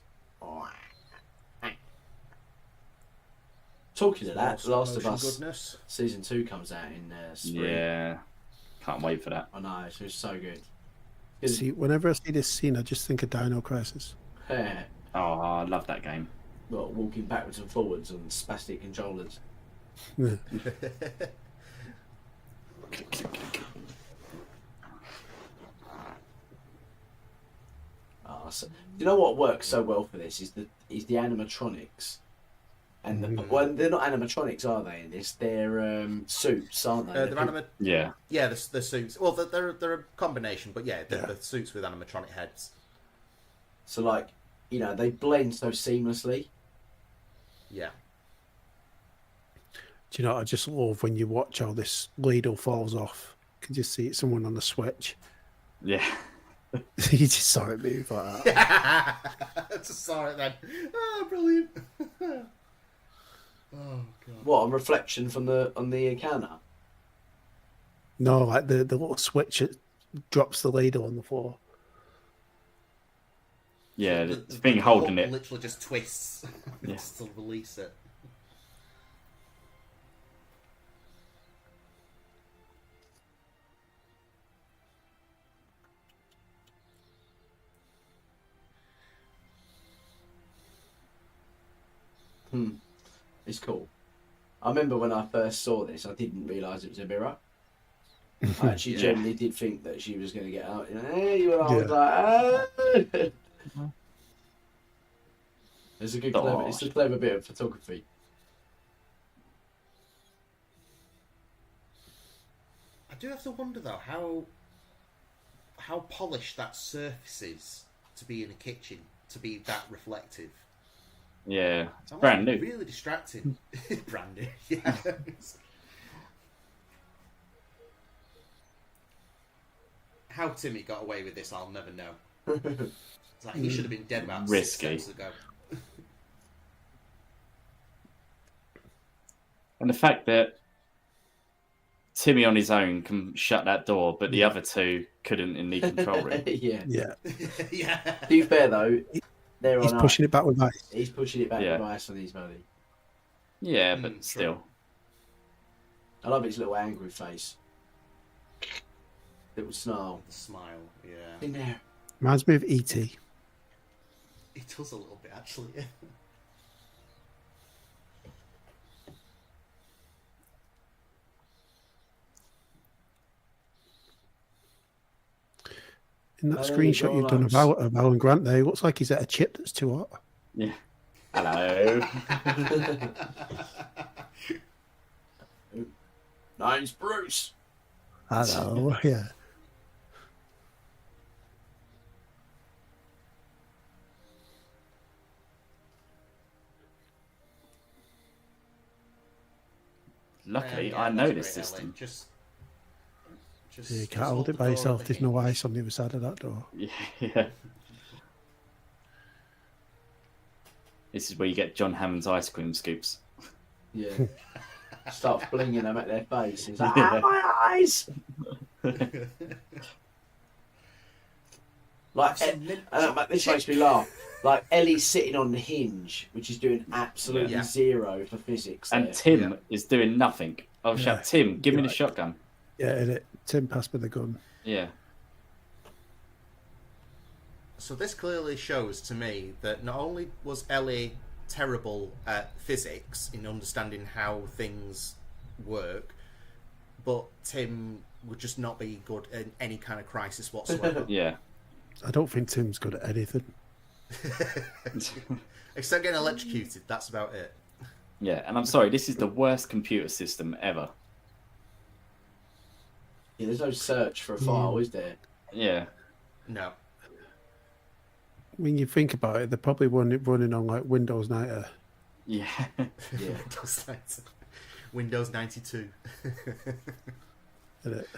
Talking of that, The Last of Motion Us goodness. season 2 comes out in spring. Yeah. Can't wait for that. I know, it's so good. 'Cause- See, whenever I see this scene, I just think of Dino Crisis. Yeah. Oh, I love that game. Well, walking backwards and forwards on spastic controllers. Yeah. So, you know what works so well for this is the animatronics, and well, they're not animatronics, are they? In this, they're suits, aren't they? Yeah. Yeah, the suits. Well, they're a combination, but yeah, the suits with animatronic heads. So, like, you know, they blend so seamlessly. Yeah. Do you know, I just love when you watch how this ladle falls off. You can just see it's someone on the switch. Yeah. You just saw it move like that. I just saw it then. Oh, brilliant. Oh, God. What, a reflection from on the counter? No, like the little switch that drops the ladle on the floor. Yeah, the thing holding it. Literally just twists Yeah. just to release it. It's cool. I remember when I first saw this, I didn't realise it was a mirror. I actually generally did think that she was going to get out. You know, hey, you and I was like, ah. It's a good, clever, it's a clever bit of photography. I do have to wonder though how polished that surface is to be in a kitchen to be that reflective. Yeah, it's That brand must be new. Really distracting. Brand new. Yeah. How Timmy got away with this, I'll never know. It's like he should have been dead about Risky. 6 steps ago. And the fact that Timmy on his own can shut that door, but the other two couldn't in the control room. Yeah. Yeah. Yeah. To be fair though, they're He's on pushing it back with ice. He's pushing it back Yeah. with ice on his buddy. Yeah, but true. still. I love his little angry face. Little snarl. The smile, yeah. In there. Reminds me of E.T. It does a little bit actually. In that Oh, screenshot you've done of Alan Grant there, it looks like he's at a chip that's too hot. Yeah. Hello. Name's Bruce. Hello, yeah. Luckily, Yeah, I know that's this great, Ellen. system. Just You just can't hold hold it the by door yourself. at There's the no hinge. ice on the other side of that door. Yeah. This is where you get John Hammond's ice cream scoops. Yeah. Starts blinging them at their face. He's like, Yeah. my eyes! Like, this makes me laugh. Like, Ellie's sitting on the hinge, which is doing absolutely Yeah. zero for physics. And there. Tim is doing nothing. I'll shout, Tim, give me the Right. shotgun. Yeah, and Tim passed me the gun. Yeah. So this clearly shows to me that not only was Ellie terrible at physics in understanding how things work, but Tim would just not be good in any kind of crisis whatsoever. Yeah. I don't think Tim's good at anything. Except getting electrocuted, that's about it. Yeah, and I'm sorry, this is the worst computer system ever. Yeah, there's no search for a file, is there? Yeah. No. When you think about it, they're probably running on like Windows 90. Yeah. Yeah. Windows 92. Isn't it?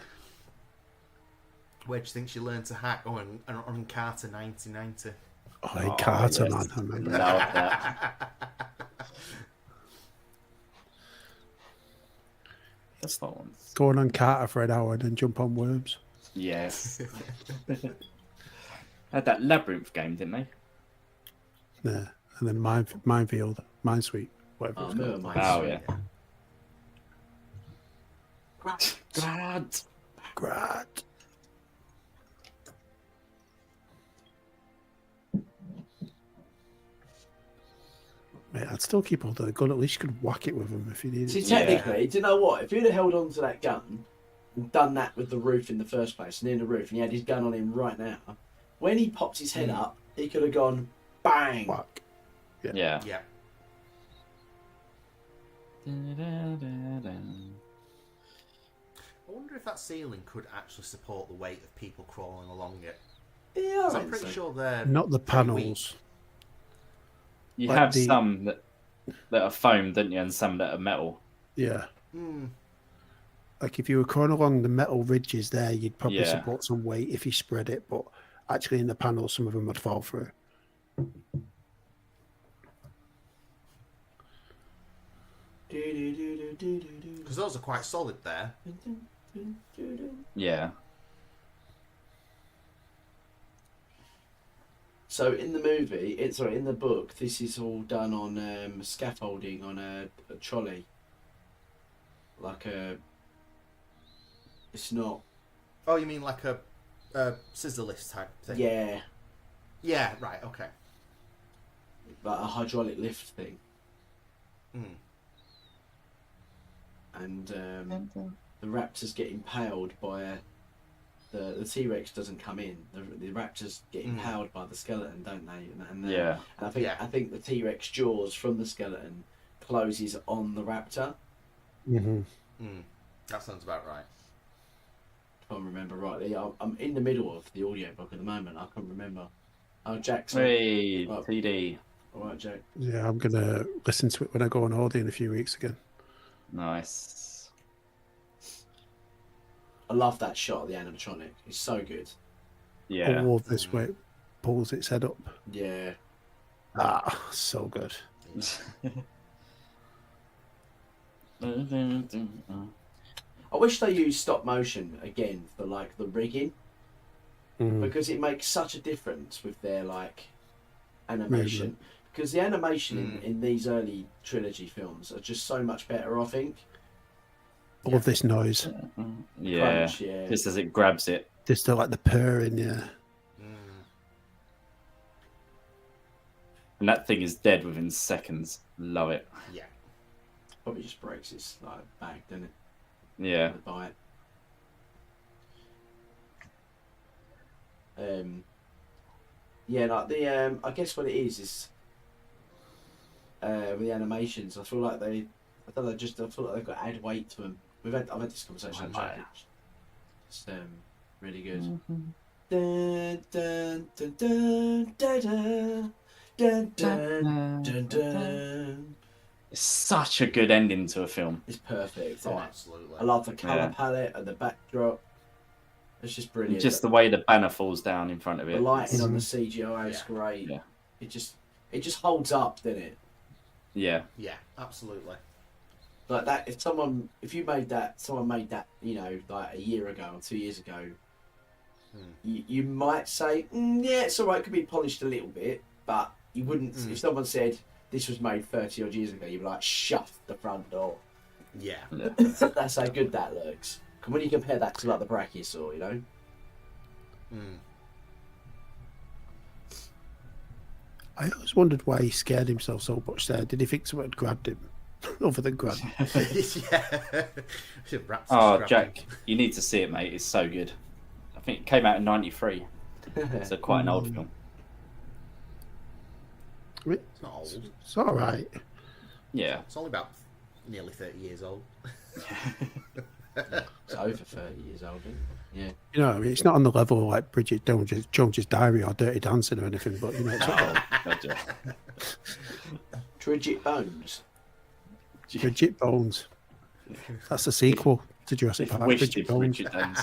Where do you think she learned to hack? Oh, on Carter 1990. Oh, in Carter, yes. man. I remember. Love that. That's not one. Going on Carter for an hour and then jump on Worms. Yes. Had that labyrinth game, didn't they? Yeah. And then Minefield, Minesweep, whatever it's called. Oh, yeah. Grad. Grad. Mate, I'd still keep hold of the gun. At least you could whack it with them if you needed See, to. technically, do you know what? If you'd have held on to that gun and done that with the roof in the first place, near the roof, and he had his gun on him right now, when he popped his head up, he could have gone bang. Whack. Yeah. Yeah. I wonder if that ceiling could actually support the weight of people crawling along it. Yeah, 'Cause I I'm think pretty so. sure they're Not the pretty panels. You Like have the- some that are foam, don't you, and some that are metal. Yeah. weak. Like if you were crawling along the metal ridges there, you'd probably Yeah. support some weight if you spread it. But actually, in the panels, some of them would fall through. Because those are quite solid there. Yeah. So in the movie, in the book, this is all done on scaffolding on a trolley. Like it's not. Oh, you mean like a scissor lift type thing? Yeah, Yeah, right, okay. like a hydraulic lift thing, Mm. and the raptors get impaled by the T-Rex doesn't come in. The raptors get impaled by the skeleton, don't they? And Yeah. And Yeah. I think the T-Rex jaws from the skeleton closes on the raptor. Mm-hmm. That sounds about right. If I remember rightly, I'm in the middle of the audiobook at the moment. I can't remember. Oh, Jack. Hey, Oh. TD. All right, Jack. Yeah, I'm gonna listen to it when I go on holiday in a few weeks again. Nice. I love that shot of the animatronic. It's so good. Yeah. All of this way it pulls its head up. Yeah. Ah, so good. I wish they used stop motion again for like the rigging, Mhm. because it makes such a difference with their like animation. Movement. Because the animation in these early trilogy films are just so much better, I think. All of this noise. Yeah. Crunch, yeah. Just as it grabs it. Just like the purring, yeah. And that thing is dead within seconds. Love it. Yeah. Probably just breaks its like bag, doesn't it? Yeah. The bite. Yeah, like the I guess what it is with the animations. I feel like I feel like they've got to add weight to them. I've had this conversation with Jack. It's really good. Dun, dun, dun, dun, dun, dun, dun, dun, dun. It's such a good ending to a film. It's perfect. Oh, Isn't it? absolutely. I love the colour Yeah. palette and the backdrop. It's just brilliant. Just the way the banner falls down in front of it. The lighting on the Mhm. CGI is Yeah. great. Yeah. It just holds up, doesn't it? Yeah. Yeah, absolutely. Like that. If someone made that, you know, like a year ago or 2 years ago, you might say, yeah, it's alright. Could be polished a little bit, but you wouldn't. If someone said this was made 30 odd years ago, you'd be like, shut the front door. Yeah. That's how good that looks. And when you compare that to like the Brachiosaur, you know. I always wondered why he scared himself so much there. Did he think someone had grabbed him? Other than grab him. Yeah. Raptors Oh, grabbed Jack, him. you need to see it, mate. It's so good. I think it came out in '93. It's quite an old film. It's not old. It's all right. Yeah. It's only about nearly 30 years old. It's over 30 years old, isn't it? Yeah. You know, I mean, it's not on the level of like Bridget Jones's Diary or Dirty Dancing or anything, but you know, it's all right. God, yeah. Bridget Bones. Bridget Bones. That's the sequel to Jurassic Park. Wished Bridget it Bones. Richard Jones.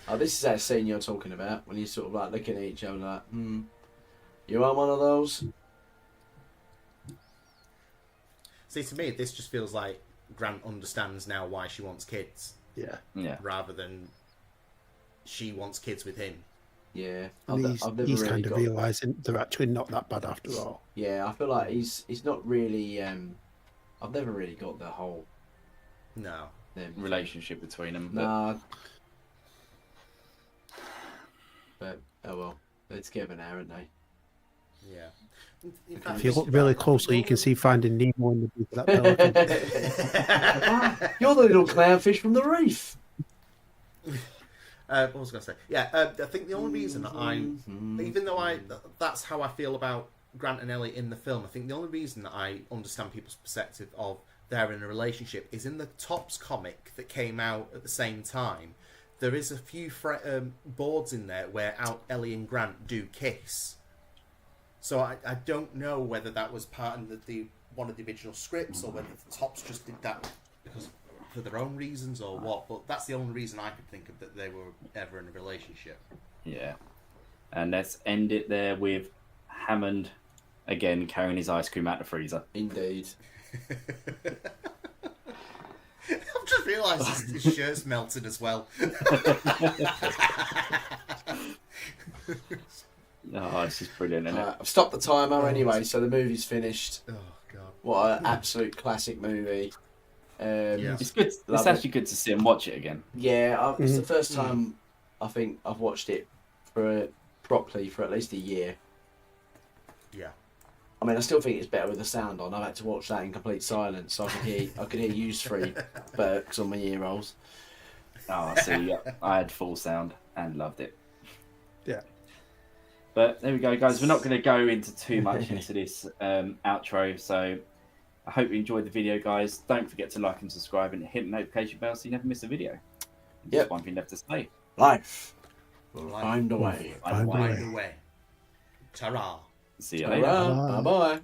Oh, this is that scene you're talking about when you sort of like looking at each other like, you want one of those? See, to me, this just feels like Grant understands now why she wants kids, Yeah. Yeah. rather than she wants kids with him. Yeah, And I've never he's really kind of got. realising they're actually not that bad after all. Yeah, I feel like he's not really. I've never really got the whole No. Relationship between them. But nah. But oh well, they're together now, aren't they? Yeah. If you look really closely, you can see Finding Nemo in the beak of that pelican. You're the little clownfish from the reef. What was I going to say? Yeah, I think the only reason that even though that's how I feel about Grant and Ellie in the film, I think the only reason that I understand people's perspective of they're in a relationship is in the Topps comic that came out at the same time. There is a few boards in there where Ellie and Grant do kiss. So I don't know whether that was part of one of the original scripts or whether the Topps just did that because for their own reasons or what. But that's the only reason I could think of that they were ever in a relationship. yeah. And let's end it there with Hammond again carrying his ice cream out the freezer. Indeed. I've just realised his shirt's melted as well. Oh, it's just brilliant, isn't it? I've stopped the timer anyway, so the movie's finished. Oh god! What an absolute classic movie. Yeah. It's good. It's Love actually good to sit and watch it again. Yeah, it's the first time I think I've watched it properly for at least a year. Yeah. I mean, I still think it's better with the sound on. I've had to watch that in complete silence, so I could hear you three Burks on my ear rolls. Oh, see, I had full sound and loved it. Yeah. But there we go, guys. We're not going to go into too much into this outro. So I hope you enjoyed the video, guys. Don't forget to like and subscribe and hit the notification bell so you never miss a video. Yep. Just one thing left to say. Life will find a way. Find a way. Find a way. Ta-ra. See you later. Bye bye.